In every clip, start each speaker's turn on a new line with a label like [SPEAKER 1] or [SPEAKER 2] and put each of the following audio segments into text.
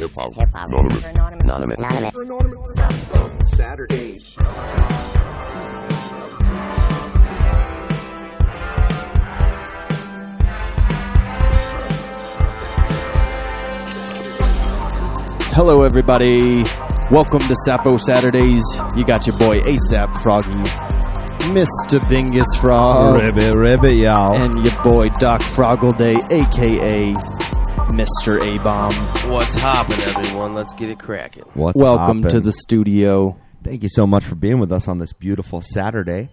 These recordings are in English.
[SPEAKER 1] Hip-hop. Anonymous.
[SPEAKER 2] Saturdays.
[SPEAKER 3] Hello, everybody. Welcome to Sapo Saturdays. You got your boy ASAP Froggy, Mr. Bingus Frog,
[SPEAKER 4] Ribbit, y'all.
[SPEAKER 3] and your boy Doc Froggleday, a.k.a. Mr. A-Bomb.
[SPEAKER 5] What's hoppin', everyone? Let's get it cracking.
[SPEAKER 3] Welcome to the studio.
[SPEAKER 4] Thank you so much for being with us on this beautiful Saturday.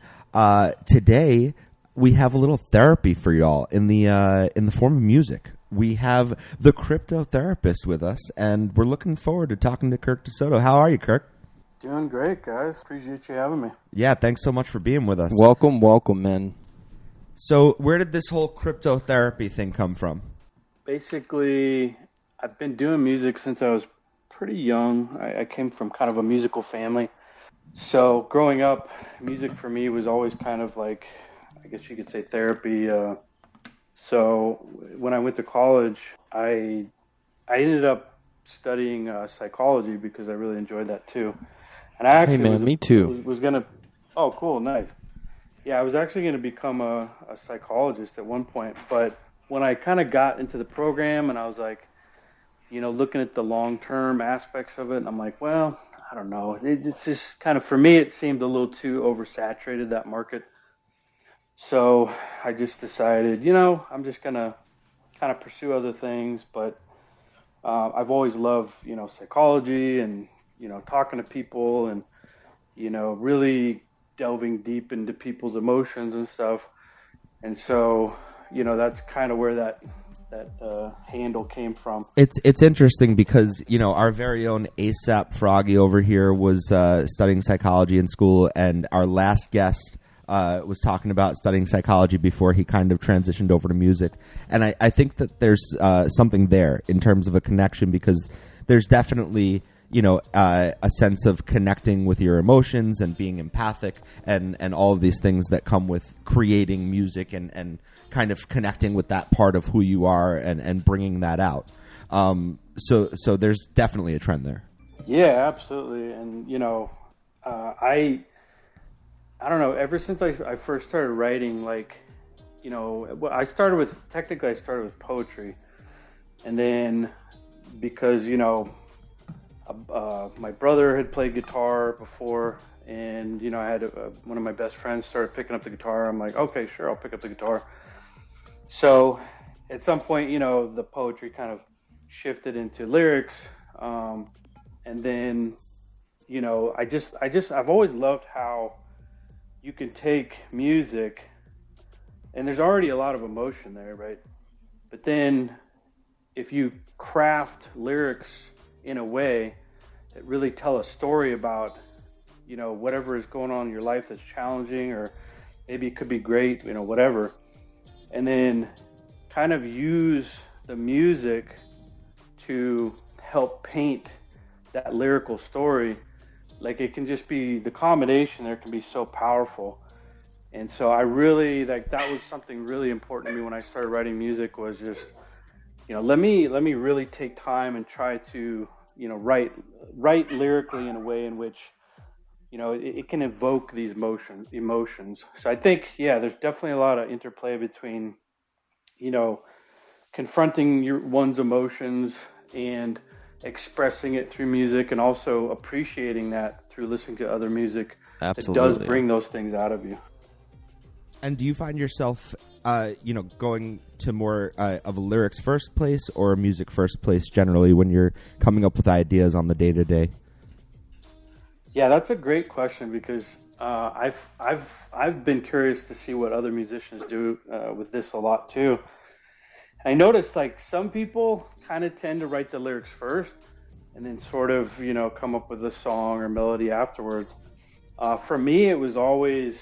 [SPEAKER 4] Today, we have a little therapy for y'all in the form of music. We have the cryptotherapist with us, and we're looking forward to talking to Kirk De Soto. How are you, Kirk?
[SPEAKER 6] Doing great, guys. Appreciate you having me.
[SPEAKER 4] Yeah, thanks so much for being with us.
[SPEAKER 3] Welcome, man.
[SPEAKER 4] So, where did this whole cryptotherapy thing come from?
[SPEAKER 6] Basically, I've been doing music since I was pretty young. I came from kind of a musical family. So, growing up, music for me was always kind of like, I guess you could say therapy. So when I went to college, I ended up studying psychology because I really enjoyed that too. And I actually
[SPEAKER 3] me too.
[SPEAKER 6] was gonna. Oh, cool, nice. Yeah, I was actually gonna become a psychologist at one point, but when I kind of got into the program and I was like, looking at the long-term aspects of it, and I'm like, well, I don't know. It's just kind of, for me, it seemed a little too oversaturated, that market. So I just decided, I'm just going to kind of pursue other things. But I've always loved, psychology and, talking to people and, really delving deep into people's emotions and stuff. And so, that's kind of where that handle came from.
[SPEAKER 4] It's interesting because, our very own ASAP Froggy over here was studying psychology in school, and our last guest was talking about studying psychology before he kind of transitioned over to music. And I think that there's something there in terms of a connection, because there's definitely, a sense of connecting with your emotions and being empathic and all of these things that come with creating music and kind of connecting with that part of who you are and bringing that out. So there's definitely a trend there.
[SPEAKER 6] Yeah, absolutely. And, I don't know, ever since I first started writing, I started with poetry. And then because, my brother had played guitar before, and, I had one of my best friends started picking up the guitar. I'm like, okay, sure, I'll pick up the guitar. So at some point, the poetry kind of shifted into lyrics. And then, I've always loved how you can take music, and there's already a lot of emotion there, right? But then if you craft lyrics in a way that really tell a story about, whatever is going on in your life that's challenging, or maybe it could be great, whatever, and then kind of use the music to help paint that lyrical story. Like, it can just be, the combination there can be so powerful. And so I really, that was something really important to me when I started writing music, was just, let me really take time and try to, write lyrically in a way in which, it can evoke these emotions. So I think, there's definitely a lot of interplay between, confronting one's emotions and expressing it through music, and also appreciating that through listening to other music.
[SPEAKER 3] Absolutely.
[SPEAKER 6] That does bring those things out of you.
[SPEAKER 4] And do you find yourself, going to more of a lyrics first place or a music first place generally when you're coming up with ideas on the day-to-day?
[SPEAKER 6] Yeah, that's a great question, because I've been curious to see what other musicians do with this a lot too. I noticed, some people kind of tend to write the lyrics first and then sort of, come up with a song or melody afterwards. For me, it was always,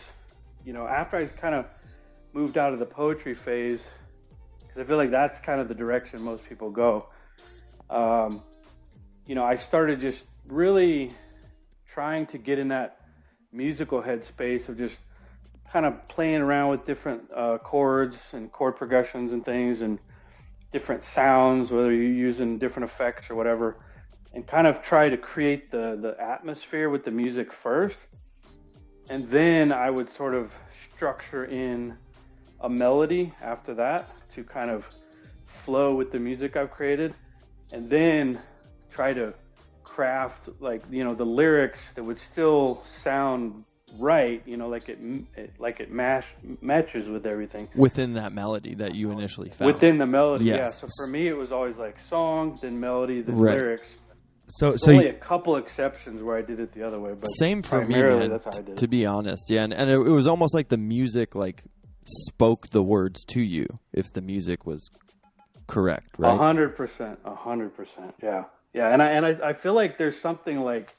[SPEAKER 6] after I kind of moved out of the poetry phase, because I feel like that's kind of the direction most people go. I started just really trying to get in that musical headspace of just kind of playing around with different chords and chord progressions and things, and different sounds, whether you're using different effects or whatever. and kind of try to create the atmosphere with the music first. And then I would sort of structure in a melody after that to kind of flow with the music I've created. And then try to craft like, the lyrics that would still sound right, like it matches with everything
[SPEAKER 3] within that melody that you initially found.
[SPEAKER 6] Within the melody,
[SPEAKER 3] yes.
[SPEAKER 6] Yeah. So for me, it was always like song, then melody, then
[SPEAKER 3] Right.
[SPEAKER 6] lyrics.
[SPEAKER 4] So
[SPEAKER 6] only a couple exceptions where I did it the other way, but
[SPEAKER 3] same for me,
[SPEAKER 6] primarily
[SPEAKER 3] man,
[SPEAKER 6] that's how I did
[SPEAKER 3] to
[SPEAKER 6] it.
[SPEAKER 3] be honest. Yeah, and it was almost like the music like spoke the words to you if the music was correct, right?
[SPEAKER 6] 100%, 100%. Yeah, yeah, and I feel like there's something like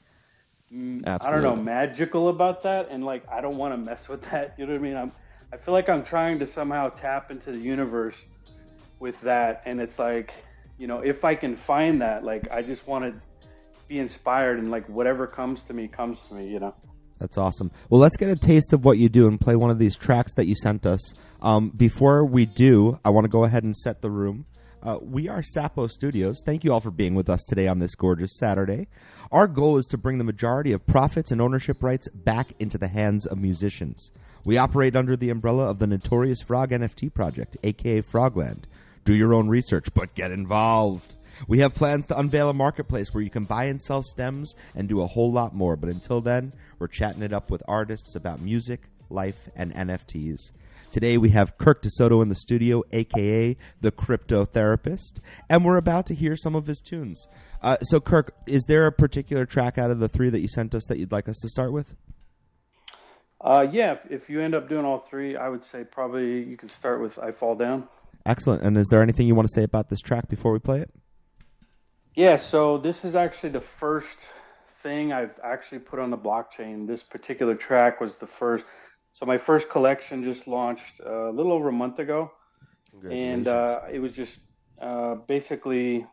[SPEAKER 6] I don't know, magical about that, and like I don't want to mess with that. You know what I mean? I feel like I'm trying to somehow tap into the universe with that, and it's like, if I can find that, like I just want to be inspired, and like whatever comes to me.
[SPEAKER 4] That's awesome. Well, let's get a taste of what you do and play one of these tracks that you sent us. Before we do, I want to go ahead and set the room. We are Sapo Studios. Thank you all for being with us today on this gorgeous Saturday. Our goal is to bring the majority of profits and ownership rights back into the hands of musicians. We operate under the umbrella of the Notorious Frog NFT project, aka Frogland. Do your own research, but get involved. We have plans to unveil a marketplace where you can buy and sell stems and do a whole lot more. But until then, we're chatting it up with artists about music, life, and NFTs. Today we have Kirk De Soto in the studio, a.k.a. the Crypto Therapist, and we're about to hear some of his tunes. So, Kirk, is there a particular track out of the three that you sent us that you'd like us to start with?
[SPEAKER 6] Yeah, if you end up doing all three, I would say probably you can start with I Fall Down.
[SPEAKER 4] Excellent. And is there anything you want to say about this track before we play it?
[SPEAKER 6] Yeah, so this is actually the first thing I've actually put on the blockchain. This particular track was the first. So my first collection just launched a little over a month ago. And it was just basically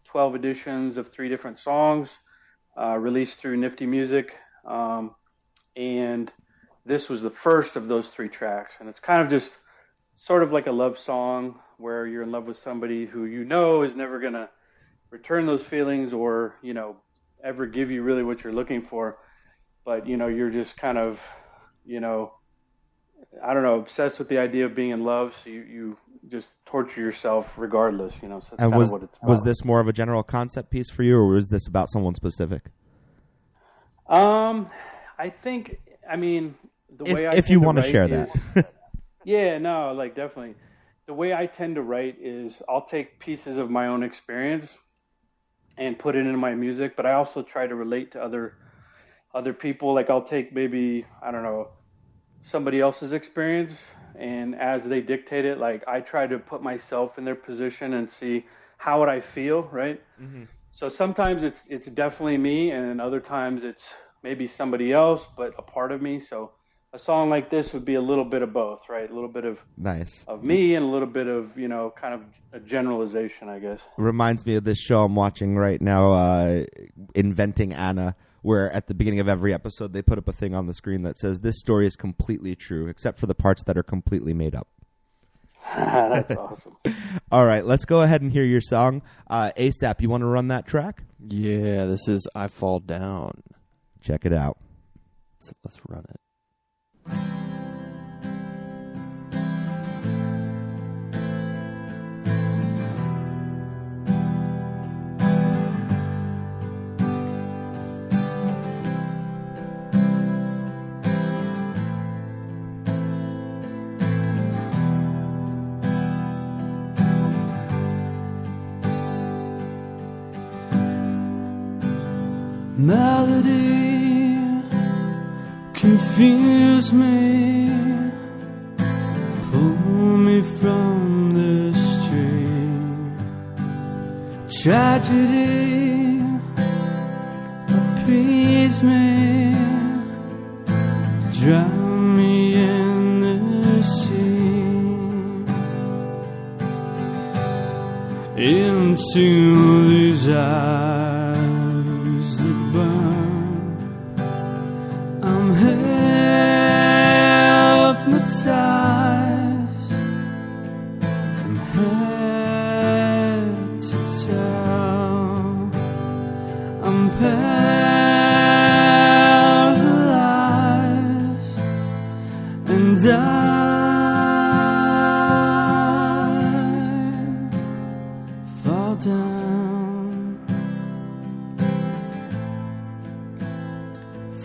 [SPEAKER 6] 12 editions of 3 different songs released through Nifty Music. And this was the first of those 3 tracks. And it's kind of just sort of like a love song where you're in love with somebody who is never going to return those feelings or, ever give you really what you're looking for. But, you're just kind of, I don't know, obsessed with the idea of being in love. So you just torture yourself regardless, So that's
[SPEAKER 4] and
[SPEAKER 6] kind of what it's about.
[SPEAKER 4] Was this more of a general concept piece for you, or was this about someone specific?
[SPEAKER 6] I think, the way
[SPEAKER 4] if you want to share that.
[SPEAKER 6] Yeah, no, like definitely. The way I tend to write is I'll take pieces of my own experience and put it into my music, but I also try to relate to other people. Like I'll take maybe, I don't know, somebody else's experience, and as they dictate it, like I try to put myself in their position and see how would I feel, right? Mm-hmm. So sometimes it's definitely me, and other times it's maybe somebody else, but a part of me. So a song like this would be a little bit of both, right? A little bit of
[SPEAKER 4] nice
[SPEAKER 6] of me and a little bit of, kind of a generalization, I guess.
[SPEAKER 4] Reminds me of this show I'm watching right now, Inventing Anna, where at the beginning of every episode they put up a thing on the screen that says, this story is completely true, except for the parts that are completely made up.
[SPEAKER 6] That's awesome.
[SPEAKER 4] All right, let's go ahead and hear your song. ASAP, you want to run that track?
[SPEAKER 3] Yeah, this is I Fall Down.
[SPEAKER 4] Check it out.
[SPEAKER 3] Let's run it.
[SPEAKER 1] Melody confuse me, pull me from this tree. Tragedy appease me, drown me in the sea, into these eyes. Hypnotized from head to toe. down,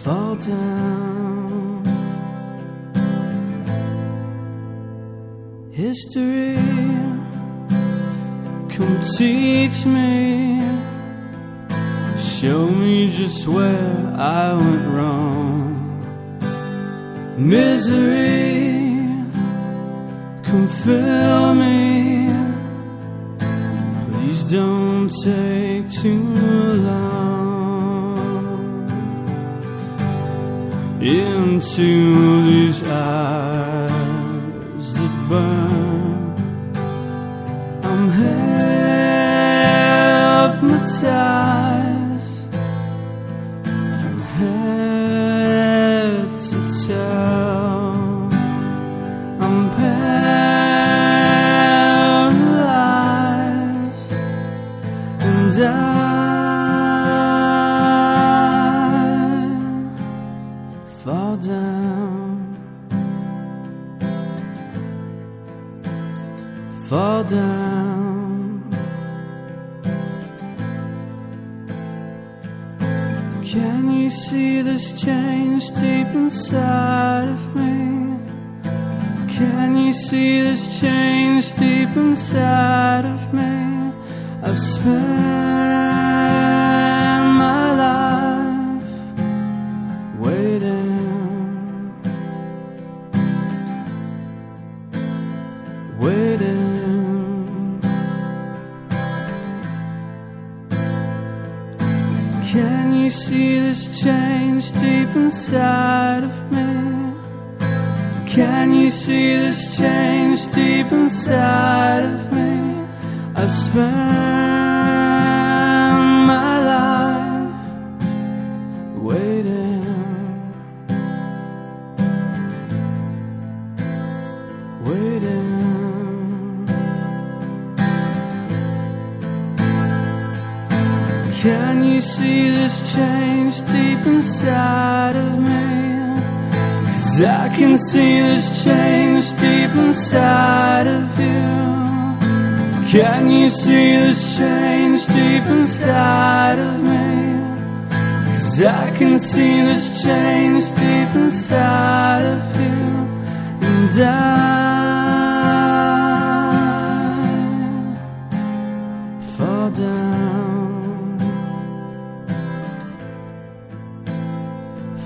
[SPEAKER 1] fall down. History, come teach me, show me just where I went wrong. Misery, come fill me, please don't take too long. Into these eyes that burn, I'm hypnotized from head to toe. I'm paralyzed, and I fall down, fall down. Can you see this change deep inside of me? Can you see this change deep inside of me? I've spent my life waiting, waiting. Can you see this change deep inside of me? Can you see this change deep inside of me? I've spent my life waiting, waiting. Can you see this change deep inside of me? 'Cause I can see this change deep inside of you. Can you see this change deep inside of me? 'Cause I can see this change deep inside of you. And I fall down,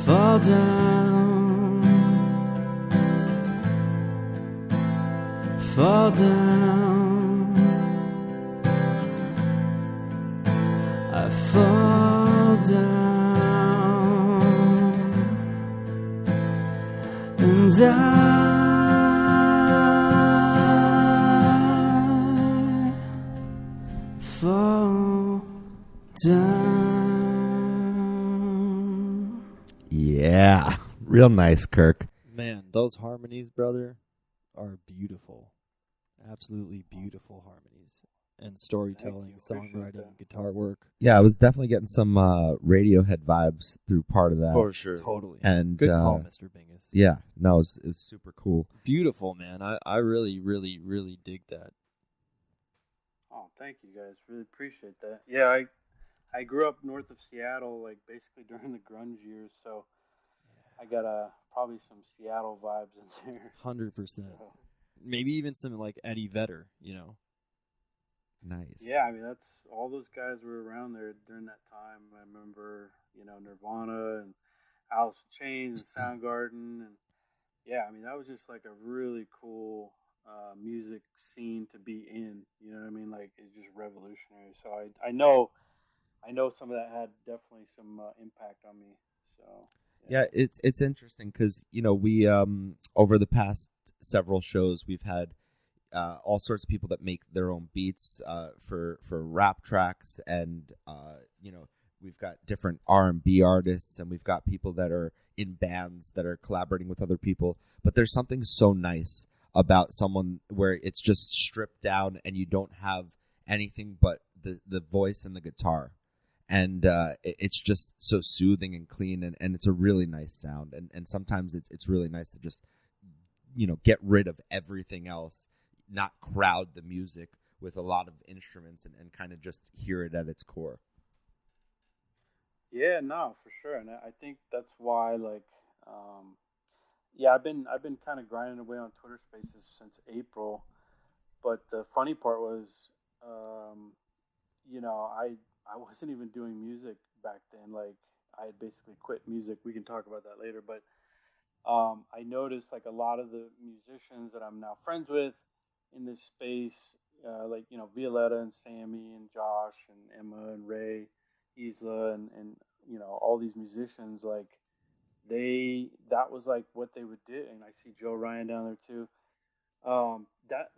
[SPEAKER 1] fall down, fall down. I fall down, and I fall down.
[SPEAKER 4] Yeah, real nice, Kirk.
[SPEAKER 3] Man, those harmonies, brother, are beautiful. Absolutely beautiful harmonies. And storytelling, songwriting, guitar work.
[SPEAKER 4] Yeah, I was definitely getting some Radiohead vibes through part of that.
[SPEAKER 5] For sure.
[SPEAKER 3] Totally.
[SPEAKER 4] And
[SPEAKER 3] good call, Mr. Bingus.
[SPEAKER 4] Yeah, no, it was super cool.
[SPEAKER 3] Beautiful, man. I really, really, really dig that.
[SPEAKER 6] Oh, thank you guys. Really appreciate that. Yeah, I grew up north of Seattle, like basically during the grunge years, so I got probably some Seattle vibes in there.
[SPEAKER 3] 100%. Maybe even some like Eddie Vedder, you know.
[SPEAKER 4] Nice.
[SPEAKER 6] Yeah, I mean that's all those guys were around there during that time. I remember, Nirvana and Alice in Chains and Soundgarden, and yeah, I mean that was just like a really cool music scene to be in. You know what I mean? Like it's just revolutionary. So I know some of that had definitely some impact on me. So
[SPEAKER 4] yeah, it's interesting because we over the past several shows we've had all sorts of people that make their own beats for rap tracks, and we've got different R&B artists, and we've got people that are in bands that are collaborating with other people. But there's something so nice about someone where it's just stripped down and you don't have anything but the voice and the guitar, and it's just so soothing and clean, and it's a really nice sound, and sometimes it's really nice to just get rid of everything else, not crowd the music with a lot of instruments and kind of just hear it at its core.
[SPEAKER 6] Yeah, no, for sure, and I think that's why, like, yeah, I've been kind of grinding away on Twitter Spaces since April. But the funny part was, um, I wasn't even doing music back then. Like, I had basically quit music. We can talk about that later. But I noticed like a lot of the musicians that I'm now friends with in this space, like Violetta and Sammy and Josh and Emma and Ray, Isla and all these musicians, like that was like what they would do. And I see Joe Ryan down there too.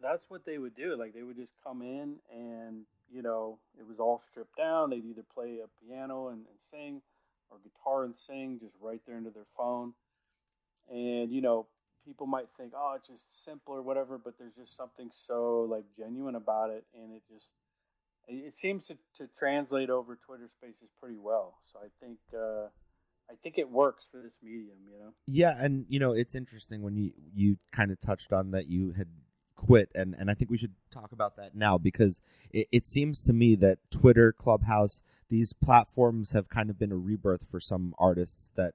[SPEAKER 6] That's what they would do. Like, they would just come in and it was all stripped down. They'd either play a piano and sing, or guitar and sing, just right there into their phone. And people might think, oh, it's just simple or whatever, but there's just something so like genuine about it, and it seems to translate over Twitter Spaces pretty well. So I think it works for this medium.
[SPEAKER 4] Yeah, and it's interesting when you kind of touched on that you had quit, and I think we should talk about that now, because it seems to me that Twitter, Clubhouse, these platforms have kind of been a rebirth for some artists that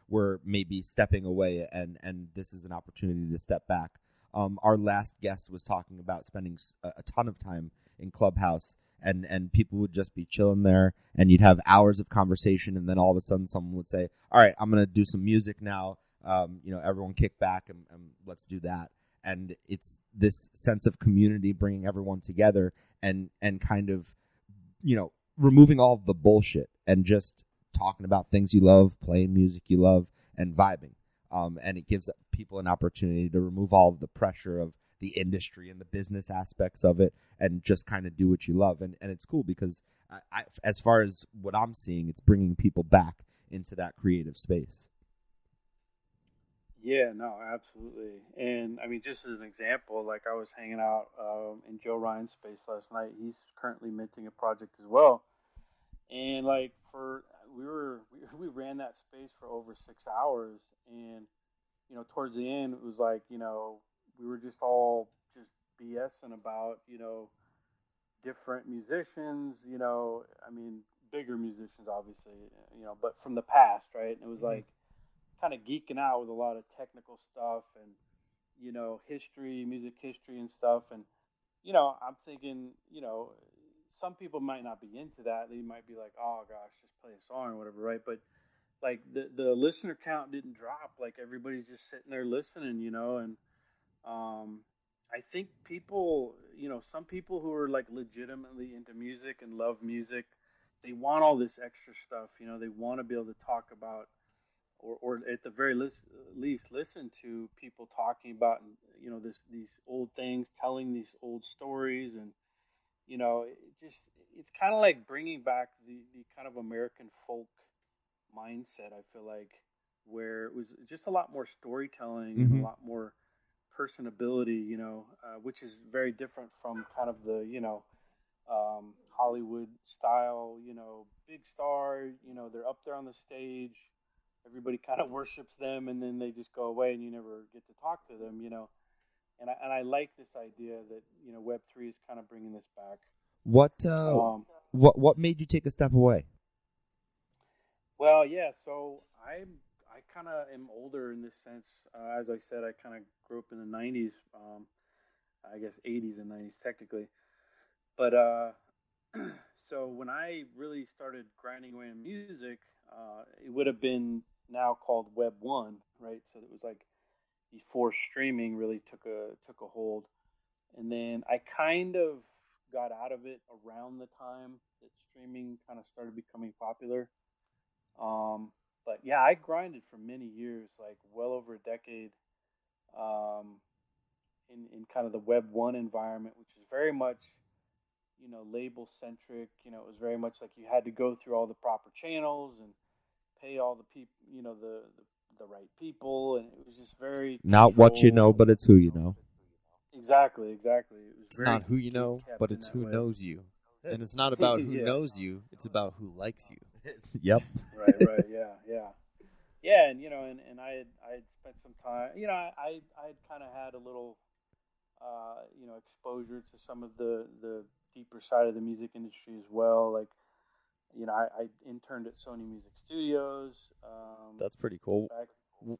[SPEAKER 4] were maybe stepping away, and this is an opportunity to step back. Our last guest was talking about spending a ton of time in Clubhouse, and people would just be chilling there, and you'd have hours of conversation, and then all of a sudden someone would say, all right, I'm going to do some music now. Everyone kick back and let's do that. And it's this sense of community bringing everyone together and kind of, removing all of the bullshit and just talking about things you love, playing music you love, and vibing. And it gives people an opportunity to remove all of the pressure of the industry and the business aspects of it, and just kind of do what you love. And it's cool because as far as what I'm seeing, it's bringing people back into that creative space.
[SPEAKER 6] Yeah, no, absolutely. And I mean, just as an example, like, I was hanging out in Joe Ryan's space last night. He's currently minting a project as well. And like, we ran that space for over 6 hours, and towards the end it was like, we were just all just BSing about different musicians. I mean, bigger musicians, obviously, but from the past, right? And it was like kind of geeking out with a lot of technical stuff and history, music history and stuff. And I'm thinking, some people might not be into that. They might be like, oh gosh, just play a song or whatever, right? But like, the listener count didn't drop. Like, everybody's just sitting there listening, and um, I think people, some people who are like legitimately into music and love music, they want all this extra stuff. They want to be able to talk about, or at the very least listen to people talking about, these old things, telling these old stories. And it's kind of like bringing back the kind of American folk mindset. I feel like, where it was just a lot more storytelling and a lot more personability, which is very different from kind of the Hollywood style, big star. They're up there on the stage, everybody kind of worships them, and then they just go away, and you never get to talk to them. And I like this idea that Web3 is kind of bringing this back.
[SPEAKER 4] What made you take a step away?
[SPEAKER 6] Well, yeah. So I kind of am older in this sense. As I said, I kind of grew up in the '90s. I guess '80s and '90s technically. But so when I really started grinding away on music, it would have been now called Web One, right? So it was like before streaming really took a hold. And then I kind of got out of it around the time that streaming kind of started becoming popular. But yeah, I grinded for many years, like well over a decade, um, in kind of the Web One environment, which is very much label centric. It was very much like you had to go through all the proper channels and pay all the people, the right people, and it was just very
[SPEAKER 4] Not what you know,
[SPEAKER 6] controlled.
[SPEAKER 4] but it's who you know.
[SPEAKER 6] Exactly, exactly. It was
[SPEAKER 3] It's
[SPEAKER 6] very
[SPEAKER 3] not who you know,
[SPEAKER 6] gate-kept
[SPEAKER 3] but
[SPEAKER 6] in
[SPEAKER 3] it's
[SPEAKER 6] that
[SPEAKER 3] who
[SPEAKER 6] way.
[SPEAKER 3] knows you. And it's not about who
[SPEAKER 6] Yeah.
[SPEAKER 3] knows you, it's about who likes you.
[SPEAKER 4] Yep.
[SPEAKER 6] Right, yeah, and I had spent some time, I had kind of had a little exposure to some of the deeper side of the music industry as well. Like, I interned at Sony Music Studios.
[SPEAKER 3] That's pretty cool.
[SPEAKER 6] Back,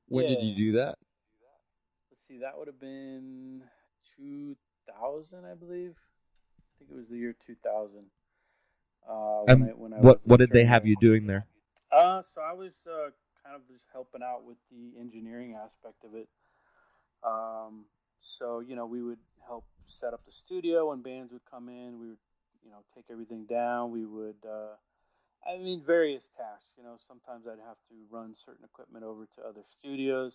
[SPEAKER 3] When did
[SPEAKER 6] yeah.
[SPEAKER 3] you do that?
[SPEAKER 6] Let's see, that would have been 2000, I believe. I think it was the year 2000.
[SPEAKER 4] And
[SPEAKER 6] When I was
[SPEAKER 4] what did they
[SPEAKER 6] interning
[SPEAKER 4] have
[SPEAKER 6] there.
[SPEAKER 4] you doing there?
[SPEAKER 6] So I was kind of just helping out with the engineering aspect of it. Um, so we would help set up the studio when bands would come in. We would take everything down. We would various tasks. Sometimes I'd have to run certain equipment over to other studios.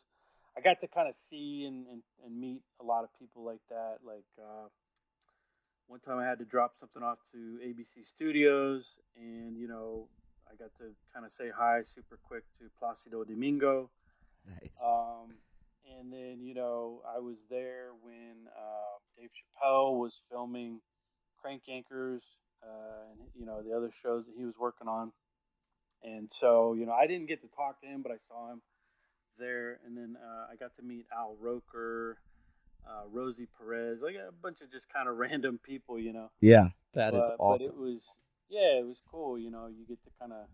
[SPEAKER 6] I got to kind of see and meet a lot of people like that. Like one time I had to drop something off to ABC Studios, and I got to kind of say hi super quick to Placido Domingo.
[SPEAKER 4] Nice.
[SPEAKER 6] And then I was there when Dave Chappelle was filming Crank Yankers, and the other shows that he was working on. And so I didn't get to talk to him, but I saw him there. And then I got to meet Al Roker, Rosie Perez, like a bunch of just kind of random people.
[SPEAKER 4] Yeah.
[SPEAKER 3] That is
[SPEAKER 6] But
[SPEAKER 3] awesome.
[SPEAKER 6] it was cool. You get to kind of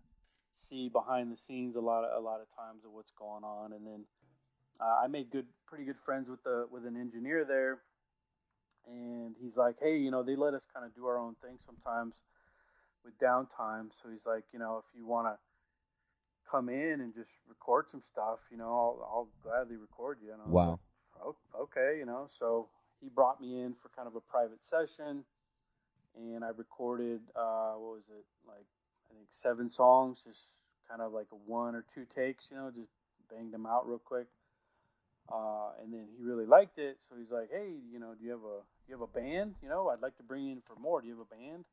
[SPEAKER 6] see behind the scenes a lot of times of what's going on. And then I made pretty good friends with an engineer there, and he's like, hey, they let us kind of do our own thing sometimes with downtime. So he's like, if you want to come in and just record some stuff, I'll gladly record you. And I was like,
[SPEAKER 4] Wow.
[SPEAKER 6] oh, okay. So he brought me in for kind of a private session, and I recorded what was it, like, I think 7 songs, just kind of like a 1 or 2 takes, just banged them out real quick. And then he really liked it, so he's like, "Hey, do you have a band? I'd like to bring you in for more. Do you have a band?"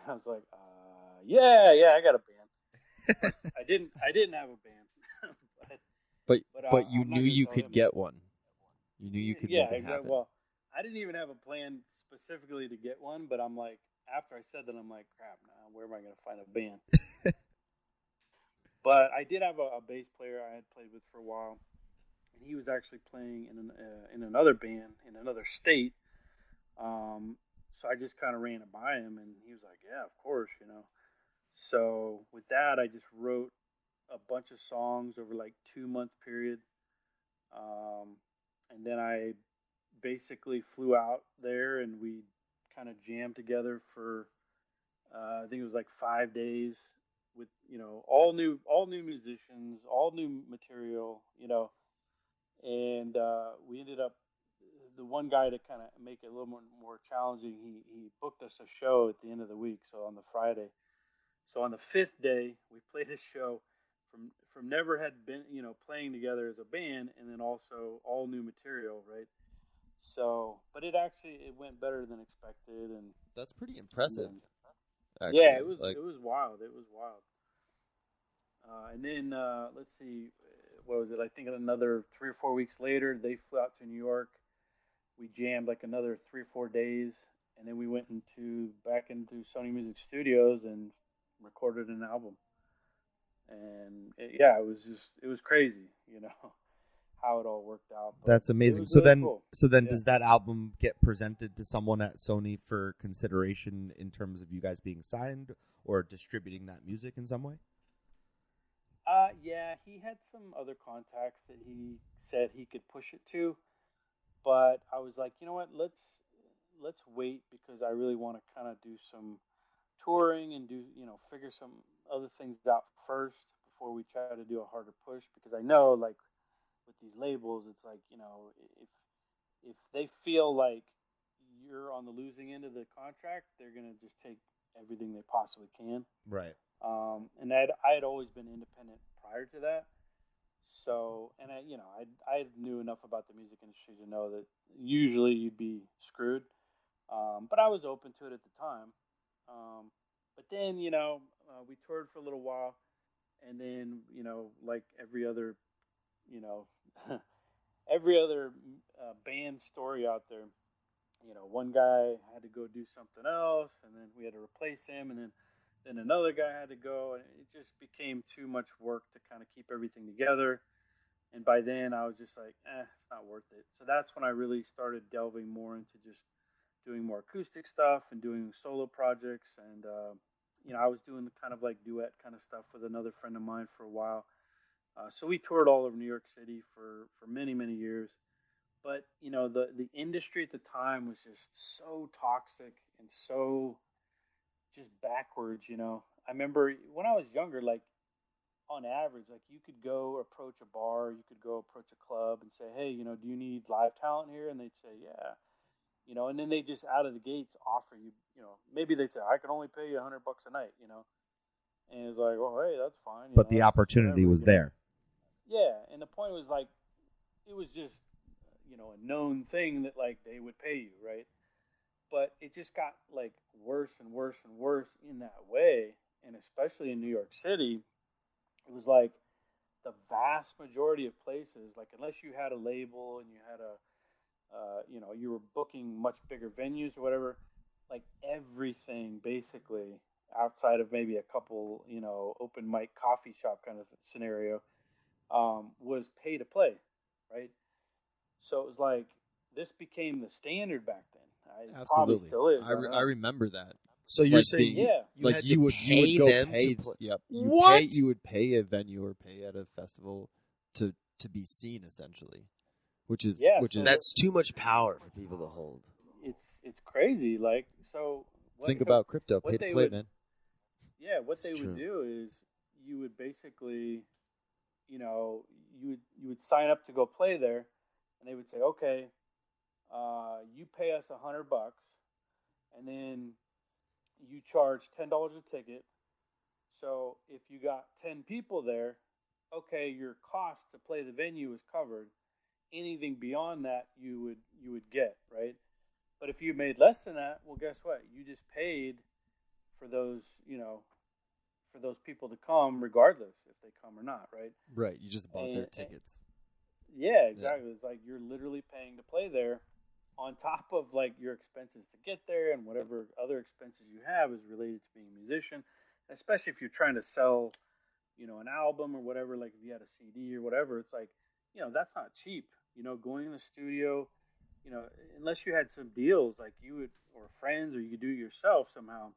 [SPEAKER 6] I was like, yeah, I got a band." But I didn't have a band, but
[SPEAKER 3] But
[SPEAKER 6] but
[SPEAKER 3] but you
[SPEAKER 6] I'm
[SPEAKER 3] knew
[SPEAKER 6] not going to
[SPEAKER 3] you
[SPEAKER 6] tell
[SPEAKER 3] could
[SPEAKER 6] him.
[SPEAKER 3] get one. You knew you could
[SPEAKER 6] Yeah,
[SPEAKER 3] make it
[SPEAKER 6] exactly.
[SPEAKER 3] happen.
[SPEAKER 6] Well, I didn't even have a plan specifically to get one, but I'm like, after I said that, I'm like, crap, now where am I going to find a band? But I did have a bass player I had played with for a while, and he was actually playing in another band in another state. So I just kind of ran it by him, and he was like, "Yeah, of course." So with that, I just wrote a bunch of songs over like 2 month period, um, and then I basically flew out there, and we kind of jammed together for I think it was like 5 days with all new musicians, all new material, and we ended up the one guy to kind of make it a little more challenging. He booked us a show at the end of the week, so on the Friday. So on the fifth day, we played a show from never had been playing together as a band, and then also all new material, right? So, but it went better than expected,
[SPEAKER 3] That's pretty
[SPEAKER 6] and
[SPEAKER 3] impressive,
[SPEAKER 6] then yeah,
[SPEAKER 3] actually.
[SPEAKER 6] it was wild. It was wild. And then let's see, what was it? I think another 3 or 4 weeks later, they flew out to New York. We jammed like another 3 or 4 days, and then we went into back into Sony Music Studios and recorded an album. And yeah, it was crazy, how it all worked out. But
[SPEAKER 4] That's
[SPEAKER 6] it
[SPEAKER 4] amazing.
[SPEAKER 6] was
[SPEAKER 4] So
[SPEAKER 6] really
[SPEAKER 4] then
[SPEAKER 6] cool.
[SPEAKER 4] so then
[SPEAKER 6] Yeah.
[SPEAKER 4] does that album get presented to someone at Sony for consideration in terms of you guys being signed or distributing that music in some way?
[SPEAKER 6] Yeah, he had some other contacts that he said he could push it to, but I was like, you know what? Let's wait because I really want to kind of do some touring and do figure some other things out first before we try to do a harder push because I know like with these labels it's like if they feel like you're on the losing end of the contract they're gonna just take everything they possibly can.
[SPEAKER 4] Right.
[SPEAKER 6] And I had always been independent prior to that, so and I knew enough about the music industry to know that usually you'd be screwed. But I was open to it at the time. But then, we toured for a little while, and then, like every other, you know, every other band story out there, one guy had to go do something else, and then we had to replace him, and then another guy had to go, and it just became too much work to kind of keep everything together. And by then I was just like, it's not worth it. So that's when I really started delving more into just doing more acoustic stuff and doing solo projects. And, I was doing kind of like duet kind of stuff with another friend of mine for a while. So we toured all over New York City for many, many years. But, the industry at the time was just so toxic and so just backwards. I remember when I was younger, like on average, like you could go approach a bar, you could go approach a club and say, hey, do you need live talent here? And they'd say, yeah. And then they just out of the gates offer you, maybe they'd say, I can only pay you $100 a night. And it's like, well, hey, that's fine.
[SPEAKER 4] But the opportunity
[SPEAKER 6] whatever,
[SPEAKER 4] was there.
[SPEAKER 6] Yeah, and the point was like, it was just, a known thing that like they would pay you, right? But it just got like worse and worse and worse in that way, and especially in New York City, it was like the vast majority of places, like unless you had a label and you had you were booking much bigger venues or whatever, like everything basically outside of maybe a couple, open mic coffee shop kind of scenario, was pay to play, right? So it was like this became the standard back then. It probably
[SPEAKER 3] Absolutely.
[SPEAKER 6] still is.
[SPEAKER 3] I remember that.
[SPEAKER 2] So you're
[SPEAKER 3] Like
[SPEAKER 2] saying
[SPEAKER 3] being-
[SPEAKER 6] Yeah.
[SPEAKER 2] you
[SPEAKER 3] like
[SPEAKER 2] had
[SPEAKER 3] you
[SPEAKER 2] to
[SPEAKER 3] would
[SPEAKER 2] pay
[SPEAKER 3] go
[SPEAKER 2] them
[SPEAKER 3] pay,
[SPEAKER 2] to play.
[SPEAKER 3] Yep.
[SPEAKER 2] What?
[SPEAKER 3] You would pay a venue or pay at a festival to be seen, essentially, which is
[SPEAKER 6] Yeah,
[SPEAKER 3] which
[SPEAKER 6] so
[SPEAKER 3] is
[SPEAKER 2] That's too much power for people to hold.
[SPEAKER 6] it's crazy. Like so.
[SPEAKER 3] think about crypto.
[SPEAKER 6] what
[SPEAKER 3] Pay to
[SPEAKER 6] they
[SPEAKER 3] play,
[SPEAKER 6] would-
[SPEAKER 3] man.
[SPEAKER 6] Yeah, what
[SPEAKER 2] It's
[SPEAKER 6] they would
[SPEAKER 2] true.
[SPEAKER 6] do is you would basically, you would sign up to go play there, and they would say, okay, you pay us $100, and then you charge $10 a ticket. So if you got 10 people there, okay, your cost to play the venue is covered. Anything beyond that, you would get, right. But if you made less than that, well, guess what? You just paid for those, for those people to come, regardless if they come or not, right?
[SPEAKER 3] Right. You just bought their
[SPEAKER 6] And-
[SPEAKER 3] tickets.
[SPEAKER 6] Yeah, exactly. It's like you're literally paying to play there, on top of like your expenses to get there and whatever other expenses you have is related to being a musician. Especially if you're trying to sell, an album or whatever. Like if you had a CD or whatever, it's like, that's not cheap. Going in the studio, unless you had some deals like you would, or friends, or you could do it yourself somehow.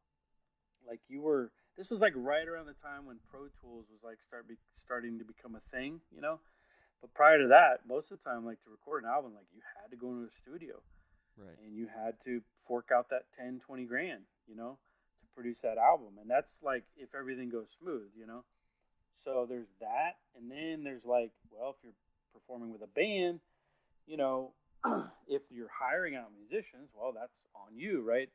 [SPEAKER 6] Like you were, this was like right around the time when Pro Tools was like starting to become a thing. But prior to that, most of the time, like to record an album, like you had to go into a studio,
[SPEAKER 3] Right.
[SPEAKER 6] and you had to fork out that 10, 20 grand, to produce that album. And that's like if everything goes smooth. So there's that, and then there's like, well, if you're performing with a band, you know, if you're hiring out musicians, well, that's on you, right?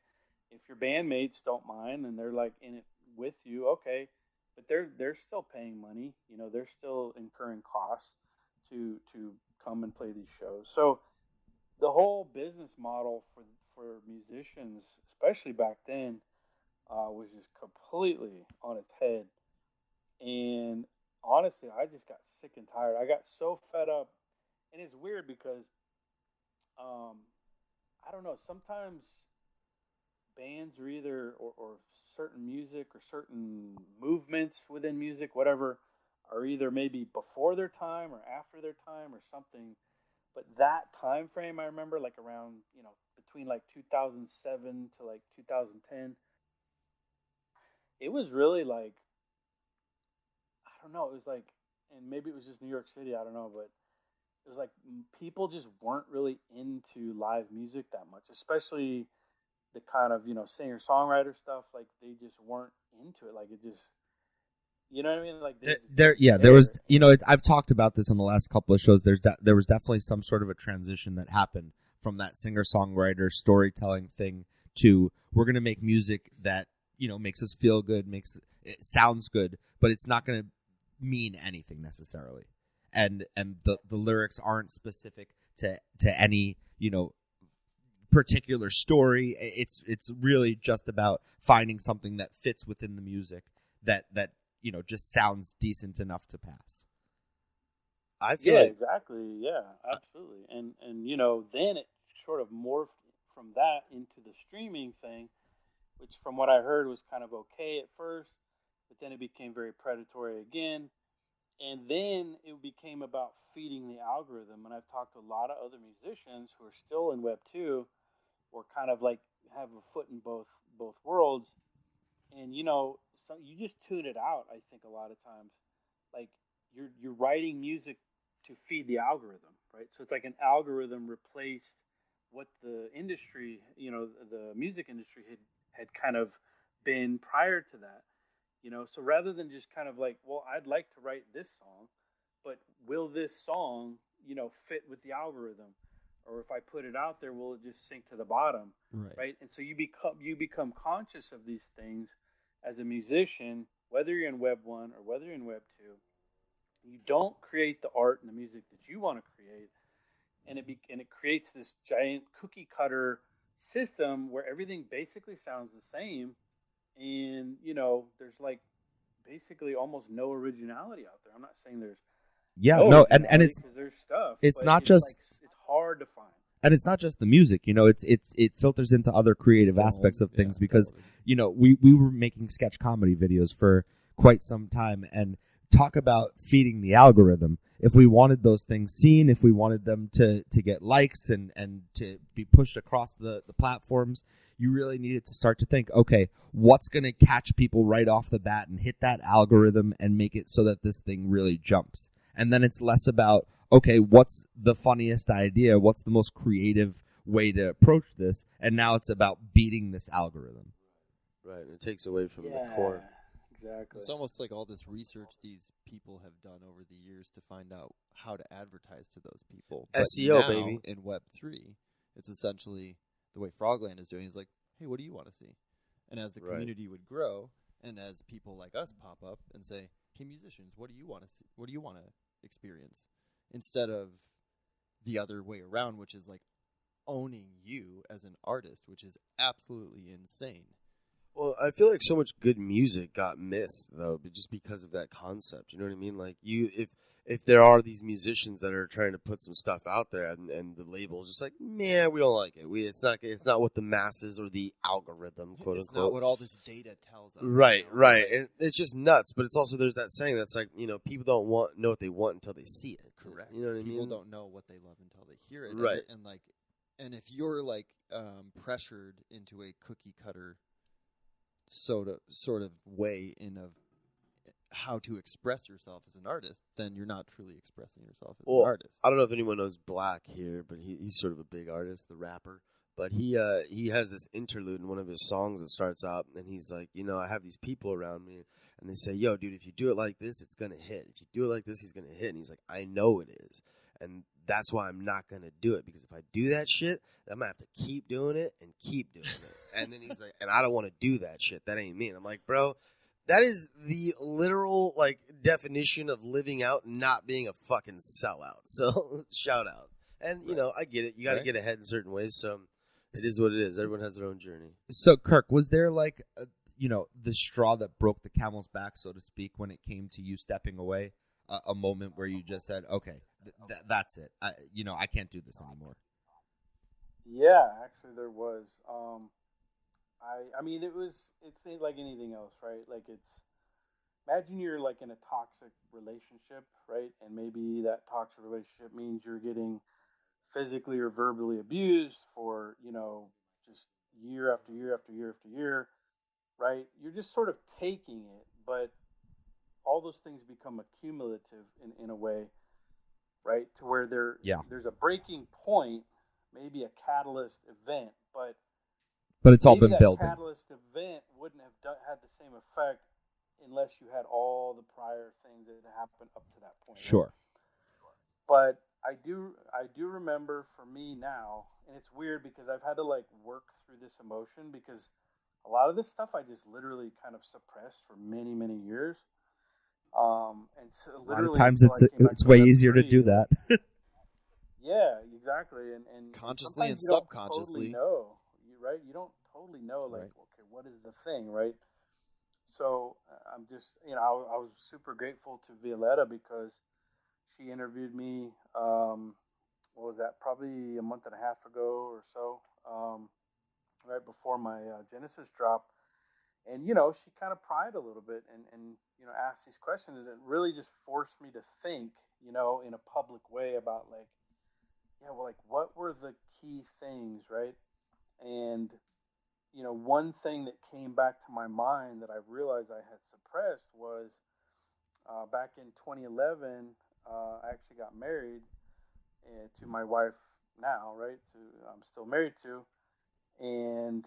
[SPEAKER 6] If your bandmates don't mind and they're like in it with you, okay, but they're still paying money, they're still incurring costs to come and play these shows. So the whole business model for musicians, especially back then, was just completely on its head. And honestly, I just got sick and tired. I got so fed up, and it's weird because um, I don't know. Sometimes bands are either or certain music or certain movements within music, whatever, are either maybe before their time or after their time or something. But that time frame, I remember, like around between like 2007 to like 2010, it was really like, I don't know. It was like, and maybe it was just New York City. I don't know, but it was like people just weren't really into live music that much, especially the kind of singer songwriter stuff. Like they just weren't into it. Like it just, you know what I mean? Like they just
[SPEAKER 4] There
[SPEAKER 6] didn't
[SPEAKER 4] was,
[SPEAKER 6] care.
[SPEAKER 4] I've talked about this in the last couple of shows. There was definitely some sort of a transition that happened from that singer-songwriter storytelling thing to we're going to make music that, makes us feel good, it sounds good, but it's not going to mean anything necessarily. And the lyrics aren't specific to any, particular story. It's really just about finding something that fits within the music that just sounds decent enough to pass.
[SPEAKER 2] I feel
[SPEAKER 6] Yeah,
[SPEAKER 2] like
[SPEAKER 6] exactly. Yeah, absolutely. And then it sort of morphed from that into the streaming thing, which from what I heard was kind of okay at first, but then it became very predatory again. And then it became about feeding the algorithm. And I've talked to a lot of other musicians who are still in Web 2 or kind of like have a foot in both worlds. And so you just tune it out. I think a lot of times, like you're writing music to feed the algorithm, right? So it's like an algorithm replaced what the industry, the music industry had kind of been prior to that. So rather than just kind of like, well, I'd like to write this song, but will this song, fit with the algorithm? Or if I put it out there, will it just sink to the bottom? Right. And so you become conscious of these things as a musician, whether you're in Web 1 or whether you're in Web 2. You don't create the art and the music that you want to create, and it creates this giant cookie cutter system where everything basically sounds the same, and there's like basically almost no originality out there. I'm not saying there's
[SPEAKER 4] Yeah,
[SPEAKER 6] no
[SPEAKER 4] no, and
[SPEAKER 6] originality
[SPEAKER 4] it's
[SPEAKER 6] because there's stuff,
[SPEAKER 4] it's
[SPEAKER 6] but
[SPEAKER 4] not
[SPEAKER 6] it's
[SPEAKER 4] just
[SPEAKER 6] like it's hard to find.
[SPEAKER 4] and it's not just the music, it filters into other creative aspects of things because we were making sketch comedy videos for quite some time, and talk about feeding the algorithm. If we wanted those things seen, if we wanted them to get likes and to be pushed across the platforms, you really needed to start to think, okay, what's going to catch people right off the bat and hit that algorithm and make it so that this thing really jumps. And then it's less about, okay, what's the funniest idea? What's the most creative way to approach this? And now it's about beating this algorithm.
[SPEAKER 5] Right, and it takes away from the
[SPEAKER 6] Yeah,
[SPEAKER 5] core.
[SPEAKER 6] exactly.
[SPEAKER 3] It's almost like all this research these people have done over the years to find out how to advertise to those people. But
[SPEAKER 5] SEO,
[SPEAKER 3] now,
[SPEAKER 5] baby.
[SPEAKER 3] in Web3, it's essentially the way Frogland is doing is like, hey, what do you want to see? And as the
[SPEAKER 5] Right.
[SPEAKER 3] community would grow, and as people like us pop up and say, hey, musicians, what do you want to see? What do you want to experience? Instead of the other way around, which is like owning you as an artist, which is absolutely insane.
[SPEAKER 5] Well, I feel like so much good music got missed though, but just because of that concept. You know what I mean? Like if there are these musicians that are trying to put some stuff out there, and the label's just like, man, we don't like it. It's not what the masses or the algorithm, quote
[SPEAKER 3] It's
[SPEAKER 5] unquote.
[SPEAKER 3] not what all this data tells us.
[SPEAKER 5] Right,
[SPEAKER 3] you know?
[SPEAKER 5] right. And it's just nuts. But it's also there's that saying that's like, people don't know what they want until they see it.
[SPEAKER 3] Correct.
[SPEAKER 5] You know what I
[SPEAKER 3] People
[SPEAKER 5] mean?
[SPEAKER 3] don't know what they love until they hear it.
[SPEAKER 5] Right.
[SPEAKER 3] And if you're like pressured into a cookie cutter sort of way of how to express yourself as an artist, then you're not truly expressing yourself as an artist.
[SPEAKER 5] I don't know if anyone knows Black here, but he's sort of a big artist, the rapper. But he has this interlude in one of his songs that starts out, and he's like, I have these people around me, and they say, yo, dude, if you do it like this, it's going to hit. If you do it like this, he's going to hit. And he's like, I know it is. And that's why I'm not going to do it, because if I do that shit, I'm going to have to keep doing it and keep doing it. And then he's like, and I don't want to do that shit. That ain't me. And I'm like, bro, that is the literal, definition of living out and not being a fucking sellout. So, shout out. And, I get it. You got to get ahead in certain ways, so it is what it is. Everyone has their own journey.
[SPEAKER 4] So, Kirk, was there the straw that broke the camel's back, so to speak, when it came to you stepping away? A moment where you just said, okay, that's it. I can't do this anymore.
[SPEAKER 6] Yeah, actually there was. I mean, it's like anything else, right? Like imagine you're like in a toxic relationship, right? And maybe that toxic relationship means you're getting physically or verbally abused for, just year after year after year after year, right? You're just sort of taking it, but all those things become accumulative in a way, right? To where there's a breaking point, maybe a catalyst event, but
[SPEAKER 4] it's all been
[SPEAKER 6] that
[SPEAKER 4] building.
[SPEAKER 6] Catalyst event wouldn't have had the same effect unless you had all the prior things that had happened up to that point.
[SPEAKER 4] Sure.
[SPEAKER 6] Right? But I do remember for me now, and it's weird because I've had to work through this emotion because a lot of this stuff I just literally kind of suppressed for many, many years. And so
[SPEAKER 4] a lot of times it's way easier to do that.
[SPEAKER 6] Yeah, exactly. And
[SPEAKER 3] consciously and
[SPEAKER 6] you don't
[SPEAKER 3] subconsciously.
[SPEAKER 6] totally know, right? You don't totally know,
[SPEAKER 3] Right.
[SPEAKER 6] Okay, what is the thing, right? So I'm just, I was super grateful to Violetta because she interviewed me. What was that? Probably a month and a half ago or so, right before my Genesis drop. And, she kind of pried a little bit and asked these questions. And it really just forced me to think, in a public way about like, yeah, well, like what were the key things, right? And, one thing that came back to my mind that I realized I had suppressed was back in 2011, I actually got married to my wife now, right? I'm still married to, and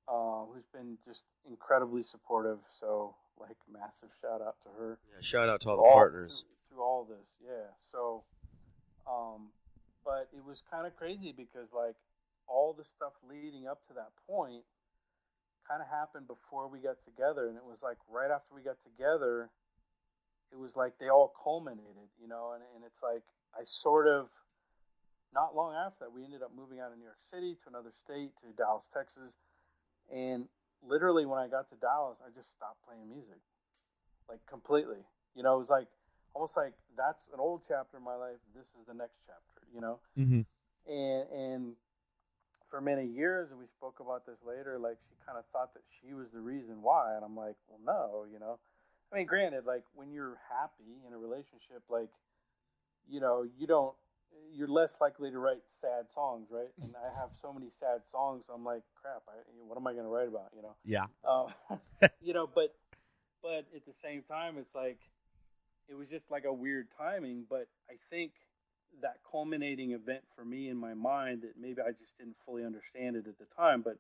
[SPEAKER 6] who's been just incredibly supportive. So, like, massive shout out to her.
[SPEAKER 5] Yeah, shout out to all
[SPEAKER 6] through
[SPEAKER 5] the partners.
[SPEAKER 6] through all this. Yeah. So, but it was kind of crazy because like all the stuff leading up to that point kind of happened before we got together, and it was like right after we got together, it was like they all culminated, and it's like I sort of not long after that we ended up moving out of New York City to another state, to Dallas, Texas, and literally when I got to Dallas, I just stopped playing music, like completely. It was like almost like that's an old chapter in my life. This is the next chapter.
[SPEAKER 4] Mm-hmm.
[SPEAKER 6] And for many years, and we spoke about this later, like she kind of thought that she was the reason why, and I'm like, well, no. I mean, granted, like when you're happy in a relationship, like you're less likely to write sad songs, right? And I have so many sad songs, so I'm like, crap, what am I going to write about?
[SPEAKER 4] Yeah.
[SPEAKER 6] But at the same time, it's like it was just like a weird timing. But I think that culminating event for me in my mind that maybe I just didn't fully understand it at the time, but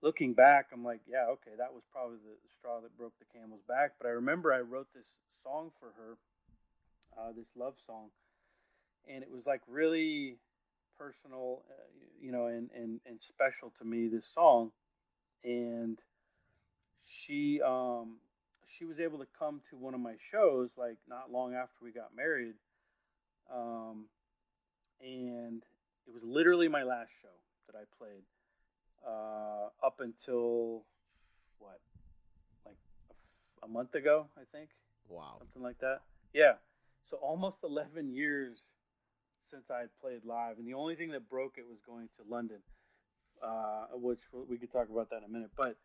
[SPEAKER 6] looking back, I'm like, yeah, okay, that was probably the straw that broke the camel's back. But I remember I wrote this song for her, this love song, and it was like really personal, and special to me, this song. And she was able to come to one of my shows like not long after we got married, and it was literally my last show that I played up until what, like a month ago, I think.
[SPEAKER 5] Wow.
[SPEAKER 6] Something like that. Yeah. So almost 11 years since I had played live, and the only thing that broke it was going to London, which we could talk about that in a minute. But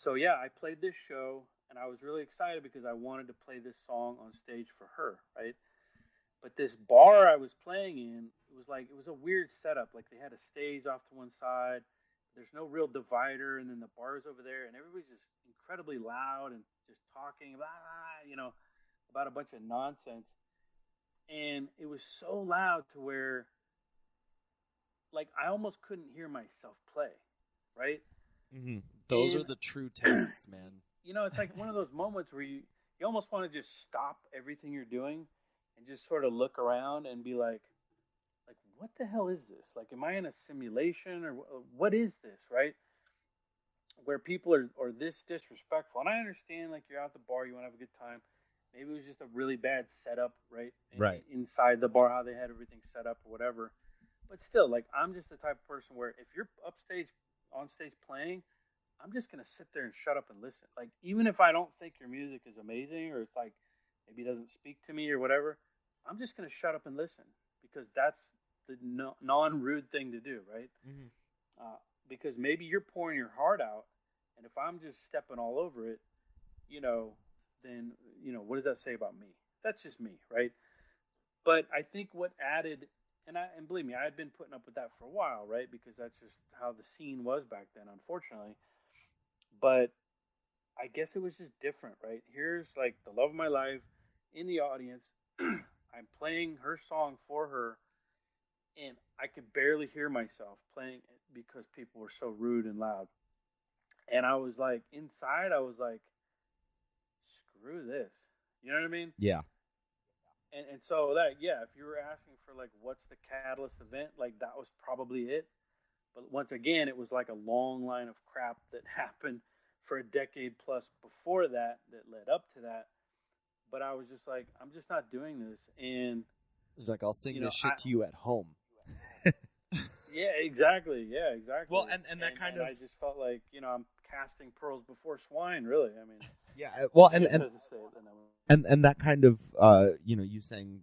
[SPEAKER 6] so yeah, I played this show, and I was really excited because I wanted to play this song on stage for her, right? But this bar I was playing in, it was a weird setup. Like they had a stage off to one side. There's no real divider, and then the bar's over there, and everybody's just incredibly loud and just talking about a bunch of nonsense. And it was so loud to where, like, I almost couldn't hear myself play, right?
[SPEAKER 4] Mm-hmm.
[SPEAKER 3] Those are the true tests, man.
[SPEAKER 6] It's like one of those moments where you almost want to just stop everything you're doing and just sort of look around and be like, what the hell is this? Like, am I in a simulation or what is this, right? Where people are this disrespectful. And I understand, like, you're out at the bar, you want to have a good time. Maybe it was just a really bad setup, right?
[SPEAKER 4] Right.
[SPEAKER 6] Inside the bar, how they had everything set up or whatever. But still, like, I'm just the type of person where if you're on stage playing, I'm just going to sit there and shut up and listen. Like, even if I don't think your music is amazing or it's like maybe it doesn't speak to me or whatever, I'm just going to shut up and listen because that's the non-rude thing to do, right?
[SPEAKER 4] Mm-hmm.
[SPEAKER 6] Because maybe you're pouring your heart out, and if I'm just stepping all over it, then, what does that say about me? That's just me, right? But I think what added, and believe me, I had been putting up with that for a while, right? Because that's just how the scene was back then, unfortunately. But I guess it was just different, right? Here's like the love of my life in the audience. I'm playing her song for her, and I could barely hear myself playing it because people were so rude and loud. And I was like, inside, I was like, screw this. You know what I mean?
[SPEAKER 4] Yeah.
[SPEAKER 6] And so that, yeah, if you were asking for like, what's the catalyst event, like that was probably it. But once again, it was like a long line of crap that happened for a decade plus before that led up to that. But I was just like, I'm just not doing this. And
[SPEAKER 3] It's like, I'll sing this shit to you at home.
[SPEAKER 6] Yeah, exactly. Yeah, exactly.
[SPEAKER 4] Well, and that kind of,
[SPEAKER 6] I just felt like, I'm casting pearls before swine, really. I mean,
[SPEAKER 4] yeah. Well, and that kind of, you saying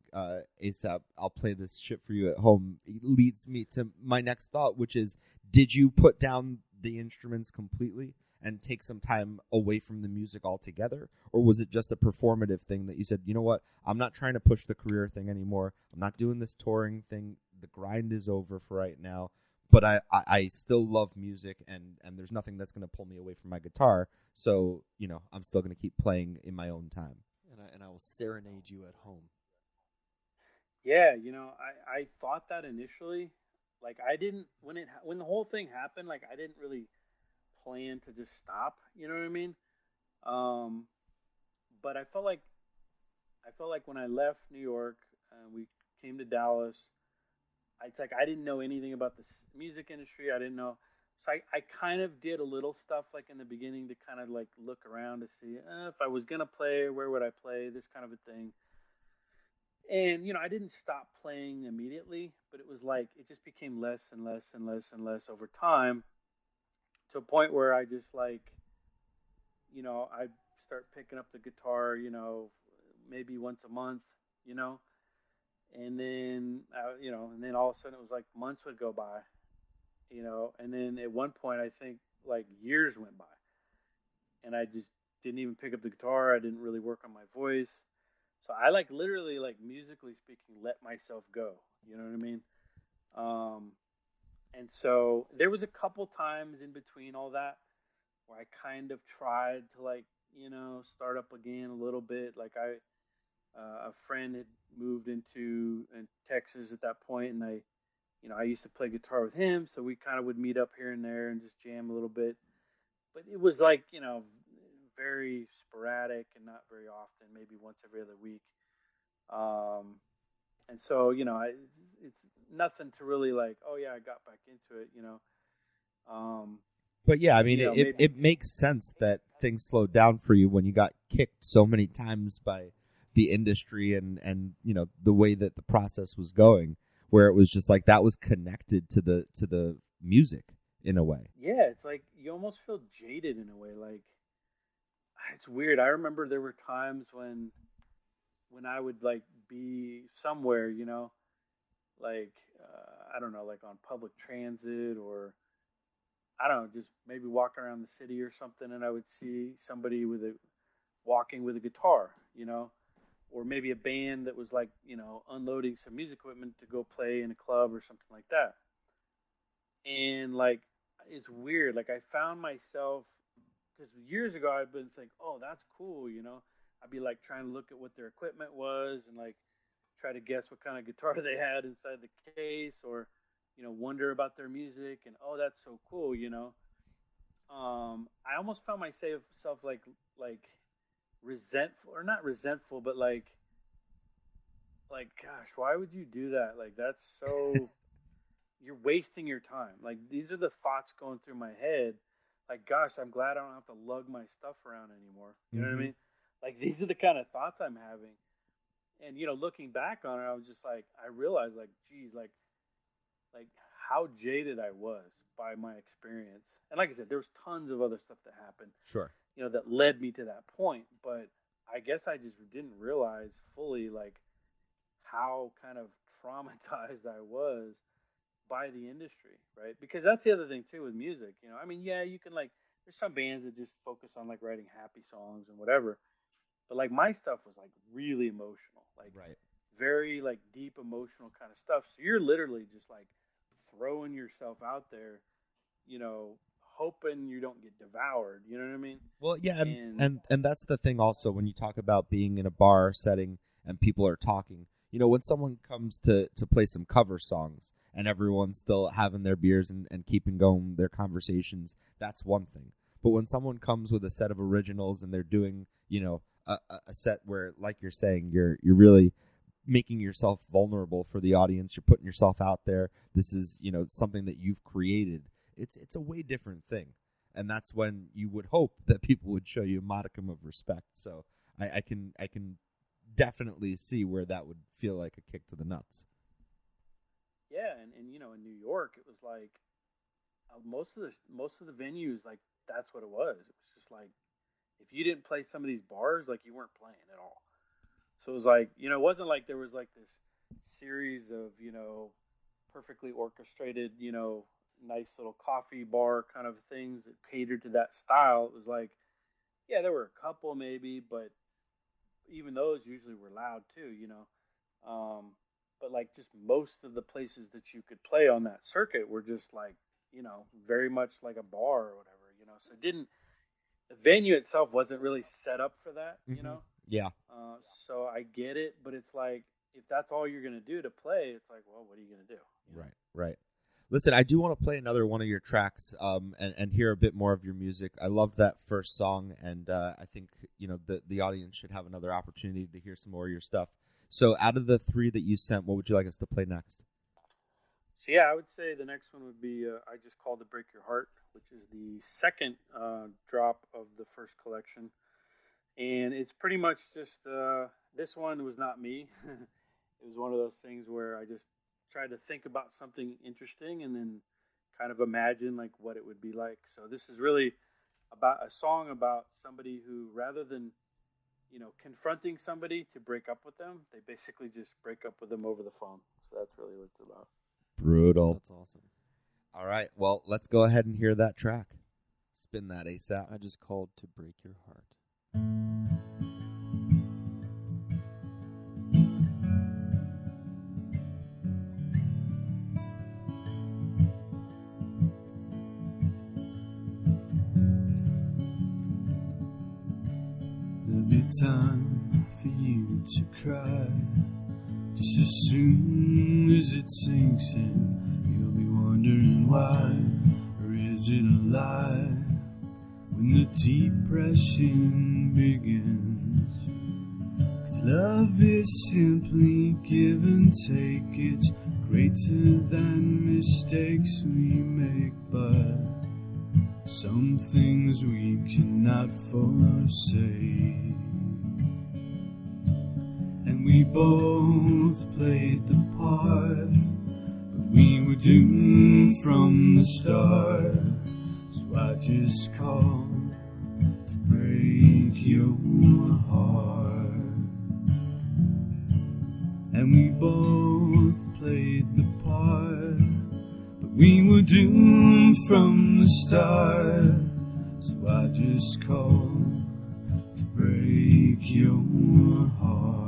[SPEAKER 4] ASAP, I'll play this shit for you at home, leads me to my next thought, which is, did you put down the instruments completely? and take some time away from the music altogether? Or was it just a performative thing that you said, you know what, I'm not trying to push the career thing anymore. I'm not doing this touring thing. The grind is over for right now. But I still love music, and there's nothing that's going to pull me away from my guitar. So, I'm still going to keep playing in my own time.
[SPEAKER 3] And I will serenade you at home.
[SPEAKER 6] Yeah, I thought that initially. Like I didn't when the whole thing happened, like I didn't really plan to just stop. You know what I mean? Um, but I felt like when I left New York, we came to Dallas. It's like I didn't know anything about the music industry. I didn't know, so I kind of did a little stuff like in the beginning to kind of like look around to see if I was gonna play, where would I play, this kind of a thing. And I didn't stop playing immediately, but it was like it just became less and less and less and less over time to a point where I just like I start picking up the guitar, maybe once a month, you know, and then and then all of a sudden it was like months would go by, and then at one point I think like years went by, and I just didn't even pick up the guitar. I didn't really work on my voice, so I like literally like musically speaking let myself go. You know what I mean? Um, and so there was a couple times in between all that where I kind of tried to like start up again a little bit. Like a friend had moved into in Texas at that point, and I used to play guitar with him, so we kind of would meet up here and there and just jam a little bit. But it was like very sporadic and not very often, maybe once every other week. Um, and so it's nothing to really like. Oh yeah, I got back into it. Um,
[SPEAKER 4] But yeah, I mean,
[SPEAKER 6] maybe
[SPEAKER 4] it makes sense that things slowed down for you when you got kicked so many times by the industry and the way that the process was going, where it was just like that was connected to the music in a way.
[SPEAKER 6] yeah, it's like you almost feel jaded in a way. Like it's weird. I remember there were times when I would like be somewhere, like I don't know, like on public transit or I don't know, just maybe walking around the city or something, and I would see somebody walking with a guitar, or maybe a band that was like unloading some music equipment to go play in a club or something like that. And like it's weird. Like I found myself because years ago I'd been thinking, oh, that's cool, I'd be like trying to look at what their equipment was and like try to guess what kind of guitar they had inside the case or wonder about their music and oh that's so cool. I almost found myself like resentful or not resentful but like gosh, why would you do that? Like that's so you're wasting your time. Like these are the thoughts going through my head. Like gosh, I'm glad I don't have to lug my stuff around anymore. You know what I mean? Like these are the kind of thoughts I'm having. And looking back on it, I was just like I realized like geez, like how jaded I was by my experience. And like I said, there was tons of other stuff that happened,
[SPEAKER 4] Sure.
[SPEAKER 6] that led me to that point. But I guess I just didn't realize fully like how kind of traumatized I was by the industry, right? Because that's the other thing too with music. I mean, yeah, you can like there's some bands that just focus on like writing happy songs and whatever. But like my stuff was like really emotional, like
[SPEAKER 4] Right.
[SPEAKER 6] very like deep emotional kind of stuff. So you're literally just like throwing yourself out there, hoping you don't get devoured. You know what I mean?
[SPEAKER 4] Well, yeah,
[SPEAKER 6] And
[SPEAKER 4] and that's the thing also when you talk about being in a bar setting and people are talking. When someone comes to play some cover songs and everyone's still having their beers and keeping going their conversations, that's one thing. But when someone comes with a set of originals and they're doing, a set where, like you're saying, you're really making yourself vulnerable for the audience, you're putting yourself out there. This is, something that you've created. It's a way different thing. And that's when you would hope that people would show you a modicum of respect. So I can definitely see where that would feel like a kick to the nuts.
[SPEAKER 6] yeah, and in New York, it was like most of the venues, like that's what it was. It was just like if you didn't play some of these bars, like you weren't playing at all. So it was like it wasn't like there was like this series of perfectly orchestrated nice little coffee bar kind of things that catered to that style. It was like, yeah, there were a couple maybe, but even those usually were loud too, you know. Um, but like just most of the places that you could play on that circuit were just like, you know, very much like a bar or whatever, you know. So it didn't the venue itself wasn't really set up for that, you
[SPEAKER 4] Mhm.
[SPEAKER 6] know.
[SPEAKER 4] Yeah.
[SPEAKER 6] So I get it, but it's like if that's all you're gonna do to play, it's like, well, what are you gonna do? You know?
[SPEAKER 4] Right, right. Listen, I do want to play another one of your tracks, and hear a bit more of your music. I loved that first song, and I think the audience should have another opportunity to hear some more of your stuff. So, out of the three that you sent, what would you like us to play next?
[SPEAKER 6] So yeah, I would say the next one would be I just called to break your heart, which is the second drop of the first collection, and it's pretty much just this one was not me. It was one of those things where I just tried to think about something interesting and then kind of imagine like what it would be like. So this is really about a song about somebody who rather than confronting somebody to break up with them, they basically just break up with them over the phone. So that's really what it's about.
[SPEAKER 4] Brutal.
[SPEAKER 3] That's awesome.
[SPEAKER 4] All right, well, let's go ahead and hear that track. Spin that ASAP.
[SPEAKER 3] I just called to break your heart.
[SPEAKER 1] There'll be time for you to cry. Just as soon as it sinks in, you'll be wondering why, or is it a lie? When the depression begins, 'cause love is simply give and take. It's greater than mistakes we make, but some things we cannot forsake. And we both played the part, but we were doomed from the start. So I just called to break your heart. And we both played the part, but we were doomed from the start. So I just called to break your heart.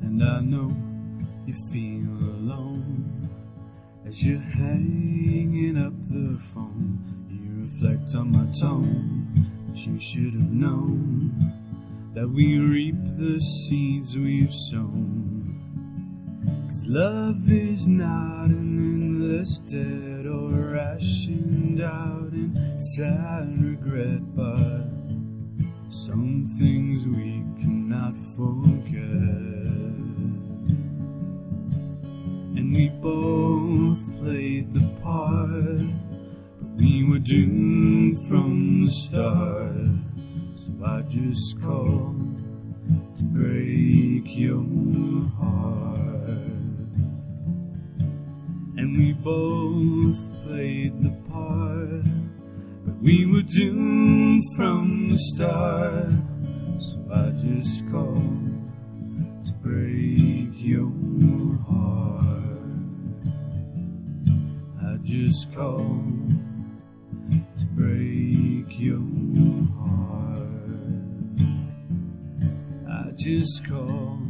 [SPEAKER 1] And I know you feel alone as you're hanging up the phone. You reflect on my tone, but you should have known that we reap the seeds we've sown. 'Cause love is not an endless debt or rationed out in sad regret, but some things we cannot forget. And we both played the part, but we were doomed from the start. So I just called to break your heart. And we both played the part, but we were doomed from the start. So I just called to break your heart. I just called to break your heart. I just called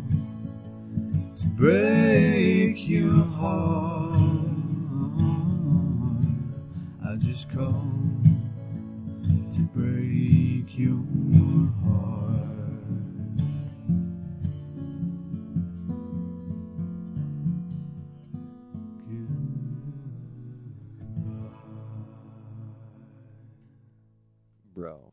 [SPEAKER 1] to break your heart. I just called to break your heart.
[SPEAKER 3] Bro.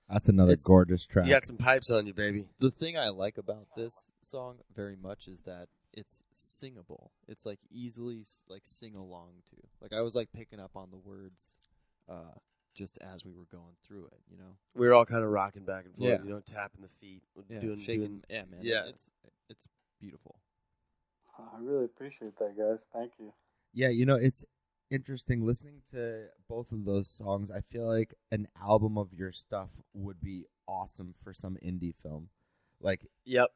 [SPEAKER 4] That's another
[SPEAKER 3] It's-
[SPEAKER 4] gorgeous track.
[SPEAKER 5] You got some pipes on you, baby.
[SPEAKER 3] The thing I like about this song very much is that it's singable. It's like easily like sing along to. Like I was like picking up on the words just as we were going through it, you know.
[SPEAKER 5] We were all kind of rocking back and forth,
[SPEAKER 3] Yeah.
[SPEAKER 5] you know, tapping the feet,
[SPEAKER 3] Yeah,
[SPEAKER 5] doing.
[SPEAKER 3] yeah, man.
[SPEAKER 5] Yeah.
[SPEAKER 3] It's beautiful.
[SPEAKER 6] I really appreciate that, guys. Thank you.
[SPEAKER 4] Yeah, it's interesting listening to both of those songs. I feel like an album of your stuff would be awesome for some indie film. Like,
[SPEAKER 5] Yep.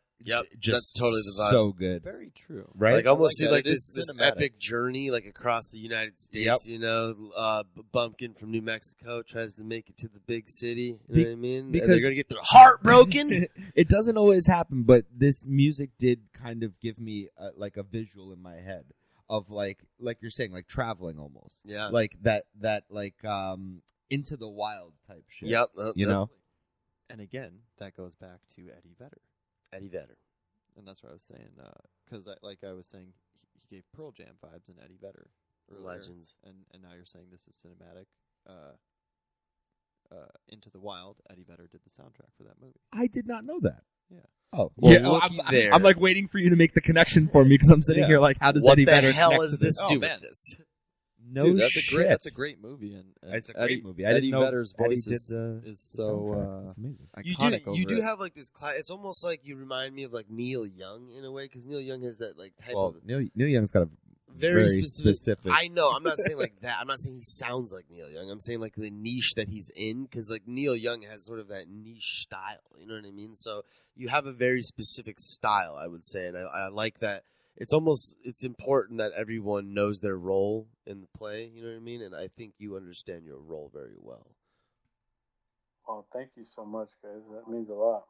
[SPEAKER 4] just
[SPEAKER 5] That's totally the vibe.
[SPEAKER 4] so good,
[SPEAKER 3] Very true.
[SPEAKER 4] right?
[SPEAKER 5] Like almost see
[SPEAKER 3] that.
[SPEAKER 5] like
[SPEAKER 3] It is
[SPEAKER 5] this
[SPEAKER 3] cinematic.
[SPEAKER 5] epic journey like across the United States.
[SPEAKER 4] Yep.
[SPEAKER 5] You know, Bumpkin from New Mexico tries to make it to the big city. You
[SPEAKER 4] Be-
[SPEAKER 5] know what I mean? And
[SPEAKER 4] because-
[SPEAKER 5] they're gonna get their heart broken.
[SPEAKER 4] It doesn't always happen, but this music did kind of give me like a visual in my head of like you're saying, like traveling almost.
[SPEAKER 5] Yeah.
[SPEAKER 4] Like that like into the wild type shit.
[SPEAKER 5] Yep.
[SPEAKER 4] You know?
[SPEAKER 3] And again, that goes back to Eddie Vedder.
[SPEAKER 5] Eddie Vedder.
[SPEAKER 3] And that's what I was saying, because I was saying, he gave Pearl Jam vibes in Eddie Vedder. Earlier,
[SPEAKER 5] Legends.
[SPEAKER 3] And now you're saying this is cinematic. Into the Wild, Eddie Vedder did the soundtrack for that movie.
[SPEAKER 4] I did not know that.
[SPEAKER 3] Yeah.
[SPEAKER 4] Oh,
[SPEAKER 5] Well,
[SPEAKER 4] yeah.
[SPEAKER 5] looky there.
[SPEAKER 4] I'm like waiting for you to make the connection for me because I'm sitting
[SPEAKER 3] Yeah.
[SPEAKER 4] here like, how does
[SPEAKER 5] What
[SPEAKER 4] Eddie
[SPEAKER 5] the
[SPEAKER 4] Vedder
[SPEAKER 5] hell
[SPEAKER 4] connect
[SPEAKER 5] is
[SPEAKER 4] to
[SPEAKER 5] this
[SPEAKER 3] Oh,
[SPEAKER 5] do
[SPEAKER 3] man.
[SPEAKER 5] with this?
[SPEAKER 4] No
[SPEAKER 3] Dude, that's
[SPEAKER 4] shit.
[SPEAKER 3] That's a great movie, and
[SPEAKER 4] It's a
[SPEAKER 3] Eddie,
[SPEAKER 4] great movie. I
[SPEAKER 3] Eddie
[SPEAKER 4] didn't know
[SPEAKER 3] Vedder's
[SPEAKER 4] Eddie
[SPEAKER 3] voice
[SPEAKER 4] did
[SPEAKER 3] is
[SPEAKER 4] the
[SPEAKER 3] is
[SPEAKER 4] soundtrack.
[SPEAKER 3] so
[SPEAKER 4] That's amazing.
[SPEAKER 3] iconic.
[SPEAKER 5] You
[SPEAKER 3] over
[SPEAKER 5] do
[SPEAKER 3] it.
[SPEAKER 5] have like this. It's almost like you remind me of like Neil Young in a way because Neil Young has that like type
[SPEAKER 4] Well,
[SPEAKER 5] of
[SPEAKER 4] Neil Young's got a
[SPEAKER 5] very
[SPEAKER 4] specific.
[SPEAKER 5] I know. I'm not saying like that. I'm not saying he sounds like Neil Young. I'm saying like the niche that he's in because like Neil Young has sort of that niche style. You know what I mean? So you have a very specific style, I would say, and I like that. It's important that everyone knows their role in the play. You know what I mean? And I think you understand your role very well.
[SPEAKER 6] Well, thank you so much, guys. That means a lot.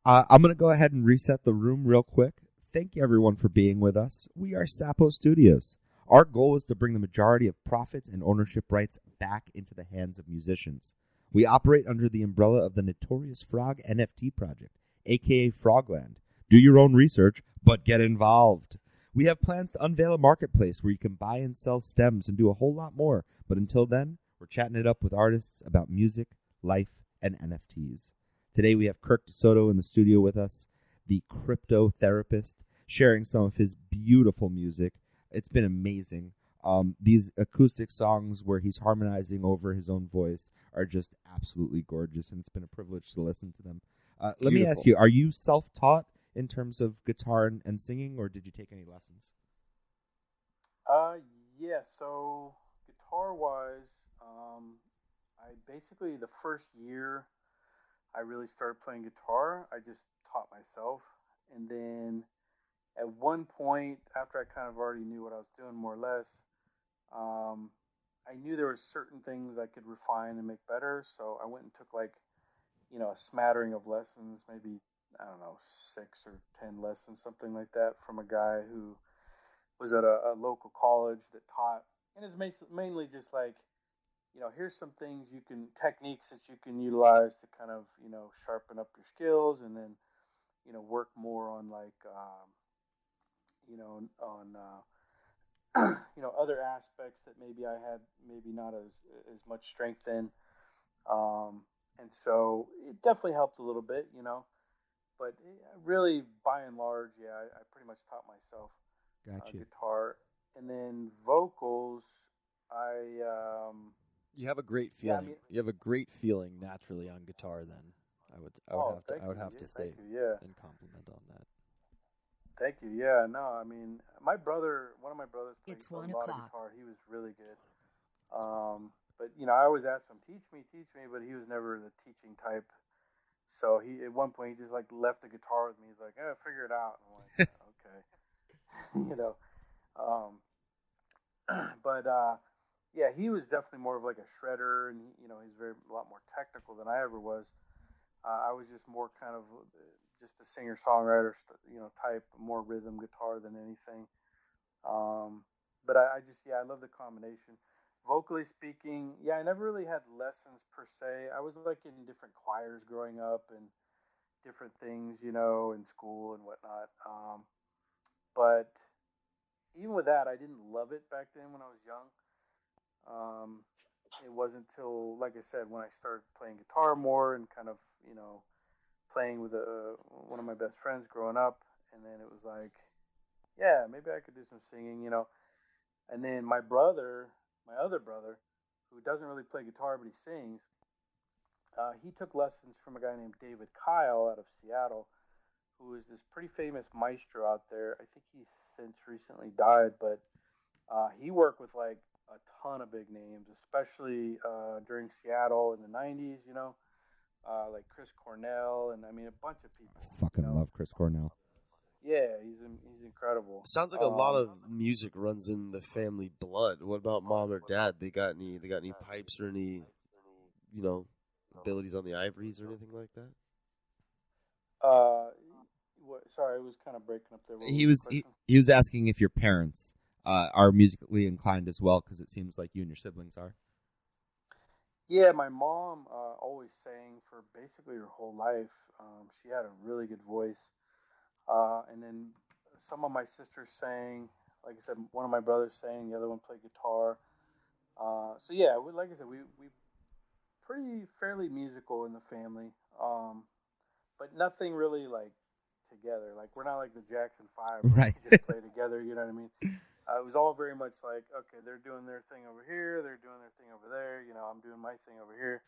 [SPEAKER 4] I'm going to go ahead and reset the room real quick. Thank you, everyone, for being with us. We are Sapo Studios. Our goal is to bring the majority of profits and ownership rights back into the hands of musicians. We operate under the umbrella of the Notorious Frog NFT project, aka Frogland. Do your own research, but get involved. We have plans to unveil a marketplace where you can buy and sell stems and do a whole lot more. But until then, we're chatting it up with artists about music, life, and NFTs. Today we have Kirk De Soto in the studio with us, the crypto therapist, sharing some of his beautiful music. It's been amazing. These acoustic songs where he's harmonizing over his own voice are just absolutely gorgeous, and it's been a privilege to listen to them. Let me ask you, are you self-taught in terms of guitar and singing, or did you take any lessons?
[SPEAKER 6] Yeah. So guitar-wise, I basically the first year I really started playing guitar, I just taught myself, and then at one point after I kind of already knew what I was doing more or less, I knew there were certain things I could refine and make better. So I went and took like, a smattering of lessons, maybe, I don't know, 6 or 10 lessons, something like that, from a guy who was at a local college that taught, and it's mainly just like, here's some techniques that you can utilize to kind of, sharpen up your skills, and then, work more on like, on other aspects that maybe I had maybe not as much strength in. And so it definitely helped a little bit, but really by and large, yeah, I pretty much taught myself guitar, and then vocals.
[SPEAKER 3] You have a great feeling. You have a great feeling naturally on guitar. Then I would have to say and compliment on that.
[SPEAKER 6] Thank you. Yeah, no, I mean, one of my brothers played
[SPEAKER 7] It's
[SPEAKER 6] a
[SPEAKER 7] 1
[SPEAKER 6] lot of
[SPEAKER 7] o'clock.
[SPEAKER 6] guitar. He was really good. But I always asked him, teach me, but he was never the teaching type. So at one point he just like left the guitar with me. He's like, figure it out. And I'm like, okay, but yeah, he was definitely more of like a shredder, and he's a lot more technical than I ever was. I was just more kind of just a singer-songwriter, type, more rhythm guitar than anything. But I love the combination. Vocally speaking, yeah, I never really had lessons per se. I was like in different choirs growing up and different things, in school and whatnot. But even with that, I didn't love it back then when I was young. It wasn't until, like I said, when I started playing guitar more and kind of, playing with one of my best friends growing up, and then it was like, yeah, maybe I could do some singing. And then my other brother, who doesn't really play guitar but he sings. He took lessons from a guy named David Kyle out of Seattle, who is this pretty famous maestro out there. I think he's since recently died, but he worked with like a ton of big names, especially during Seattle in the '90s. Like Chris Cornell, and I mean a bunch of people.
[SPEAKER 4] Fucking love Chris Cornell.
[SPEAKER 6] Yeah, he's incredible.
[SPEAKER 5] Sounds like a lot of music runs in the family blood. What about mom or dad? They got any pipes or any, abilities on the ivories or anything like that?
[SPEAKER 6] Sorry, it was kind of breaking up there.
[SPEAKER 4] He was asking if your parents are musically inclined as well, because it seems like you and your siblings are.
[SPEAKER 6] Yeah, my mom always sang for basically her whole life. She had a really good voice. And then some of my sisters sang. Like I said, one of my brothers sang. The other one played guitar. So yeah, like I said, we pretty fairly musical in the family. But nothing really like together. Like we're not like the Jackson Five, where
[SPEAKER 4] Right.
[SPEAKER 6] we just play together. You know what I mean? It was all very much like, okay, they're doing their thing over here, they're doing their thing over there. I'm doing my thing over here.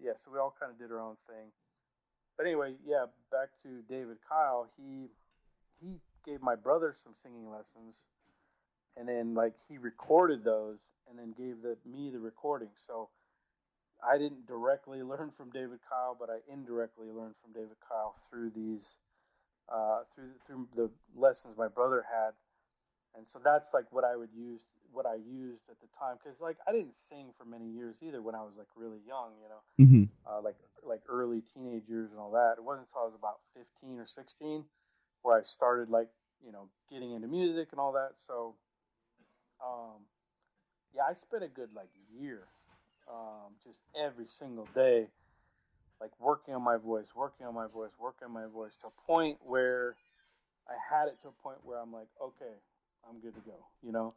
[SPEAKER 6] Yeah, so we all kind of did our own thing. But anyway, yeah, back to David Kyle. He gave my brother some singing lessons, and then like he recorded those, and then gave me the recording. So I didn't directly learn from David Kyle, but I indirectly learned from David Kyle through these through the lessons my brother had, and so that's like what I used at the time, because like I didn't sing for many years either when I was like really young,
[SPEAKER 4] Mm-hmm.
[SPEAKER 6] like early teenage years and all that. It wasn't until I was about 15 or 16 where I started like getting into music and all that. So yeah, I spent a good like year just every single day like working on my voice, working on my voice, working on my voice to a point where I had it to a point where I'm like, okay, I'm good to go.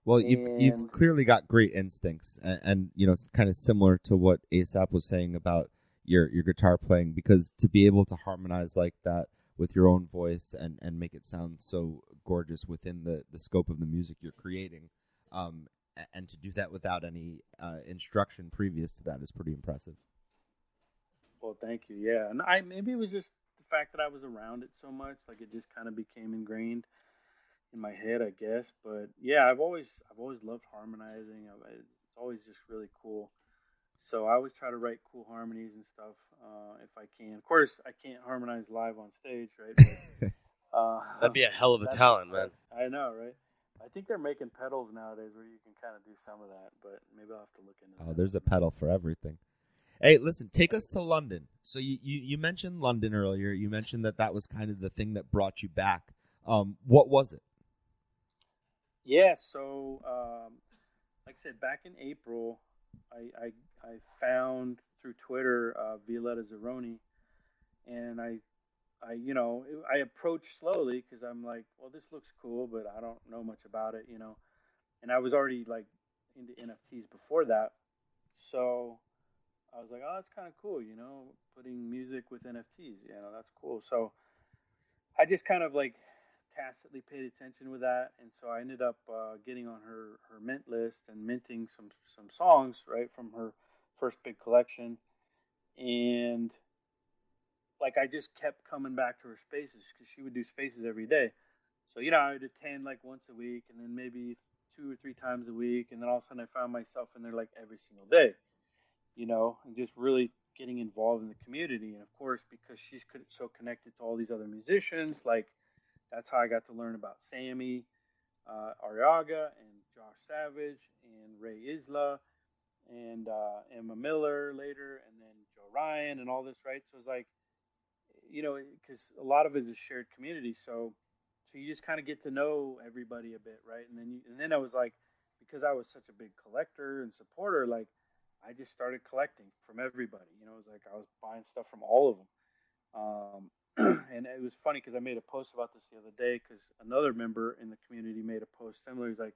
[SPEAKER 4] Well, you've
[SPEAKER 6] And
[SPEAKER 4] clearly got great instincts, and it's kind of similar to what ASAP was saying about your guitar playing, because to be able to harmonize like that with your own voice and make it sound so gorgeous within the scope of the music you're creating, and to do that without any instruction previous to that is pretty impressive.
[SPEAKER 6] well, thank you. Yeah, and maybe it was just the fact that I was around it so much, like it just kind of became ingrained in my head, I guess. But yeah, I've always loved harmonizing. It's always just really cool. So I always try to write cool harmonies and stuff if I can. Of course, I can't harmonize live on stage, right? But,
[SPEAKER 5] That'd be a hell of a talent, man.
[SPEAKER 6] I know, right? I think they're making pedals nowadays where you can kind of do some of that, but maybe I'll have to look into that.
[SPEAKER 4] Oh, there's a pedal for everything. Hey, listen, take us to London. So you mentioned London earlier. You mentioned that was kind of the thing that brought you back. What was it?
[SPEAKER 6] Yeah, so like I said, back in April, I found through Twitter Violetta Zeroni, and I approached slowly because I'm like, well, this looks cool, but I don't know much about it, and I was already like into NFTs before that, so I was like, oh, that's kind of cool, putting music with NFTs, that's cool. So I just kind of like tacitly paid attention with that, and so I ended up getting on her mint list and minting some songs right from her first big collection, and like I just kept coming back to her spaces because she would do spaces every day. So I would attend like once a week, and then maybe 2 or 3 times a week, and then all of a sudden I found myself in there like every single day, and just really getting involved in the community. And of course, because she's so connected to all these other musicians, like that's how I got to learn about Sammy, Arriaga, and Josh Savage, and Ray Isla, and Emma Miller later, and then Joe Ryan, and all this, right? So it's like, because a lot of it is a shared community, so you just kind of get to know everybody a bit, right? And then I was like, because I was such a big collector and supporter, like I just started collecting from everybody. It was like I was buying stuff from all of them. And it was funny because I made a post about this the other day because another member in the community made a post similar. He's like,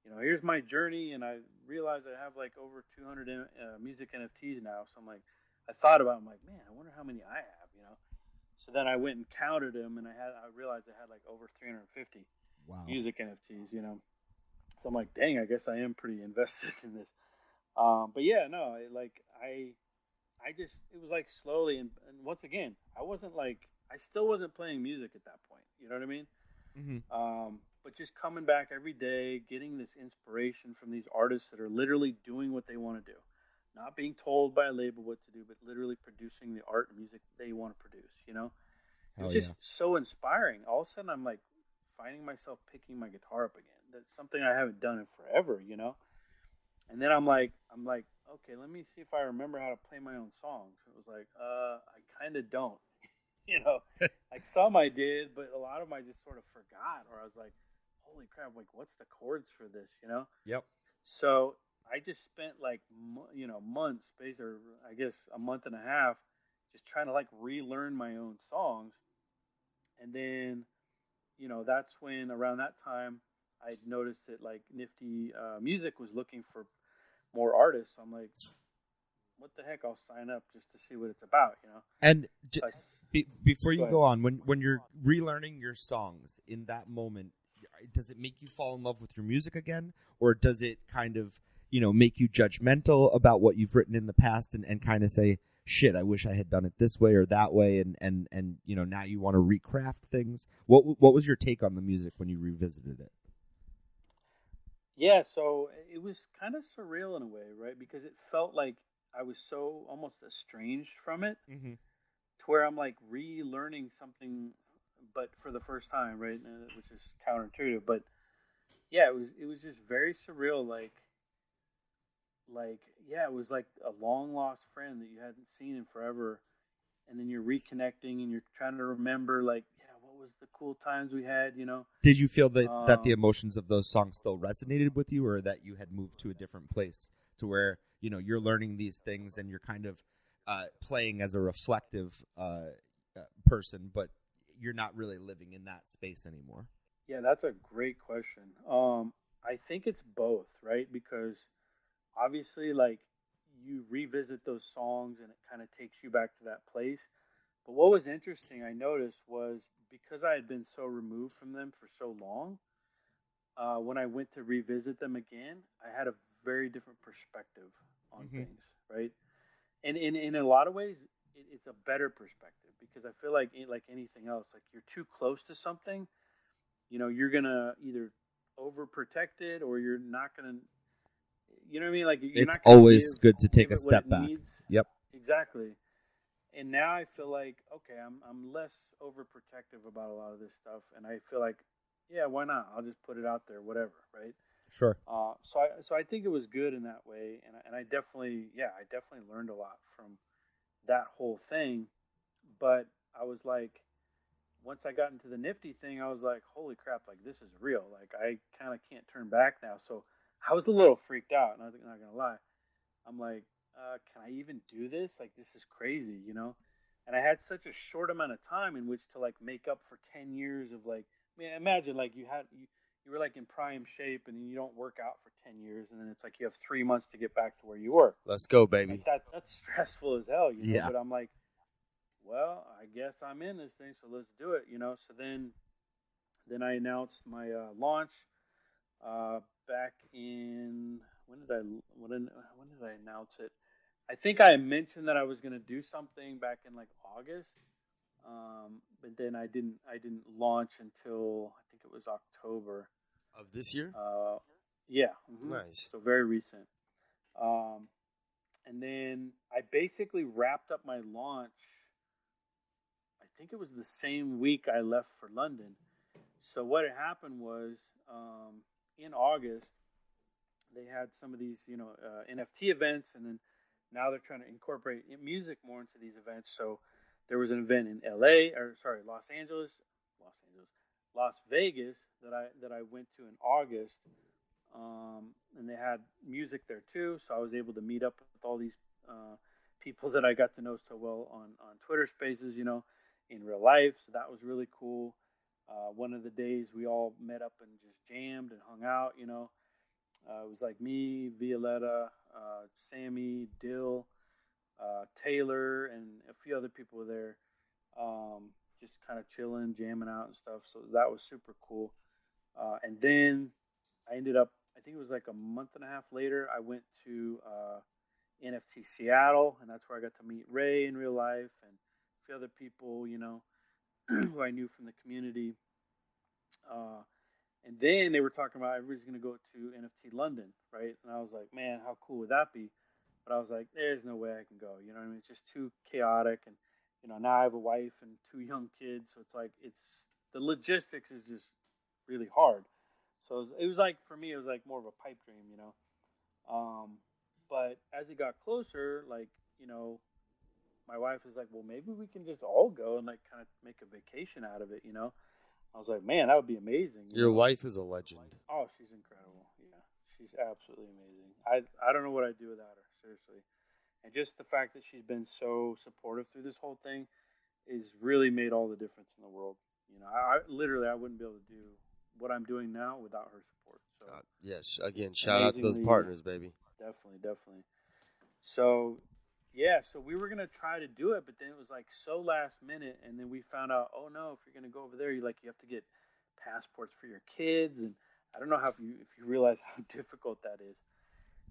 [SPEAKER 6] here's my journey, and I realized I have like over 200 music NFTs now. So I'm like, I thought about it, I'm like, man, I wonder how many I have. So then I went and counted them, and I realized I had like over 350
[SPEAKER 4] Wow.
[SPEAKER 6] music NFTs. So I'm like, dang, I guess I am pretty invested in this. But yeah, no, I just it was like slowly and once again, I wasn't like I still wasn't playing music at that point. You know what I mean?
[SPEAKER 4] Mm-hmm.
[SPEAKER 6] But just coming back every day, getting this inspiration from these artists that are literally doing what they want to do, not being told by a label what to do, but literally producing the art and music they want to produce. You know, it was
[SPEAKER 4] Hell
[SPEAKER 6] just
[SPEAKER 4] yeah.
[SPEAKER 6] so inspiring. All of a sudden, I'm like finding myself picking my guitar up again. That's something I haven't done in forever. You know, and then I'm like, okay, let me see if I remember how to play my own songs. It was like, I kind of don't. You know, like some I did, but a lot of them I just sort of forgot, or I was like, holy crap, like what's the chords for this? You know,
[SPEAKER 4] Yep.
[SPEAKER 6] so I just spent like months, basically, or I guess a month and a half, just trying to like relearn my own songs, and then that's when around that time I noticed that like Nifty Music was looking for more artists. So I'm like, what the heck? I'll sign up just to see what it's about.
[SPEAKER 4] And
[SPEAKER 6] So
[SPEAKER 4] before
[SPEAKER 6] go
[SPEAKER 4] you
[SPEAKER 6] ahead.
[SPEAKER 4] go on, when you're relearning your songs in that moment, does it make you fall in love with your music again, or does it kind of make you judgmental about what you've written in the past and kind of say, shit, I wish I had done it this way or that way, and now you want to recraft things? What was your take on the music when you revisited it?
[SPEAKER 6] Yeah, so it was kind of surreal in a way, right? Because it felt like I was so almost estranged from it,
[SPEAKER 4] Mm-hmm.
[SPEAKER 6] to where I'm like relearning something, but for the first time, right? Which is counterintuitive, but yeah, it was just very surreal. Like yeah, it was like a long lost friend that you hadn't seen in forever, and then you're reconnecting and you're trying to remember, like, yeah, what was the cool times we had.
[SPEAKER 4] Did you feel that the
[SPEAKER 6] Um,
[SPEAKER 4] emotions of those songs still resonated with you, or that you had moved to a different place to where you're learning these things and you're kind of playing as a reflective person, but you're not really living in that space anymore?
[SPEAKER 6] yeah, that's a great question. I think it's both, right? Because obviously, like, you revisit those songs and it kind of takes you back to that place. But what was interesting, I noticed, was because I had been so removed from them for so long, when I went to revisit them again, I had a very different perspective on
[SPEAKER 4] Mm-hmm.
[SPEAKER 6] things, right? And in a lot of ways, it's a better perspective because I feel like like anything else, like you're too close to something, you're gonna either overprotect it or you're not gonna, you know what I mean? Like you're
[SPEAKER 4] It's
[SPEAKER 6] not gonna
[SPEAKER 4] always good to take
[SPEAKER 6] give
[SPEAKER 4] a
[SPEAKER 6] it what it
[SPEAKER 4] step back.
[SPEAKER 6] needs.
[SPEAKER 4] Yep.
[SPEAKER 6] Exactly. And now I feel like, okay, I'm less overprotective about a lot of this stuff, and I feel like, yeah, why not? I'll just put it out there, whatever, right?
[SPEAKER 4] Sure.
[SPEAKER 6] So I think it was good in that way, and I definitely, yeah, I definitely learned a lot from that whole thing. But I was like, once I got into the Nifty thing, I was like, holy crap, like this is real. Like I kind of can't turn back now. So I was a little freaked out, not gonna lie. I'm like, can I even do this? Like this is crazy. And I had such a short amount of time in which to like make up for 10 years of like, I mean, imagine like you were like in prime shape and you don't work out for 10 years, and then it's like you have 3 months to get back to where you were.
[SPEAKER 5] Let's go,
[SPEAKER 6] Like
[SPEAKER 5] baby.
[SPEAKER 6] that's stressful as hell.
[SPEAKER 4] Yeah.
[SPEAKER 6] But I'm like, well, I guess I'm in this thing, so let's do it. So then I announced my launch uh, back in when did I announce it? I think I mentioned that I was going to do something back in like August, but then I didn't launch until I think it was October.
[SPEAKER 5] Of this year?
[SPEAKER 6] Uh, yeah,
[SPEAKER 5] Nice.
[SPEAKER 6] so very recent. Um, and then I basically wrapped up my launch. I think it was the same week I left for London. So what had happened was, in August they had some of these NFT events, and then now they're trying to incorporate music more into these events. So there was an event in LA, or sorry, Los Angeles, Las Vegas that I went to in August, and they had music there too. So I was able to meet up with all these uh, people that I got to know so well on Twitter Spaces, in real life. So that was really cool. One of the days we all met up and just jammed and hung out. It was like me, Violetta, Sammy, Dill, Taylor, and a few other people were there, just kind of chilling, jamming out and stuff. So that was super cool. And then I I think it was like a month and a half later, I went to NFT Seattle, and that's where I got to meet Ray in real life and a few other people, who I knew from the community. Uh, and then they were talking about everybody's going to go to NFT London, right? And I was like, man, how cool would that be? But I was like, there's no way I can go. You know what I mean? It's just too chaotic. And, now I have a wife and two young kids. So it's like, the logistics is just really hard. So it was like, for me, it was like more of a pipe dream. Um, but as it got closer, like, my wife was like, well, maybe we can just all go and like kind of make a vacation out of it. I was like, man, that would be amazing.
[SPEAKER 5] Your wife is a legend.
[SPEAKER 6] Oh, she's incredible. Yeah, she's absolutely amazing. I don't know what I'd do without her, seriously. And just the fact that she's been so supportive through this whole thing is really made all the difference in the world. I literally I wouldn't be able to do what I'm doing now without her support. So
[SPEAKER 5] yes, again, shout out to those partners, baby.
[SPEAKER 6] Definitely. So yeah, so we were gonna try to do it, but then it was like so last minute, and then we found out, oh no, if you're gonna go over there, you have to get passports for your kids, and I don't know if you realize how difficult that is.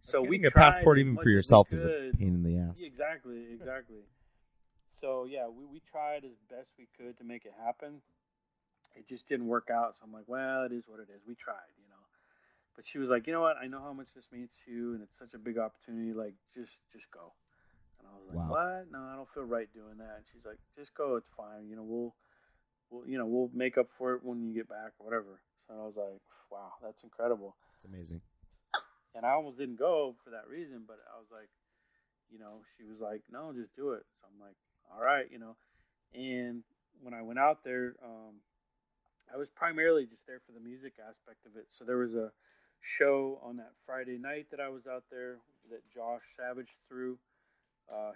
[SPEAKER 6] So
[SPEAKER 4] getting
[SPEAKER 6] we
[SPEAKER 4] a passport
[SPEAKER 6] tried
[SPEAKER 4] even
[SPEAKER 6] as
[SPEAKER 4] for
[SPEAKER 6] much
[SPEAKER 4] yourself
[SPEAKER 6] as
[SPEAKER 4] is
[SPEAKER 6] we
[SPEAKER 4] a
[SPEAKER 6] could.
[SPEAKER 4] pain in the ass.
[SPEAKER 6] Exactly. So yeah, we tried as best we could to make it happen. It just didn't work out. So I'm like, well, it is what it is. We tried. But she was like, you know what? I know how much this means to you, and it's such a big opportunity. Like, just go. And I was like,
[SPEAKER 4] Wow.
[SPEAKER 6] what? No, I don't feel right doing that. And she's like, just go. It's fine. We'll make up for it when you get back or whatever. So I was like, wow, that's incredible.
[SPEAKER 4] It's amazing.
[SPEAKER 6] And I almost didn't go for that reason, but I was like, she was like, no, just do it. So I'm like, all right. And when I went out there, I was primarily just there for the music aspect of it. So there was a show on that Friday night that I was out there that Josh Savage threw.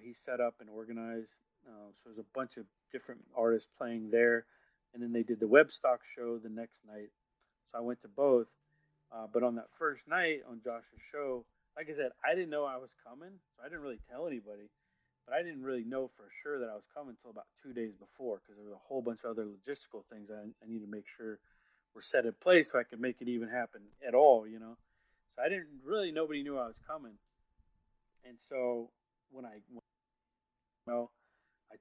[SPEAKER 6] He set up and organized. So there's a bunch of different artists playing there. And then they did the Webstock show the next night. So I went to both. But on that first night on Josh's show, like I said, I didn't know I was coming. So I didn't really tell anybody. But I didn't really know for sure that I was coming until about 2 days before because there was a whole bunch of other logistical things I need to make sure were set in place so I could make it even happen at all. So I didn't really, nobody knew I was coming. And so when I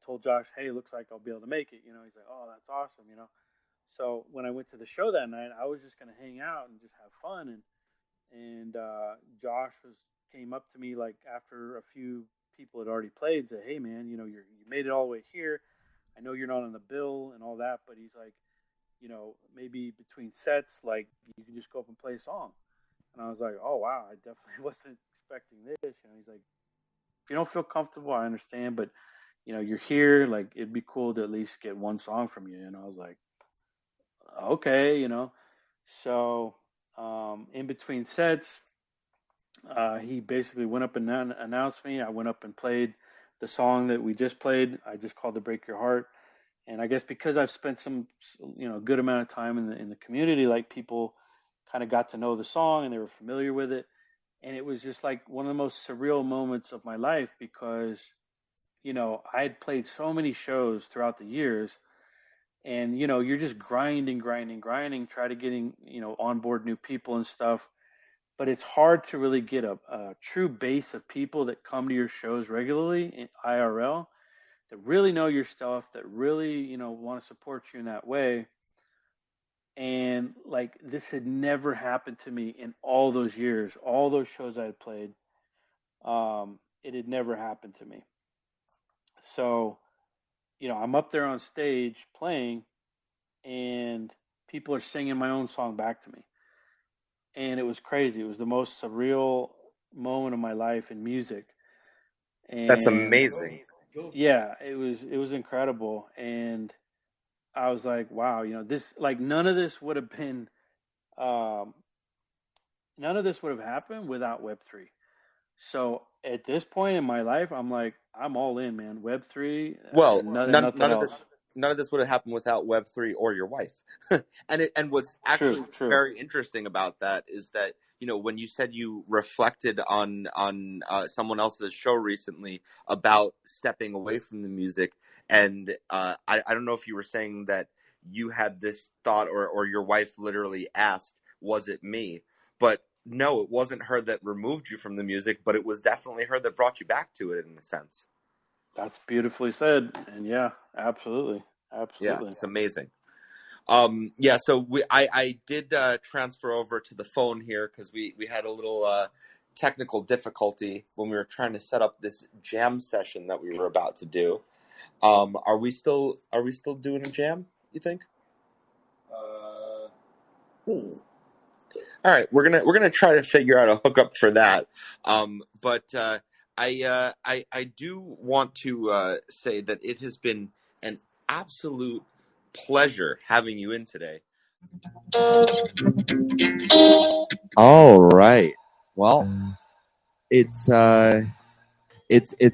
[SPEAKER 6] told Josh, hey, looks like I'll be able to make it. He's like, oh, that's awesome. So when I went to the show that night, I was just going to hang out and just have fun. And Josh came up to me like after a few people had already played and said, hey, man, you made it all the way here. I know you're not on the bill and all that, but he's like, maybe between sets, like you can just go up and play a song. And I was like, oh, wow, I definitely wasn't expecting this. He's like, if you don't feel comfortable, I understand, but you're here, like it'd be cool to at least get one song from you. And I was like, okay. So in between sets, he basically went up and announced me. I went up and played the song that we just played. I just called to Break Your Heart. And I guess because I've spent some, good amount of time in the community, like people kind of got to know the song and they were familiar with it. And it was just like one of the most surreal moments of my life because, I had played so many shows throughout the years and, you're just grinding, try to getting, on board new people and stuff. But it's hard to really get a true base of people that come to your shows regularly in IRL that really know your stuff, that really, want to support you in that way. And like this had never happened to me in all those years, all those shows I had played. It had never happened to me. So, I'm up there on stage playing and people are singing my own song back to me. And it was crazy. It was the most surreal moment of my life in music. And
[SPEAKER 4] That's amazing.
[SPEAKER 6] Yeah, it was incredible. And I was like, wow, this, like, none of this would have happened without Web3. So at this point in my life, I'm like, I'm all in, man. Web3.
[SPEAKER 4] Well,
[SPEAKER 6] nothing else.
[SPEAKER 4] None of this would have happened without Web3 or your wife. and what's actually
[SPEAKER 6] True.
[SPEAKER 4] very interesting about that is that, when you said you reflected on someone else's show recently about stepping away from the music, and I don't know if you were saying that you had this thought or your wife literally asked, was it me? But no, it wasn't her that removed you from the music, but it was definitely her that brought you back to it in a sense.
[SPEAKER 6] That's beautifully said. And yeah, absolutely.
[SPEAKER 4] Yeah,
[SPEAKER 6] Absolutely.
[SPEAKER 4] it's amazing. So I did transfer over to the phone here because we had a little technical difficulty when we were trying to set up this jam session that we were about to do. Are we still doing a jam, you think? All right, we're gonna try to figure out a hookup for that. But I do want to say that it has been an absolute pleasure having you in today. All right. Well, it's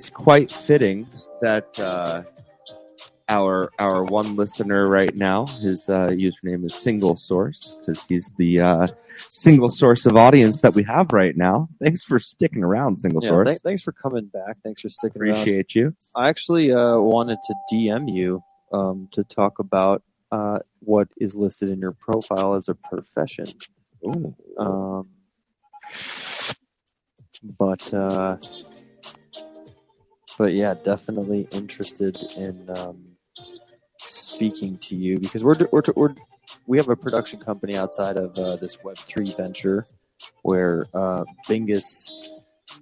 [SPEAKER 4] quite fitting that our one listener right now, his username is Single Source, because he's the single source of audience that we have right now. Thanks for sticking around, Single Source.
[SPEAKER 7] Thanks for coming back. Thanks for sticking around.
[SPEAKER 4] Appreciate you.
[SPEAKER 7] I actually wanted to DM you to talk about what is listed in your profile as a profession.
[SPEAKER 4] Ooh.
[SPEAKER 7] But yeah, definitely interested in speaking to you because we have a production company outside of this Web3 venture where Bingus,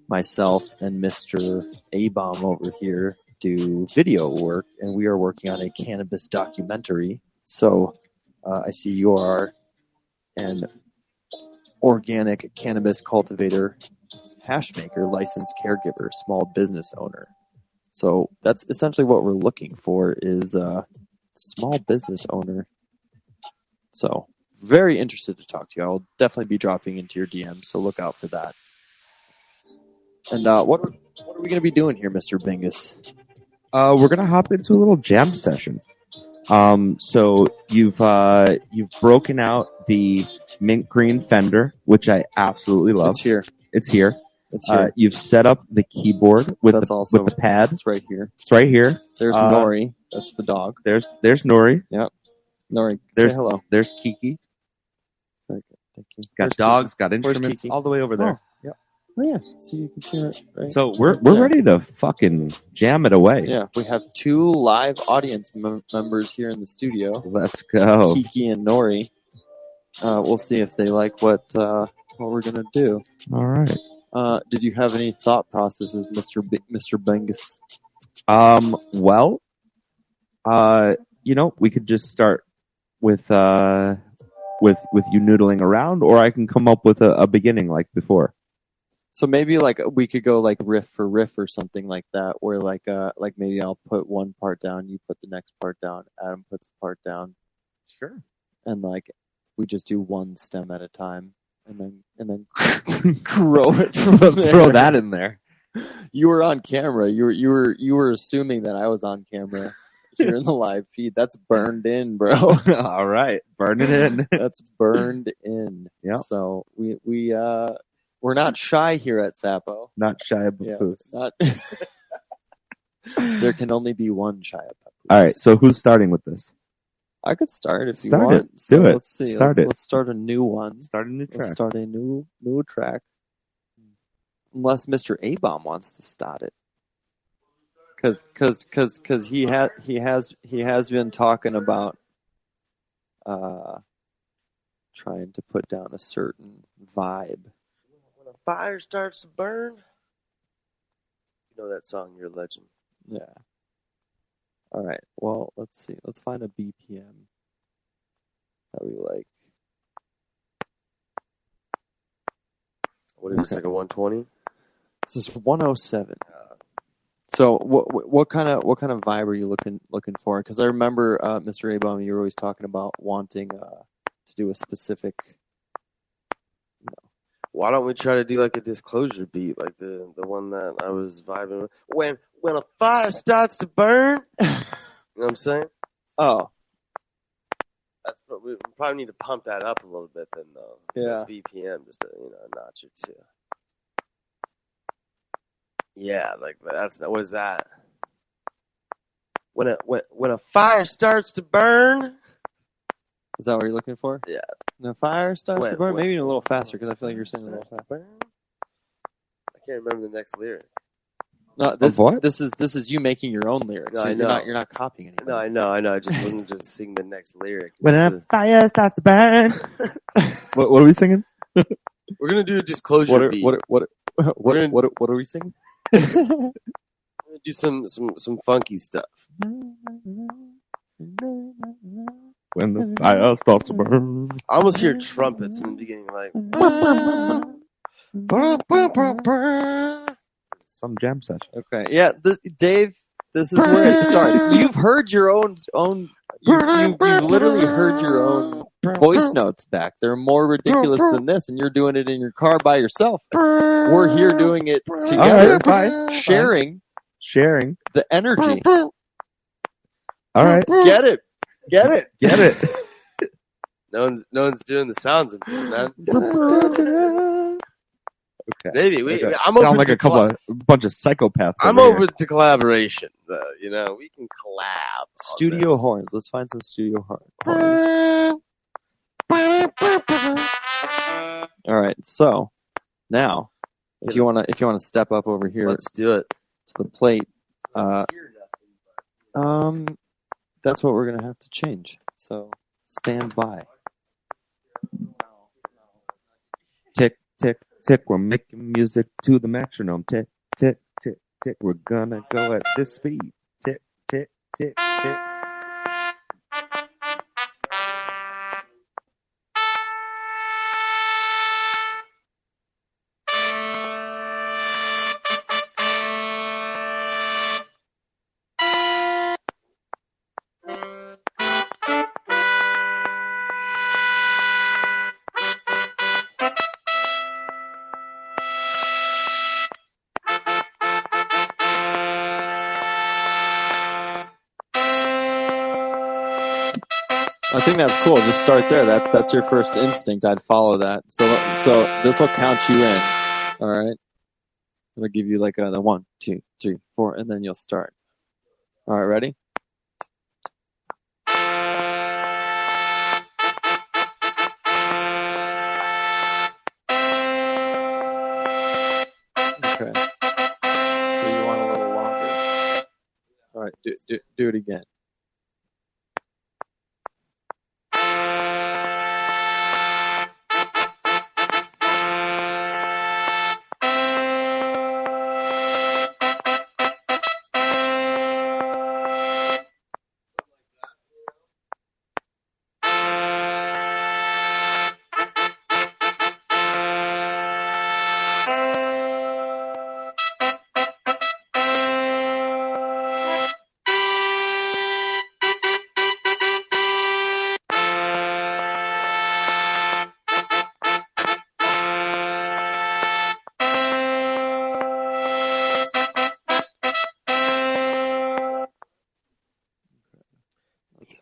[SPEAKER 7] myself, and Mr. A-Bomb over here do video work, and we are working on a cannabis documentary. So I see you are an organic cannabis cultivator, hash maker, licensed caregiver, small business owner. So that's essentially what we're looking for is a small business owner. So very interested to talk to you. I'll definitely be dropping into your DM, so look out for that. And what are we going to be doing here, Mr. Bingus?
[SPEAKER 4] We're gonna hop into a little jam session. So you've broken out the mint green Fender, which I absolutely love.
[SPEAKER 7] It's here.
[SPEAKER 4] It's here.
[SPEAKER 7] It's here.
[SPEAKER 4] You've set up the keyboard with the pad.
[SPEAKER 7] It's right here.
[SPEAKER 4] It's right here.
[SPEAKER 7] There's Nori. That's the dog.
[SPEAKER 4] There's Nori.
[SPEAKER 7] Yep. Nori,
[SPEAKER 4] say
[SPEAKER 7] hello.
[SPEAKER 4] There's Kiki.
[SPEAKER 7] Very good. Thank you.
[SPEAKER 4] Got
[SPEAKER 7] Where's
[SPEAKER 4] dogs.
[SPEAKER 7] Kiki?
[SPEAKER 4] Got instruments
[SPEAKER 7] Kiki?
[SPEAKER 4] all the way over there.
[SPEAKER 7] Oh yeah. So you can see it right.
[SPEAKER 4] So we're ready to fucking jam it away.
[SPEAKER 7] Yeah, we have 2 live audience members here in the studio.
[SPEAKER 4] Let's go.
[SPEAKER 7] Kiki and Nori. We'll see if they like what we're gonna do.
[SPEAKER 4] All right.
[SPEAKER 7] Did you have any thought processes, Mr. Bengus?
[SPEAKER 4] Well, we could just start with you noodling around, or I can come up with a beginning like before.
[SPEAKER 7] So maybe like we could go like riff for riff or something like that, where like maybe I'll put one part down, you put the next part down, Adam puts a part down.
[SPEAKER 4] Sure.
[SPEAKER 7] And like we just do one stem at a time, and then grow it from there.
[SPEAKER 4] Throw that in there.
[SPEAKER 7] You were on camera. You were assuming that I was on camera here in the live feed. That's burned in, bro.
[SPEAKER 4] All right, burn it in.
[SPEAKER 7] That's burned in.
[SPEAKER 4] Yeah.
[SPEAKER 7] So we're not shy here at Sapo.
[SPEAKER 4] Not shy of Papoose.
[SPEAKER 7] There can only be one shy of Papoose.
[SPEAKER 4] All right, so who's starting with this?
[SPEAKER 7] I could start if you
[SPEAKER 4] Start
[SPEAKER 7] want.
[SPEAKER 4] it. Do it.
[SPEAKER 7] Let's see.
[SPEAKER 4] Start it.
[SPEAKER 7] Let's start a new one.
[SPEAKER 4] Start a new track.
[SPEAKER 7] Let's start a new track. Unless Mr. A-Bomb wants to start it. Cause he has been talking about trying to put down a certain vibe.
[SPEAKER 5] When a fire starts to burn, you know that song, You're a Legend.
[SPEAKER 7] Yeah. All right. Well, let's see. Let's find a BPM that we like.
[SPEAKER 5] What is this, like a 120?
[SPEAKER 7] This is 107. So what kind of vibe are you looking for? Because I remember Mr. A-Bomb, you were always talking about wanting to do a specific.
[SPEAKER 5] Why don't we try to do like a Disclosure beat, like the one that I was vibing with? When a fire starts to burn, you know what I'm saying?
[SPEAKER 7] Oh,
[SPEAKER 5] That's what we probably need to pump that up a little bit then, though.
[SPEAKER 7] Yeah.
[SPEAKER 5] BPM, just a notch or two. Yeah, like that's what is that? When a fire starts to burn.
[SPEAKER 7] is that what you're looking for?
[SPEAKER 5] Yeah.
[SPEAKER 7] The fire starts
[SPEAKER 5] Wait,
[SPEAKER 7] to burn.
[SPEAKER 5] what?
[SPEAKER 7] Maybe a little faster because I feel like you're singing a little fast.
[SPEAKER 5] I can't remember the next lyric.
[SPEAKER 7] No,
[SPEAKER 4] what?
[SPEAKER 7] this is you making your own lyrics.
[SPEAKER 5] No, I
[SPEAKER 7] you're
[SPEAKER 5] know.
[SPEAKER 7] not copying anything.
[SPEAKER 5] No, I know. I just wouldn't just sing the next lyric.
[SPEAKER 4] When a fire starts to burn. What are we singing?
[SPEAKER 5] We're gonna do a disclosure beat.
[SPEAKER 7] What are we singing?
[SPEAKER 5] We're gonna do some funky stuff.
[SPEAKER 4] When the fire starts to burn.
[SPEAKER 5] I almost hear trumpets in the beginning, like
[SPEAKER 4] Some jam session.
[SPEAKER 7] Okay, yeah, Dave. This is where it starts. You've heard your own. You've literally heard your own voice notes back. They're more ridiculous than this, and you're doing it in your car by yourself. We're here doing it together,
[SPEAKER 4] Fine.
[SPEAKER 7] sharing the energy.
[SPEAKER 4] All right.
[SPEAKER 7] Get it.
[SPEAKER 4] Get it.
[SPEAKER 5] no one's doing the sounds of it, man.
[SPEAKER 4] Okay.
[SPEAKER 5] Maybe
[SPEAKER 4] Okay.
[SPEAKER 5] I'm
[SPEAKER 4] Sound
[SPEAKER 5] open
[SPEAKER 4] like
[SPEAKER 5] to
[SPEAKER 4] a bunch of psychopaths.
[SPEAKER 5] I'm
[SPEAKER 4] over here.
[SPEAKER 5] open to collaboration. You know, we can collab. on
[SPEAKER 7] Studio
[SPEAKER 5] this.
[SPEAKER 7] horns. Let's find some studio horns. All right. So now, if you wanna step up over here
[SPEAKER 5] Let's do it.
[SPEAKER 7] to the plate, that's what we're gonna have to change. So stand by.
[SPEAKER 4] Tick, tick, tick. We're making music to the metronome. Tick, tick, tick, tick. We're gonna go at this speed. Tick, tick, tick, tick.
[SPEAKER 7] I think that's cool. Just start there. That's your first instinct. I'd follow that. So this will count you in. All right. I'll give you like the 1, 2, 3, 4, and then you'll start. All right, ready? Okay. So you want a little longer. All right, do it again.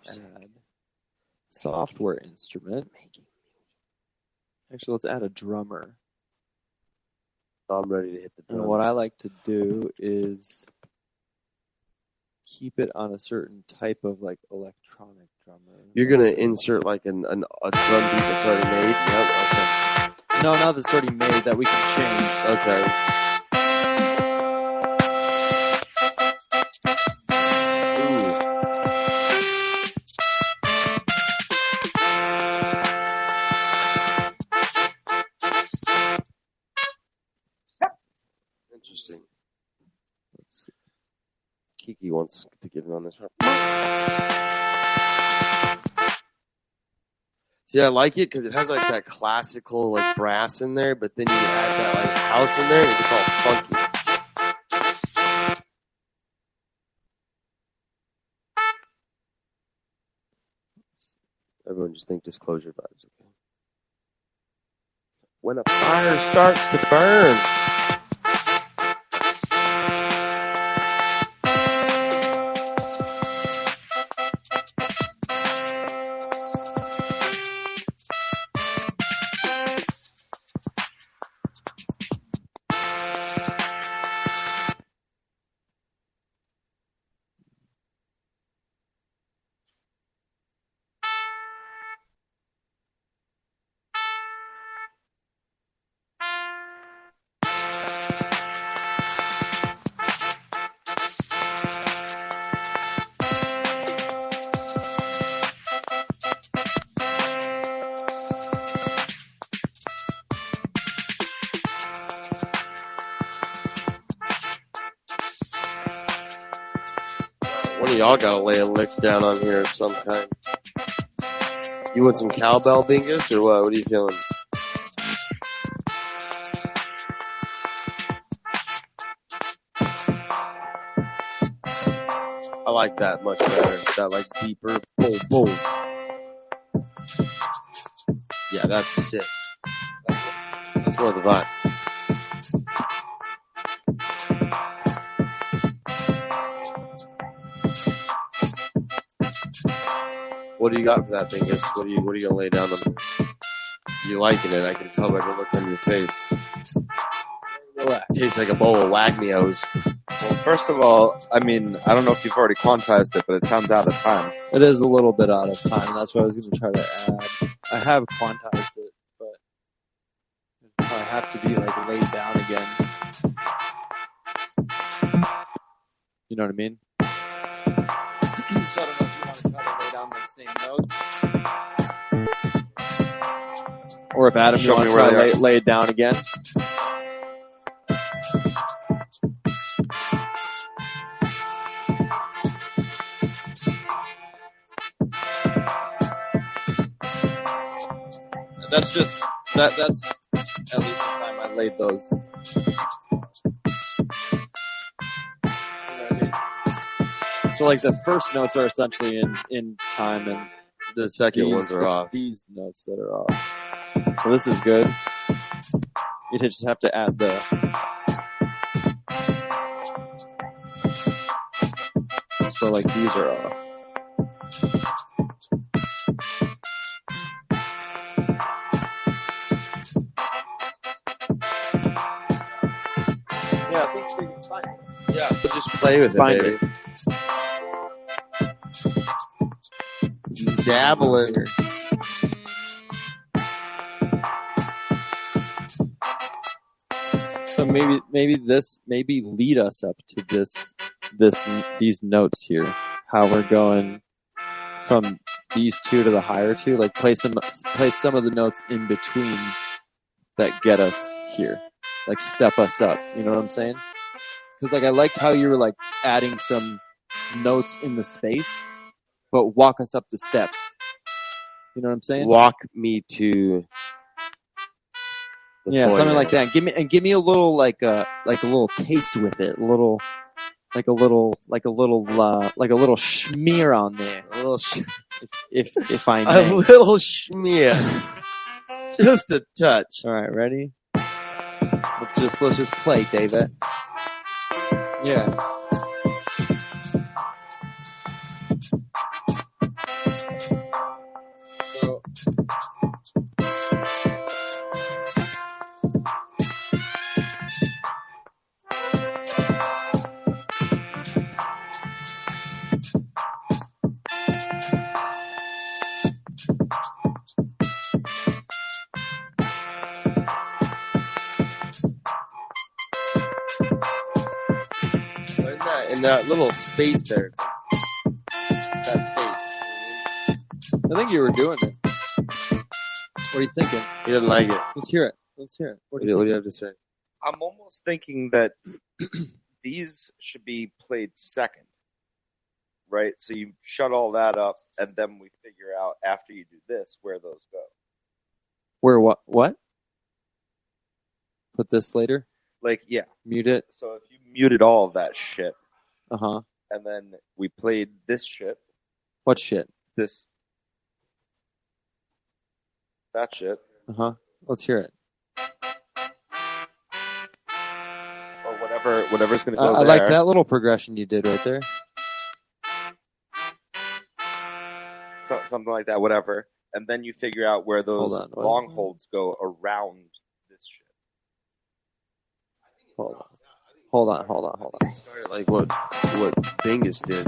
[SPEAKER 7] Let's add software instrument. Actually, let's add a drummer.
[SPEAKER 5] I'm ready to hit the drum.
[SPEAKER 7] And what I like to do is keep it on a certain type of like electronic drummer.
[SPEAKER 5] You're gonna insert like a drum beat that's already made. Yep. Okay.
[SPEAKER 7] No, not that's already made that we can change.
[SPEAKER 5] Okay. Interesting. Let's see. Kiki wants to get in on this one. See, I like it because it has like that classical like brass in there, but then you add that like house in there, and it gets all funky. Everyone just think Disclosure vibes, okay? When a fire starts to burn. of y'all gotta lay a lick down on here of some kind. You want some cowbell, Bingus, or what? What are you feeling? I like that much better. That like deeper boom boom. Yeah, that's sick. That's more the vibe. What do you got for that, Bingus? What are you gonna lay down on it? You liking it? I can tell by the look on your face. It tastes like a bowl of Wagmios.
[SPEAKER 8] Well, first of all, I mean, I don't know if you've already quantized it, but it sounds out of time.
[SPEAKER 7] It is a little bit out of time, and that's what I was going to try to add. I have quantized it, but I have to be like laid down again. You know what I mean? So I don't know if you want to try to lay down those same notes, or if Adam, you want to try to lay it down again. That's just that's at least the time I laid those. You know what I mean? So like the first notes are essentially in time, and
[SPEAKER 5] the second ones are off.
[SPEAKER 7] These notes that are off. So this is good. You just have to add the. So like these are off. Yeah, I think we can find it.
[SPEAKER 5] Yeah, but just play with
[SPEAKER 7] Find
[SPEAKER 5] it, baby. Just dabbling.
[SPEAKER 7] So maybe lead us up to these notes here. How we're going from these two to the higher two. Like play some of the notes in between that get us here. Like step us up. You know what I'm saying? Because like I liked how you were like adding some notes in the space, but walk us up the steps. You know what I'm saying?
[SPEAKER 5] Walk me to.
[SPEAKER 7] Yeah,
[SPEAKER 5] foyer.
[SPEAKER 7] something like that. Give me a little like a little taste with it. A little schmear on there.
[SPEAKER 5] A little
[SPEAKER 7] If I
[SPEAKER 5] a
[SPEAKER 7] may.
[SPEAKER 5] little schmear. Just a touch.
[SPEAKER 7] All right, ready? Let's just play, David. Yeah. So.
[SPEAKER 5] In that little space there. That space.
[SPEAKER 7] I think you were doing it. What are you thinking?
[SPEAKER 5] He didn't like it.
[SPEAKER 7] Let's hear it.
[SPEAKER 5] What do you have to say?
[SPEAKER 8] I'm almost thinking that these should be played second, right? So you shut all that up, and then we figure out after you do this where those go.
[SPEAKER 7] Where what? Put this later?
[SPEAKER 8] Like, yeah.
[SPEAKER 7] Mute it?
[SPEAKER 8] So if you muted all of that shit,
[SPEAKER 7] Uh-huh.
[SPEAKER 8] and then we played this shit,
[SPEAKER 7] What shit?
[SPEAKER 8] that shit,
[SPEAKER 7] Uh-huh. Let's hear it.
[SPEAKER 8] or whatever's going to go
[SPEAKER 7] I
[SPEAKER 8] there.
[SPEAKER 7] like that little progression you did right there.
[SPEAKER 8] Something like that, whatever. And then you figure out where those
[SPEAKER 7] Hold on, what?
[SPEAKER 8] long holds go around this shit.
[SPEAKER 7] Hold on.
[SPEAKER 5] Started like what Bingus did.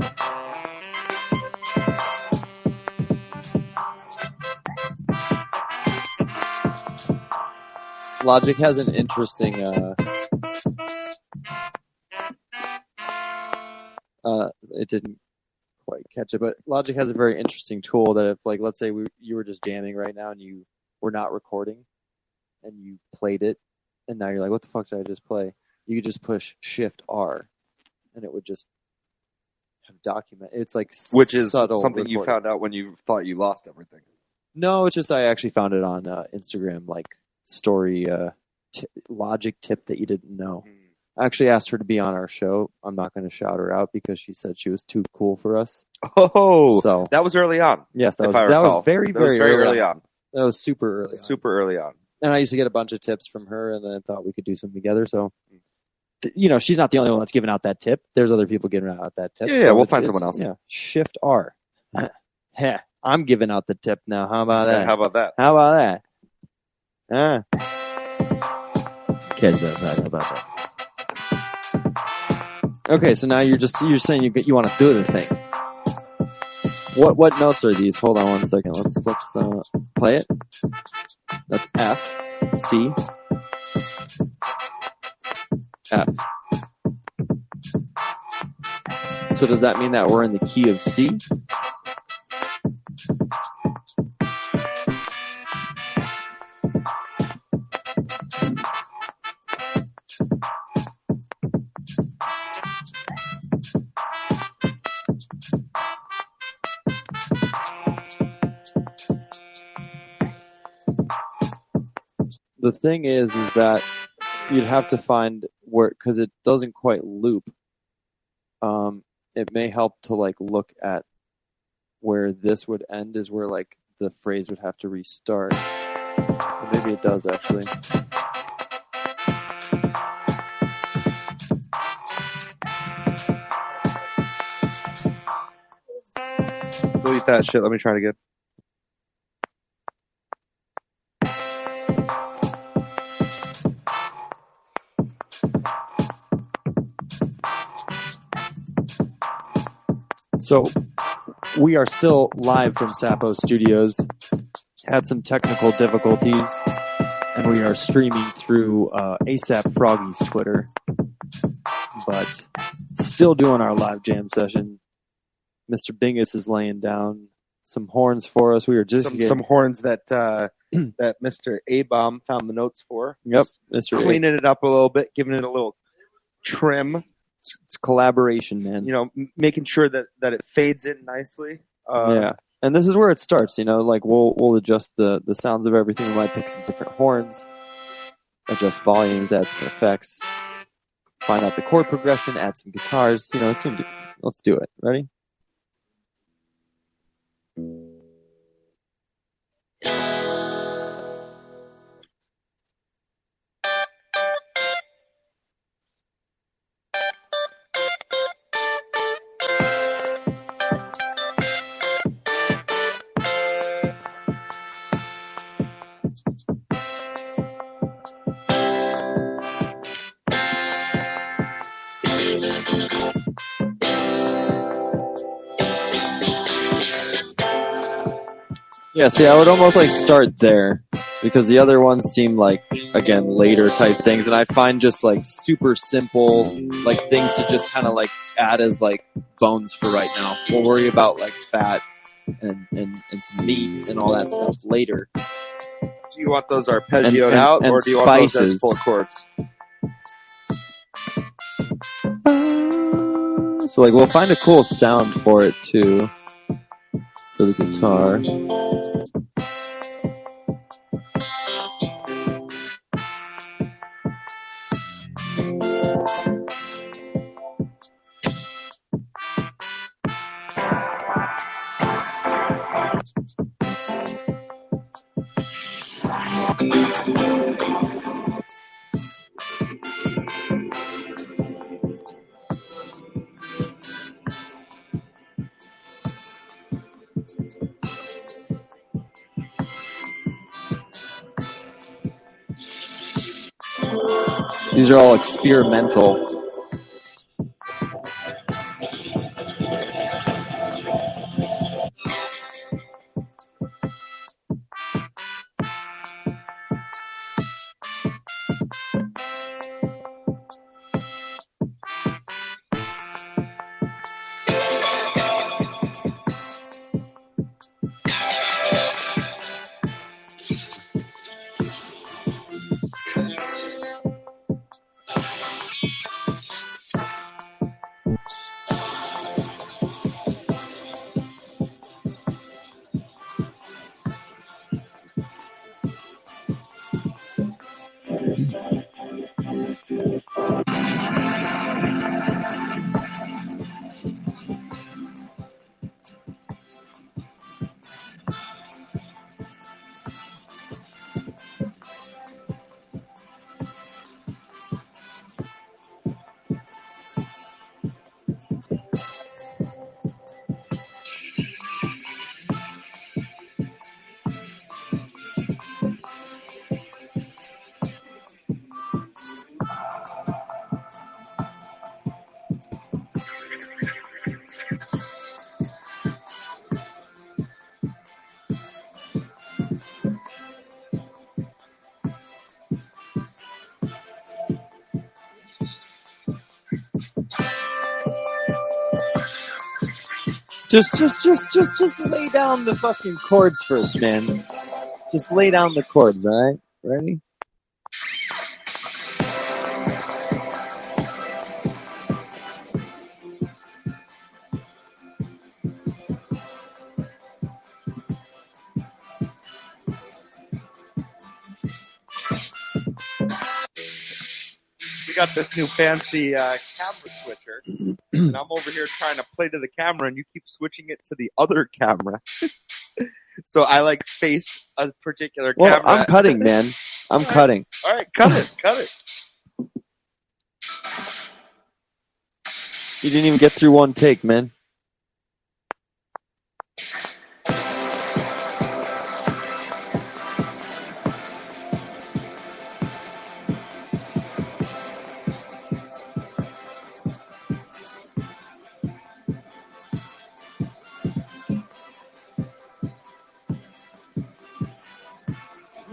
[SPEAKER 7] Logic has an interesting it didn't quite catch it, but Logic has a very interesting tool that if, like, let's say you were just jamming right now and you were not recording and you played it and now you're like, what the fuck did I just play? You could just push Shift R and it would just have documented. It's like
[SPEAKER 8] Which is
[SPEAKER 7] subtle
[SPEAKER 8] something you
[SPEAKER 7] reporting.
[SPEAKER 8] found out when you thought you lost everything.
[SPEAKER 7] No, it's just I actually found it on Instagram, like story logic tip that you didn't know. I actually asked her to be on our show. I'm not going to shout her out because she said she was too cool for us.
[SPEAKER 8] Oh,
[SPEAKER 7] So
[SPEAKER 8] that was early on.
[SPEAKER 7] yes, that
[SPEAKER 8] if
[SPEAKER 7] was
[SPEAKER 8] I recall.
[SPEAKER 7] very
[SPEAKER 8] That was very early
[SPEAKER 7] on.
[SPEAKER 8] on.
[SPEAKER 7] That was super early.
[SPEAKER 8] Super early on.
[SPEAKER 7] And I used to get a bunch of tips from her, and I thought we could do something together. So, she's not the only one that's giving out that tip. There's other people giving out that tip.
[SPEAKER 8] Yeah,
[SPEAKER 7] so
[SPEAKER 8] we'll find someone else.
[SPEAKER 7] Yeah, Shift R. Heh, I'm giving out the tip now. How about that?
[SPEAKER 8] Yeah, how about that?
[SPEAKER 7] How about that? Kid does that. How about that? Okay, so now you're saying you want to do the thing. What notes are these? Hold on 1 second. Let's play it. That's F, C, F. So does that mean that we're in the key of C? The thing is that you'd have to find where, because it doesn't quite loop. It may help to look at where this would end is where the phrase would have to restart. Or maybe it does actually.
[SPEAKER 8] Delete that shit. Let me try it again.
[SPEAKER 7] So we are still live from Sapo Studios. Had some technical difficulties, and we are streaming through ASAP Froggy's Twitter, but still doing our live jam session. Mr. Bingus is laying down some horns for us. We were just
[SPEAKER 8] some horns that that Mr. A-Bomb found the notes for.
[SPEAKER 7] Yep, Mr.
[SPEAKER 8] Cleaning it up a little bit, giving it a little trim.
[SPEAKER 7] It's collaboration, man.
[SPEAKER 8] Making sure that it fades in nicely.
[SPEAKER 7] Yeah, and this is where it starts. We'll adjust the sounds of everything. We might pick some different horns, adjust volumes, add some effects, find out the chord progression, add some guitars. Let's do it. Ready? Yeah, see, I would almost start there because the other ones seem again, later type things, and I find just super simple things to just kind of add as bones for right now. We'll worry about fat and some meat and all that stuff later.
[SPEAKER 8] Do you want those arpeggioed out, or do you want those as full chords?
[SPEAKER 7] So we'll find a cool sound for it too, for the guitar. These are all experimental. Just lay down the fucking chords first, man. Just lay down the chords, all right? Ready?
[SPEAKER 8] We got this new fancy camera switcher, and I'm over here trying to play to the camera, and you keep switching it to the other camera. So I like face a particular
[SPEAKER 7] Well,
[SPEAKER 8] camera.
[SPEAKER 7] I'm cutting, man. I'm cutting.
[SPEAKER 8] All right, cut it.
[SPEAKER 7] You didn't even get through one take, man.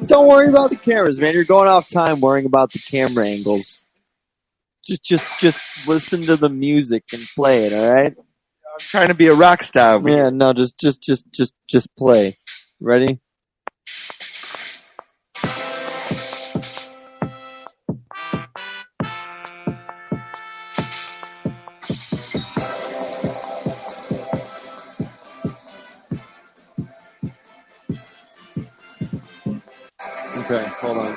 [SPEAKER 7] Don't worry about the cameras, man. You're going off time worrying about the camera angles. Just listen to the music and play it, all right?
[SPEAKER 8] I'm trying to be a rock star.
[SPEAKER 7] Yeah, no, just play. Ready? Okay, hold on.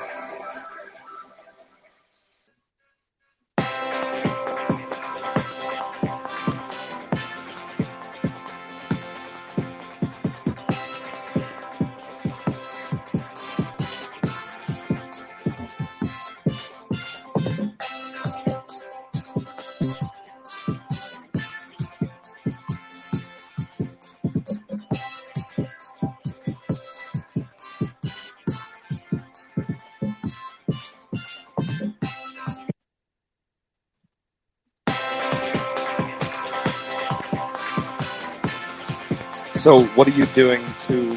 [SPEAKER 8] So what are you doing to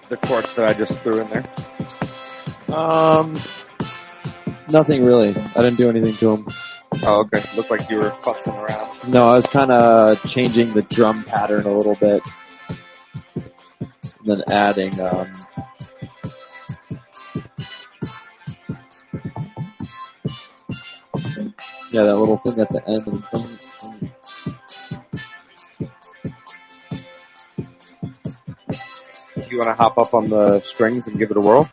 [SPEAKER 8] the chords that I just threw in there?
[SPEAKER 7] Nothing really. I didn't do anything to them.
[SPEAKER 8] Oh, okay. Looked like you were futzing around.
[SPEAKER 7] No, I was kind of changing the drum pattern a little bit. And then adding, yeah, that little thing at the end.
[SPEAKER 8] You want to hop up on the strings and give it a whirl?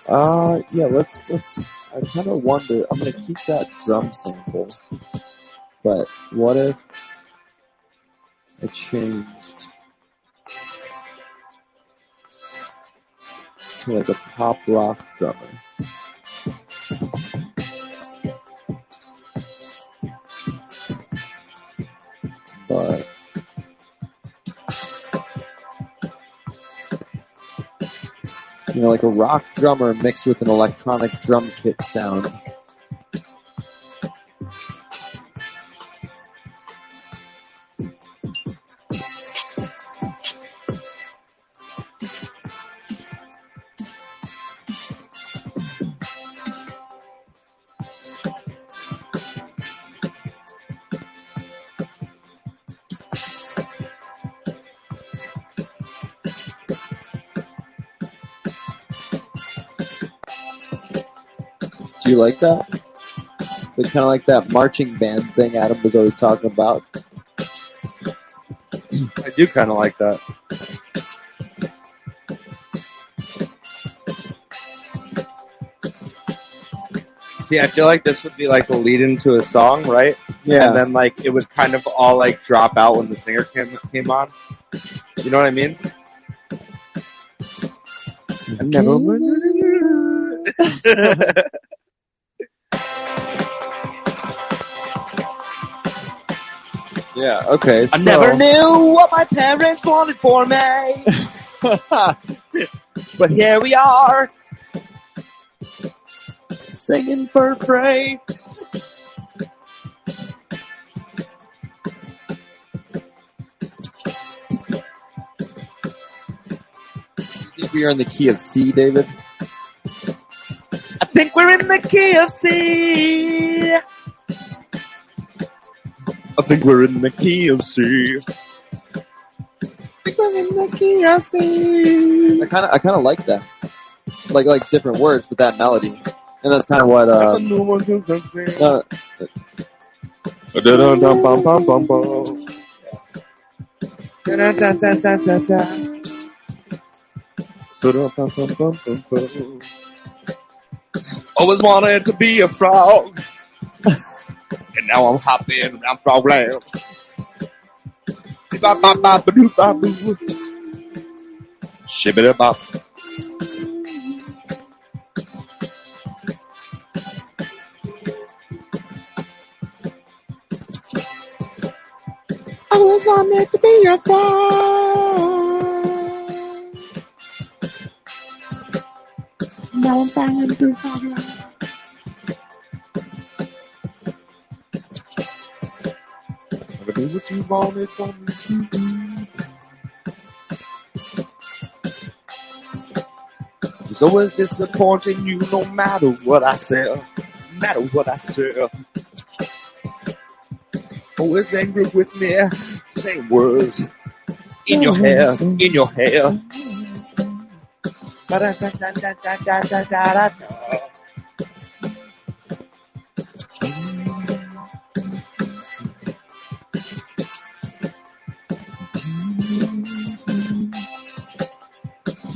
[SPEAKER 7] Yeah, let's, I kind of wonder, I'm going to keep that drum sample, but what if I changed to like a pop rock drummer? But you know, like a rock drummer mixed with an electronic drum kit sound. Do you like that? It's kind of like that marching band thing Adam was always talking about.
[SPEAKER 8] I do kind of like that. See, I feel like this would be like the lead into a song, right?
[SPEAKER 7] Yeah.
[SPEAKER 8] And then like it would kind of all like drop out when the singer came on. You know what I mean?
[SPEAKER 7] I never Yeah, okay.
[SPEAKER 8] I never knew what my parents wanted for me. But here we are.
[SPEAKER 7] Singing for free. You think we are in the key of C, David?
[SPEAKER 8] I think we're in the key of C. I think we're in the key of C.
[SPEAKER 7] I kind of like that. Like different words, but that melody, and that's kind of what.
[SPEAKER 8] Always wanted to be a frog, and now I'm hopping around frogland. Shibbity-bop. I always wanted to be a frog. Now I'm flying through frogland. I'll do what you wanted from me. It's always disappointing you no matter what I say. No matter what I say. Always angry with me. Same words. In your hair. In your hair. Da-da-da-da-da-da-da-da-da.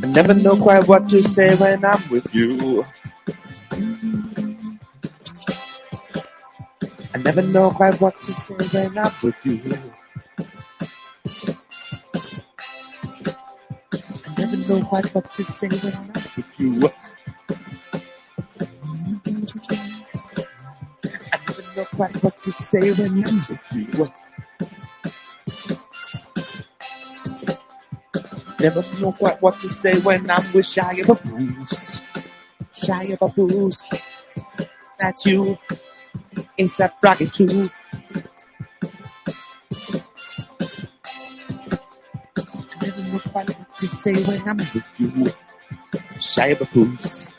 [SPEAKER 8] I never know quite what to say when I'm with you. I never know quite what to say when I'm with you. I never know quite what to say when I'm with you. I never know quite what to say when I'm with you. Never know quite what to say when I'm with Shia Baboose. Shia Baboose. That's you. A$AP Rocky too. I never know quite what to say when I'm with you. Shia Baboose.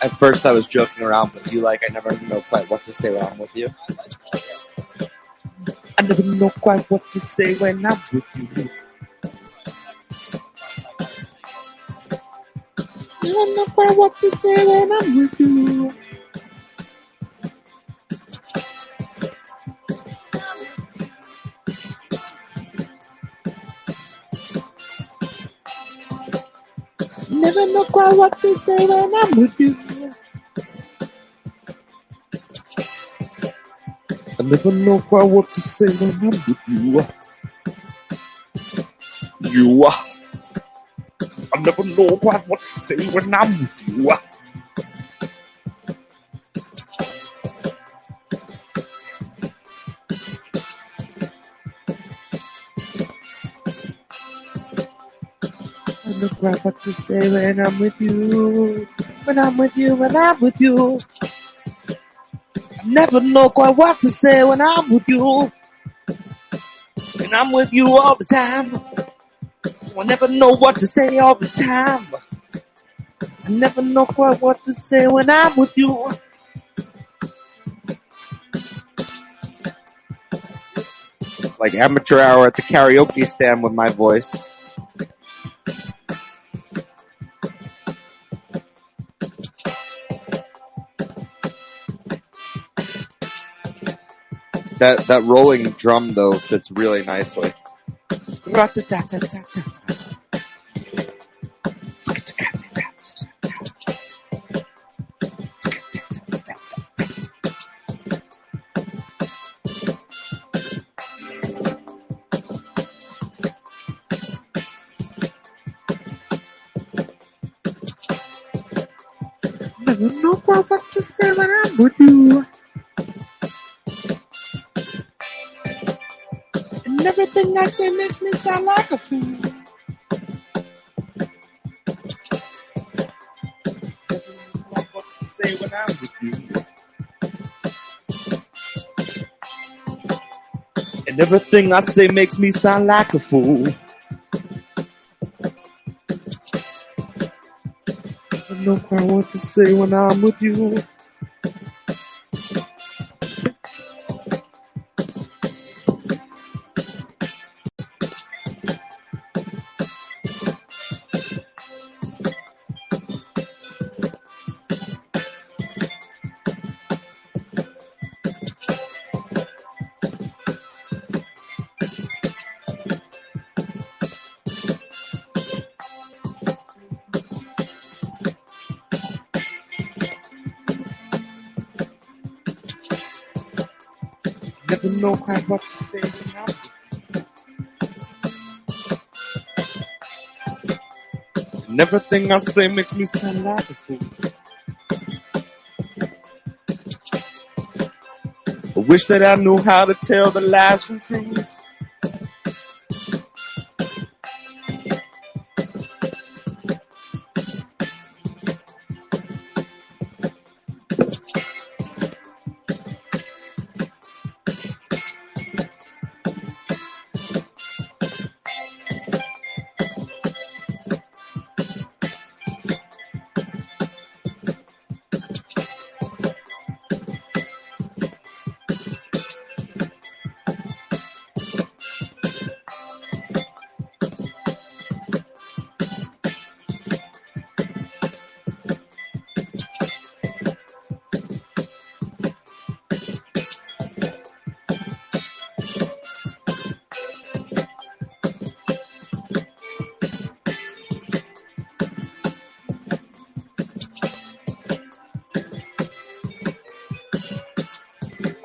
[SPEAKER 8] At first I was joking around with you, like I never know quite what to say when I'm with you. I never know quite what to say when I'm with you. Never know quite what to say when I'm with you. Never know quite what to say when I'm with you. I never know quite what to say when I'm with you. You. I never know quite what to say when I'm with you. I never know quite what to say when I'm with you. When I'm with you, when I'm with you. I never know quite what to say when I'm with you. And I'm with you all the time. So I never know what to say all the time. I never know quite what to say when I'm with you. It's like amateur hour at the karaoke stand with my voice. That rolling drum though fits really nicely. Never know quite what to say when I'm with you. And everything I say makes me sound like a fool. Never know what to say when I'm with you. And everything I say makes me sound like a fool. I don't know quite what to say when I'm with you. Never know quite what to say when I'm with you. And everything I say makes me sound like a fool. I wish that I knew how to tell the lies from truth.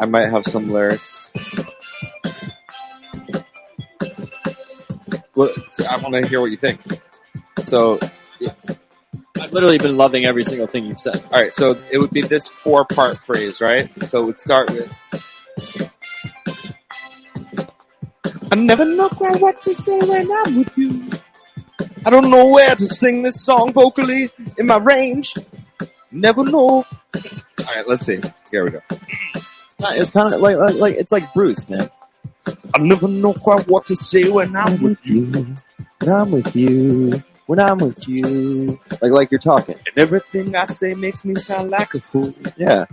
[SPEAKER 8] I might have some lyrics. Well, so I want to hear what you think. So,
[SPEAKER 7] I've literally been loving every single thing you've said.
[SPEAKER 8] all right, so it would be this 4-part phrase, right? So it would start with, I never know quite what to say when I'm with you. I don't know where to sing this song vocally in my range. Never know. All right, let's see. Here we go.
[SPEAKER 7] It's kind of like it's like Bruce, man.
[SPEAKER 8] I never know quite what to say when I'm with you.
[SPEAKER 7] When I'm with you. When I'm with you. Like you're talking.
[SPEAKER 8] And everything I say makes me sound like a fool.
[SPEAKER 7] Yeah.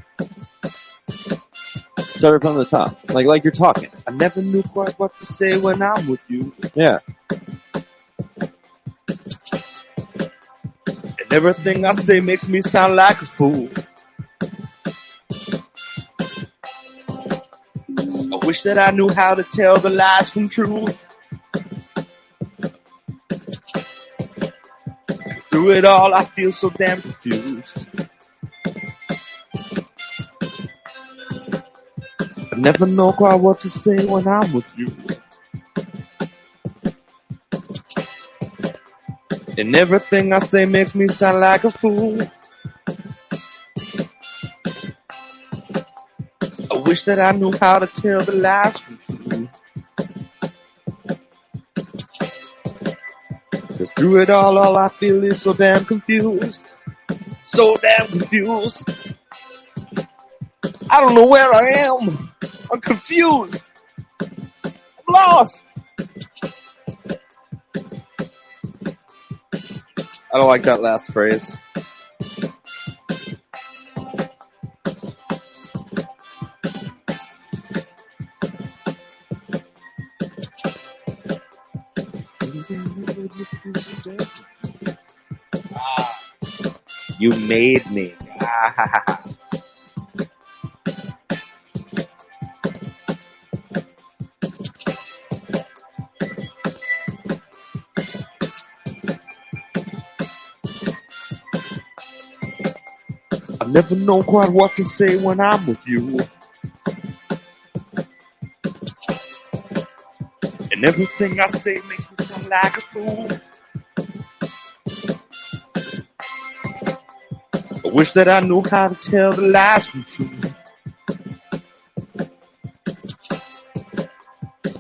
[SPEAKER 7] Start from the top. Like you're talking.
[SPEAKER 8] I never knew quite what to say when I'm with you.
[SPEAKER 7] Yeah.
[SPEAKER 8] And everything I say makes me sound like a fool. I wish that I knew how to tell the lies from truth. Through it all, I feel so damn confused. I never know quite what to say when I'm with you. And everything I say makes me sound like a fool. I wish that I knew how to tell the lies from truth. 'Cause through it all I feel is so damn confused. So damn confused. I don't know where I am. I'm confused. I'm lost. I don't like that last phrase. You made me. I never know quite what to say when I'm with you. And everything I say makes me sound like a fool. I wish that I knew how to tell the lies from truth.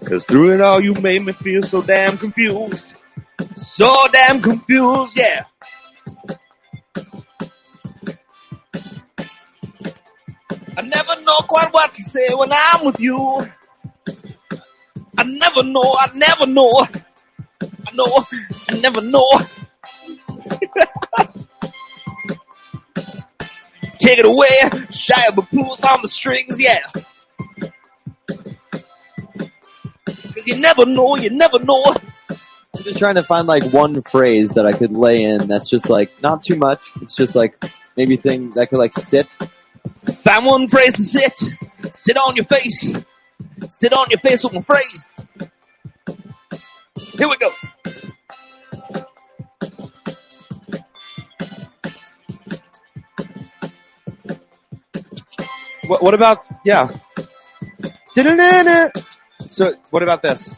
[SPEAKER 8] 'Cause through it all you made me feel so damn confused. So damn confused, yeah. I never know quite what to say when I'm with you. never know, I never know. I never know. Take it away, Shia LaBeouf's on the strings, yeah. Cause you never know, you never know.
[SPEAKER 7] I'm just trying to find like one phrase that I could lay in that's just like not too much. It's just like maybe thing that could like sit.
[SPEAKER 8] Find one phrase to sit. Sit on your face. Sit on your face with my phrase. Here we go. What about, yeah. So, what about this?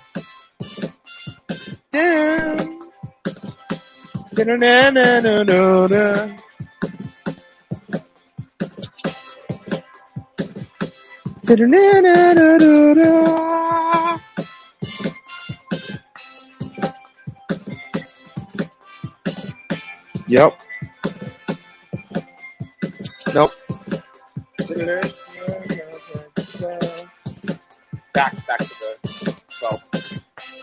[SPEAKER 8] Yep. Nope. Back to the 12th.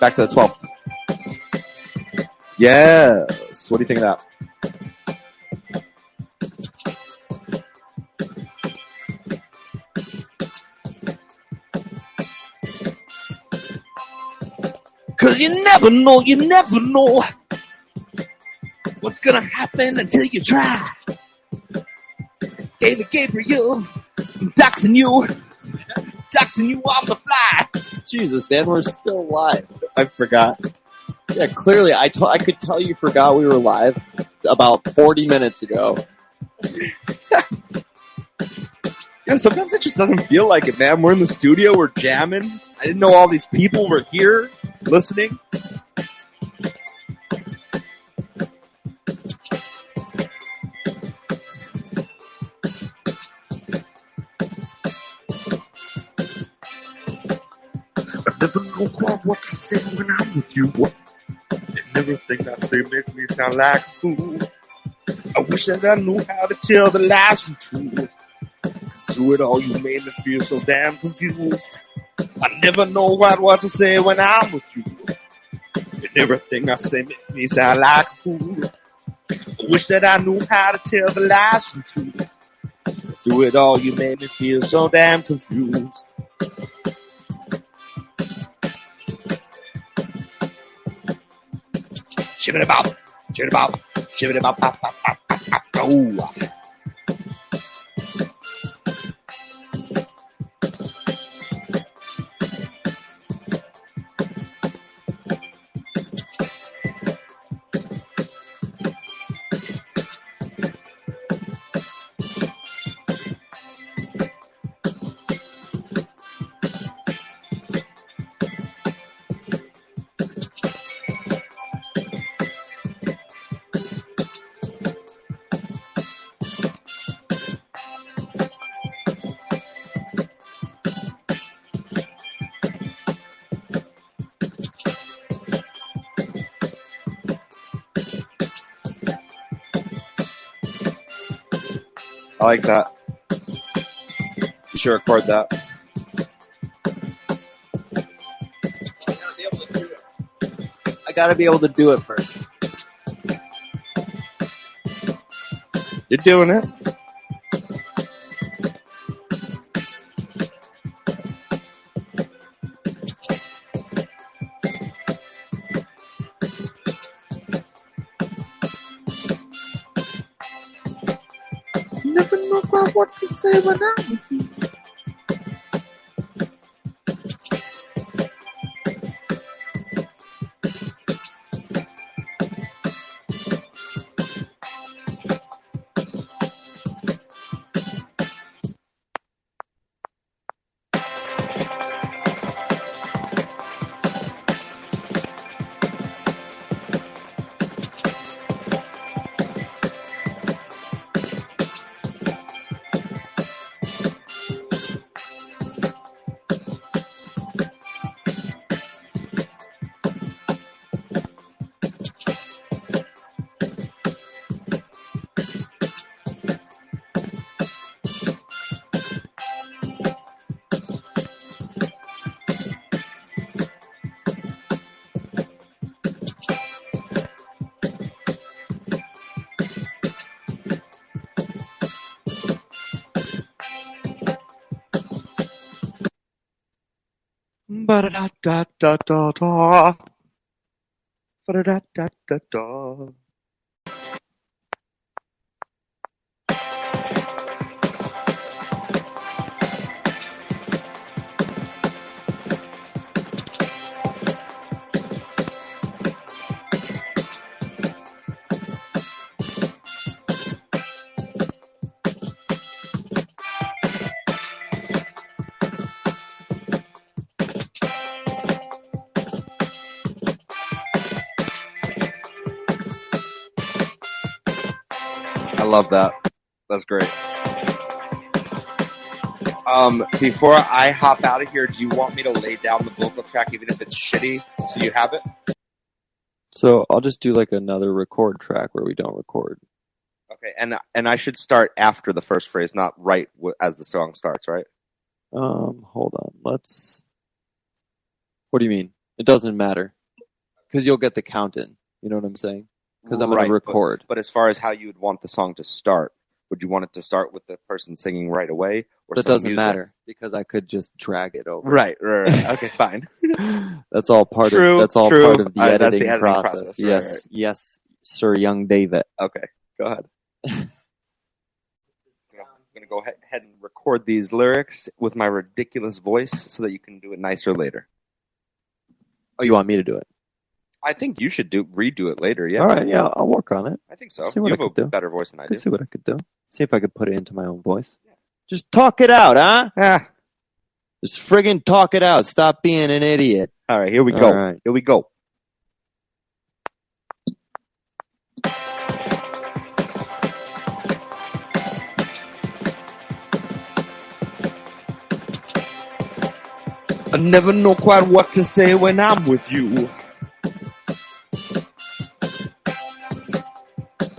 [SPEAKER 8] Back to the 12th. Yes. What do you think of that? Cause you never know what's gonna happen until you try. David Gabriel, I'm doxing you on the fly.
[SPEAKER 7] Jesus, man, we're still live.
[SPEAKER 8] I forgot.
[SPEAKER 7] Yeah, clearly, I could tell you forgot we were live about 40 minutes ago.
[SPEAKER 8] Yeah, sometimes it just doesn't feel like it, man. We're in the studio, we're jamming. I didn't know all these people were here listening. I never know quite what to say when I'm with you. And everything I say makes me sound like a fool. I wish that I knew how to tell the lies from truth. Through it all, you made me feel so damn confused. I never know quite what to say when I'm with you. And everything I say makes me sound like a fool. I wish that I knew how to tell the lies from truth. Through it all, you made me feel so damn confused. Shibbity-bop, shibbity-bop, shibbity-bop, bop, bop, bop, bop, bop, oh. I like that. You should record that.
[SPEAKER 7] I gotta be able to do it first.
[SPEAKER 8] You're doing it. Never know quite what to say when I'm with you. Ba-da-da-da-da-da. Ba-da-da-da-da-da. I love that. That's great. Before I hop out of here, do you want me to lay down the vocal track even if it's shitty so you have it?
[SPEAKER 7] So I'll just do like another record track where we don't record.
[SPEAKER 8] Okay, and I should start after the first phrase, not right as the song starts, right?
[SPEAKER 7] Hold on. Let's. What do you mean? It doesn't matter. Because you'll get the count in. You know what I'm saying? Because I'm going to record.
[SPEAKER 8] But as far as how you would want the song to start, would you want it to start with the person singing right away? Or
[SPEAKER 7] that
[SPEAKER 8] some
[SPEAKER 7] doesn't
[SPEAKER 8] music?
[SPEAKER 7] matter. Because I could just drag it over.
[SPEAKER 8] Right. Okay, fine.
[SPEAKER 7] That's all part
[SPEAKER 8] True,
[SPEAKER 7] of. That's all
[SPEAKER 8] true.
[SPEAKER 7] part of the
[SPEAKER 8] That's
[SPEAKER 7] editing,
[SPEAKER 8] the editing
[SPEAKER 7] process.
[SPEAKER 8] process, right,
[SPEAKER 7] Yes,
[SPEAKER 8] right.
[SPEAKER 7] yes, Sir Young David.
[SPEAKER 8] Okay, go ahead. I'm going to go ahead and record these lyrics with my ridiculous voice so that you can do it nicer later.
[SPEAKER 7] Oh, you want me to do it?
[SPEAKER 8] I think you should redo it later, yeah.
[SPEAKER 7] All right, yeah, I'll work on it.
[SPEAKER 8] I think so.
[SPEAKER 7] See what
[SPEAKER 8] You
[SPEAKER 7] I
[SPEAKER 8] have
[SPEAKER 7] could
[SPEAKER 8] a
[SPEAKER 7] do.
[SPEAKER 8] better voice than I do.
[SPEAKER 7] See what I could do. See if I could put it into my own voice. Just talk it out, huh? Just friggin' talk it out. Stop being an idiot.
[SPEAKER 8] All right, here we go.
[SPEAKER 7] All right.
[SPEAKER 8] Here we go. I never know quite what to say when I'm with you.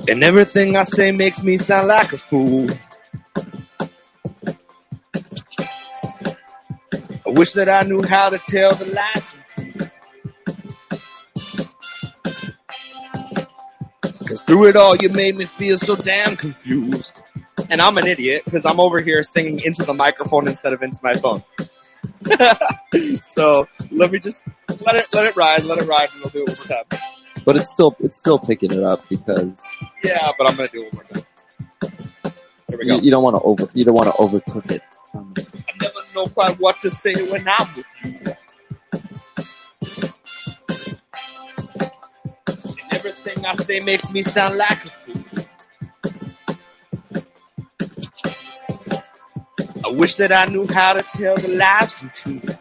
[SPEAKER 8] And everything I say makes me sound like a fool. I wish that I knew how to tell the lies from truth. 'Cause through it all you made me feel so damn confused. And I'm an idiot because I'm over here singing into the microphone instead of into my phone. So let me just let it ride, and we'll do it one more time.
[SPEAKER 7] But it's still picking it up because
[SPEAKER 8] Yeah, but I'm gonna do it one more time. Here we go.
[SPEAKER 7] you don't want to overcook it.
[SPEAKER 8] I never know quite what to say when I'm with you. And everything I say makes me sound like a fool. I wish that I knew how to tell the lies from truth.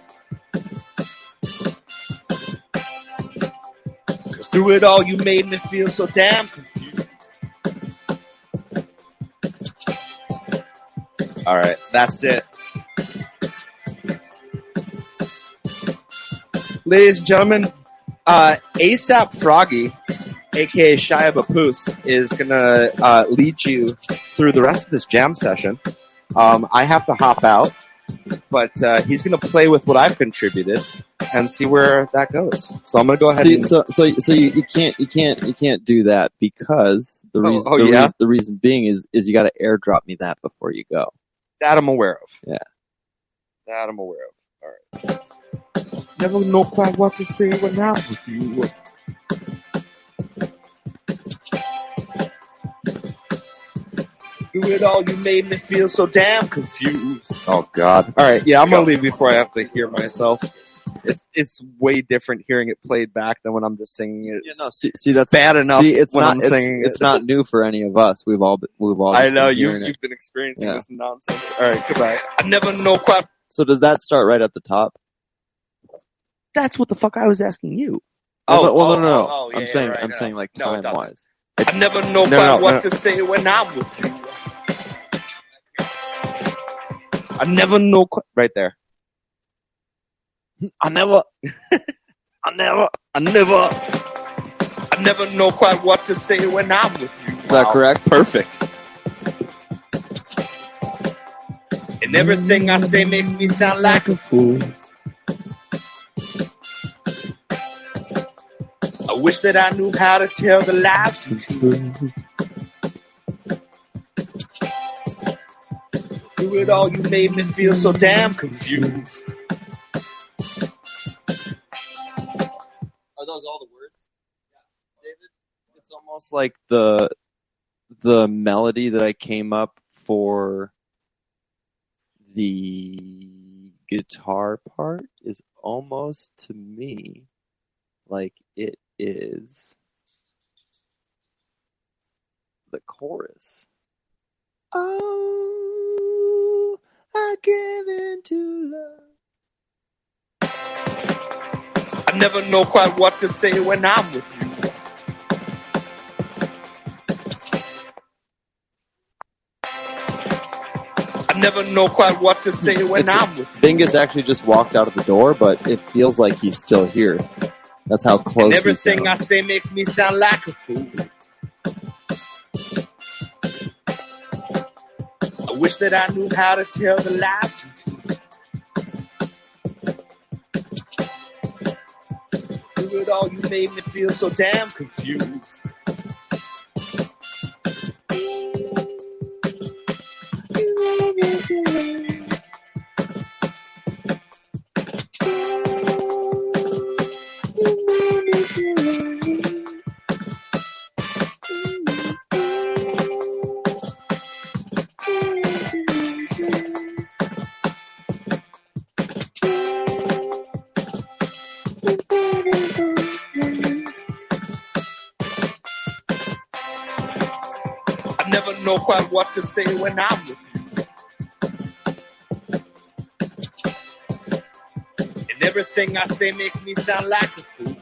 [SPEAKER 8] 'Cause through it all you made me feel so damn confused. Alright, that's it. Ladies and gentlemen, ASAP Froggy, aka Shia Papoose, is gonna lead you through the rest of this jam session. I have to hop out, but he's gonna play with what I've contributed and see where that goes. So I'm gonna go ahead.
[SPEAKER 7] So you can't do that because the reason being is you got to airdrop me that before you go.
[SPEAKER 8] That I'm aware of.
[SPEAKER 7] Yeah.
[SPEAKER 8] That I'm aware of. All right. Never know quite what to say when I'm with you. Through it all, you made me feel so damn confused. Oh God! All right, yeah, I'm gonna leave before I have to hear myself. It's way different hearing it played back than when I'm just singing it.
[SPEAKER 7] Yeah, no, see that's
[SPEAKER 8] bad enough.
[SPEAKER 7] See, it's
[SPEAKER 8] when
[SPEAKER 7] not
[SPEAKER 8] I'm singing.
[SPEAKER 7] It's not new for any of us. We've all.
[SPEAKER 8] I know
[SPEAKER 7] been hearing
[SPEAKER 8] you've been experiencing
[SPEAKER 7] Yeah.
[SPEAKER 8] this nonsense. All right, goodbye. I never know quite.
[SPEAKER 7] So does that start right at the top?
[SPEAKER 8] That's what the fuck I was asking you.
[SPEAKER 7] No.
[SPEAKER 8] Yeah,
[SPEAKER 7] I'm saying
[SPEAKER 8] right,
[SPEAKER 7] I'm
[SPEAKER 8] no.
[SPEAKER 7] saying like
[SPEAKER 8] No, it
[SPEAKER 7] time
[SPEAKER 8] doesn't.
[SPEAKER 7] wise.
[SPEAKER 8] I never know quite what to say when I'm with you. I never know quite. Right there. I never know quite what to say when I'm with you.
[SPEAKER 7] Is that correct?
[SPEAKER 8] Perfect. And everything I say makes me sound like a fool. I wish that I knew how to tell the lies from truth. Through it all, you made me feel so damn confused.
[SPEAKER 7] almost like the melody that I came up for the guitar part is almost to me like it is the chorus. Oh, I give in to love.
[SPEAKER 8] I never know quite what to say when I'm with you. I never know quite what to say when I'm with you.
[SPEAKER 7] Bingus actually just walked out of the door, but it feels like he's still here. That's how close
[SPEAKER 8] And
[SPEAKER 7] he
[SPEAKER 8] everything I
[SPEAKER 7] sounds.
[SPEAKER 8] say makes me sound like a fool. I wish that I knew how to tell the life. Through it all, you made me feel so damn confused. I never know quite what to say when I'm with you. And everything I say makes me sound like a fool.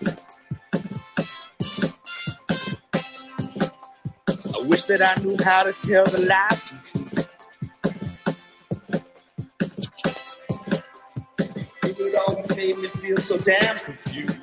[SPEAKER 8] I wish that I knew how to tell the life from truth. Through it all, you made me feel so damn confused.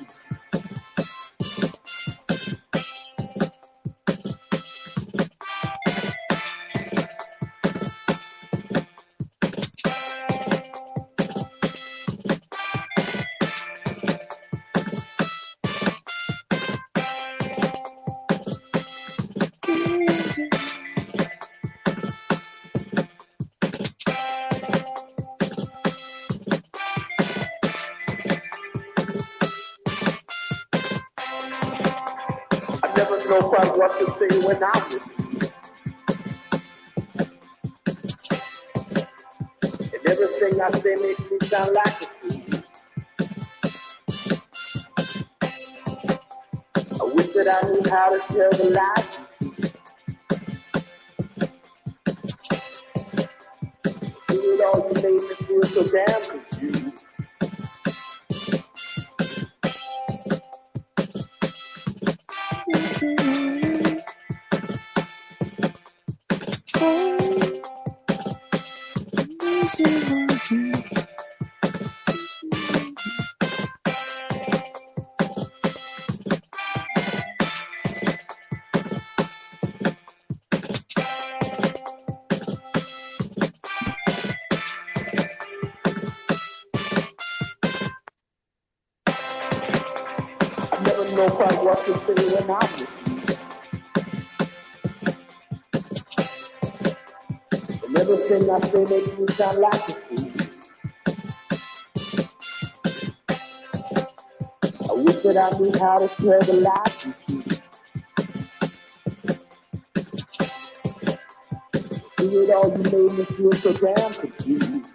[SPEAKER 8] I never know quite what to say when I'm with you. And everything I say makes me sound like a fool. I wish that I knew how to tell the life. Through it all, you made me feel so damn confused. I never know quite what to say when I'm with you. And everything I say makes me sound like a fool. I wish that I knew how to tell the life from truth. Through it all, you made me feel so damn confused.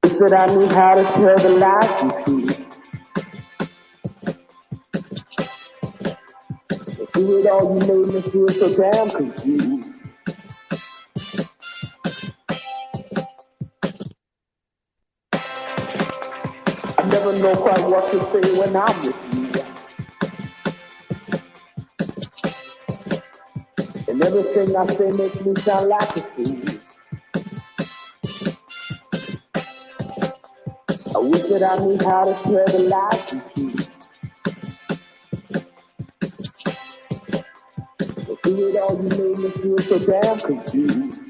[SPEAKER 8] I wish that I knew how to tell the life from truth. Through it all, you made me feel so damn confused. I never know quite what to say when I'm with you. And everything I say makes me sound like a fool. I wish that I knew how to tell the life from truth. But through it all, you made me feel so damn confused.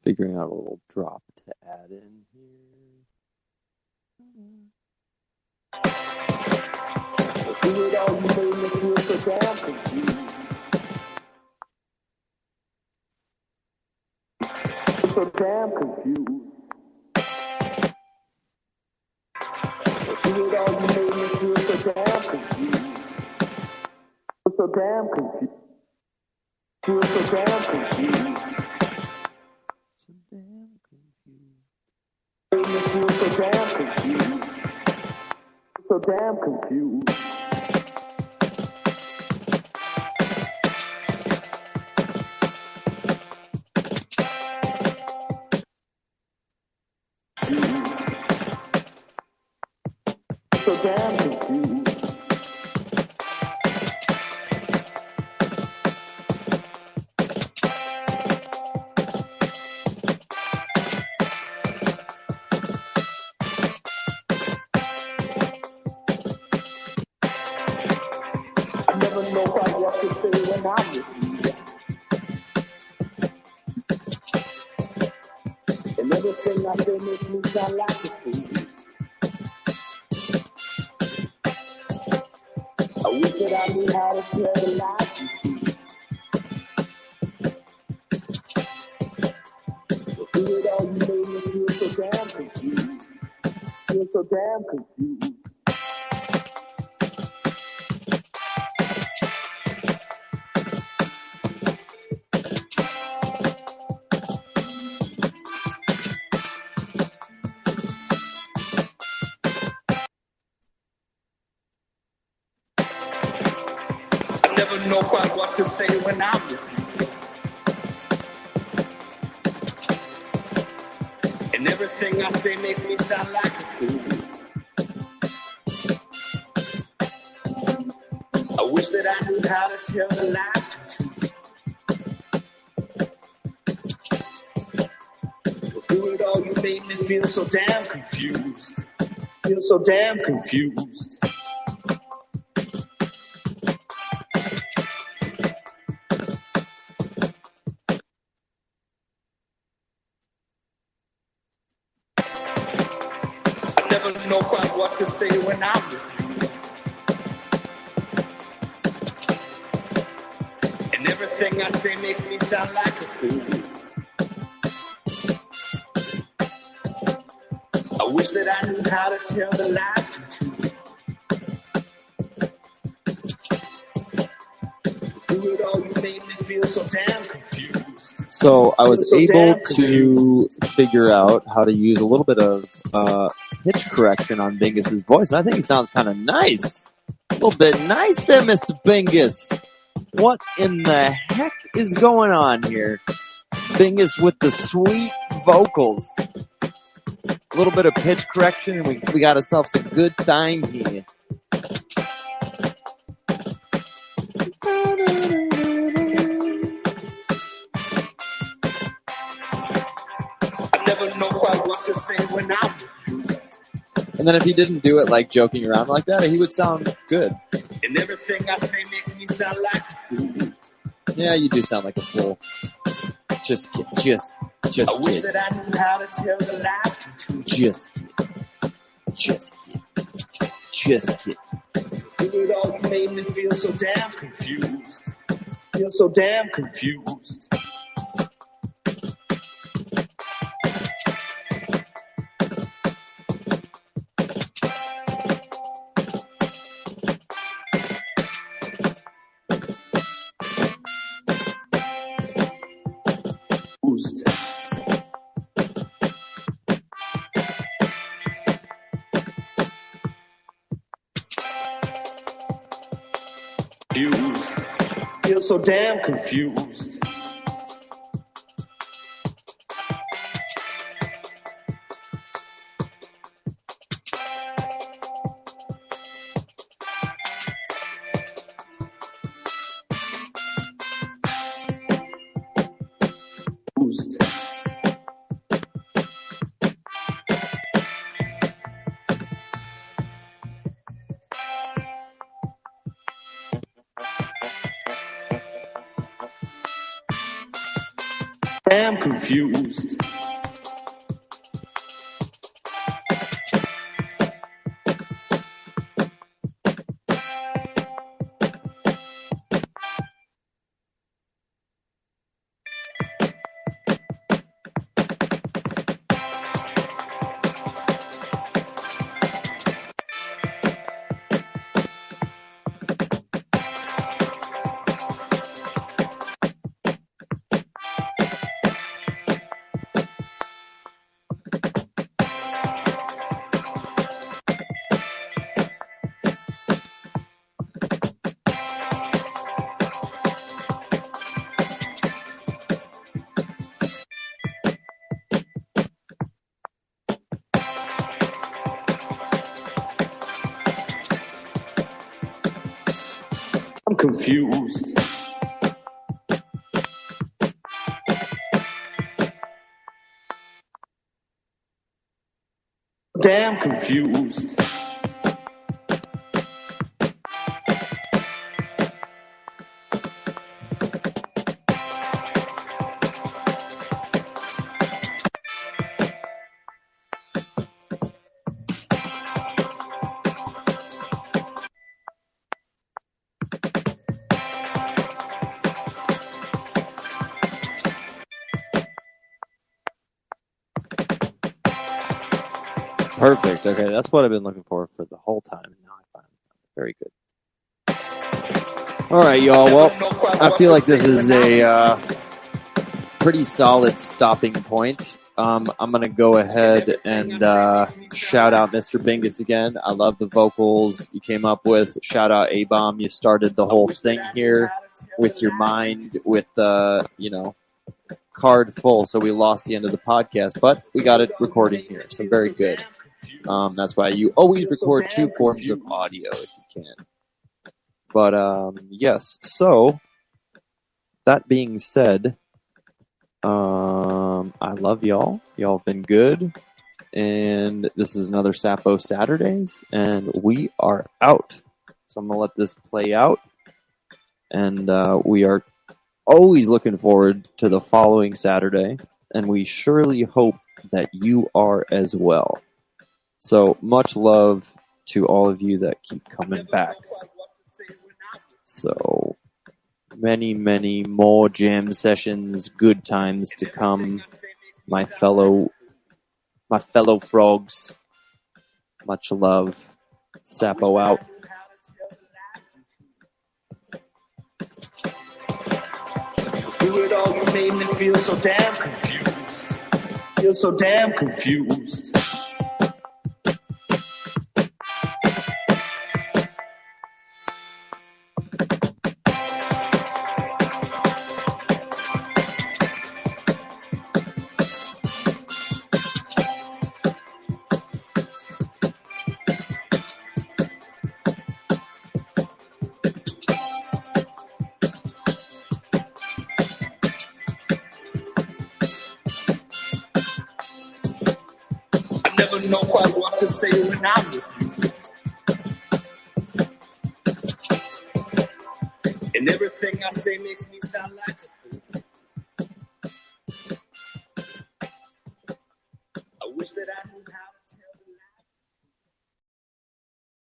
[SPEAKER 7] Figuring out a little drop to add in here.
[SPEAKER 8] But through it all, you made me feel so damn confused.
[SPEAKER 1] damn confused. Through it all, you made me feel so damn confused. So damn confused. Feel so damn confused. Made me feel so damn confused. So damn confused. So damn confused. I never know quite what to say when I'm with you. And everything I say makes me sound like a fool. I wish that I knew how to tell the lies you see. But through it all, you made me feel so damn confused. Feel so damn confused. I never know quite what to say when I'm with you. And everything I say makes me sound like a fool. I wish that I knew how to tell the lies to truth. But through it all, you made me feel so damn confused. Feel so damn confused. I never know quite what to say when I'm with you. And everything I say makes me sound like a fool. I wish that I knew how to tell the lies to truth. Through it all, you made me feel so damn confused.
[SPEAKER 7] So I was
[SPEAKER 1] So
[SPEAKER 7] able
[SPEAKER 1] damn
[SPEAKER 7] to
[SPEAKER 1] confused.
[SPEAKER 7] figure out how to use a little bit of pitch correction on Bingus's voice, and I think he sounds kind of nice. A little bit nice there, Mr. Bingus. What in the heck is going on here? Bingus with the sweet vocals. A little bit of pitch correction, and we got ourselves a good time here.
[SPEAKER 1] I never know quite what to say when I'm with you.
[SPEAKER 7] And then if he didn't do it like joking around like that, he would sound good.
[SPEAKER 1] And everything I say makes me sound like a fool.
[SPEAKER 7] Yeah, you do sound like a fool. Just kid.
[SPEAKER 1] I wish that I knew how to tell the lies to truth.
[SPEAKER 7] Just kid.
[SPEAKER 1] Through it all, you made me feel so damn confused. Feel so damn confused. Confused. Feel so damn confused. Confused. Damn confused. confused. Damn confused.
[SPEAKER 7] Perfect. Okay, that's what I've been looking for the whole time. Now I find it very good. All right, y'all. Well, I feel like this is a pretty solid stopping point. I'm going to go ahead and shout out Mr. Bingus again. I love the vocals you came up with. Shout out A-Bomb. You started the whole thing here with your mind, with, card full, so we lost the end of the podcast, but we got it recording here, so very good. That's why you always record 2 forms of audio if you can. But, yes, so, that being said, I love y'all. Y'all have been good. And this is another Sapo Saturdays, and we are out. So I'm going to let this play out. And we are always looking forward to the following Saturday, and we surely hope that you are as well. So much love to all of you that keep coming back. So many, many more jam sessions, good times to come, my fellow frogs. Much love. Sapo out.
[SPEAKER 1] Through it all, you made me feel so damn confused. Feel so damn confused. Never know quite what to say when I'm with you. And everything I say makes me sound like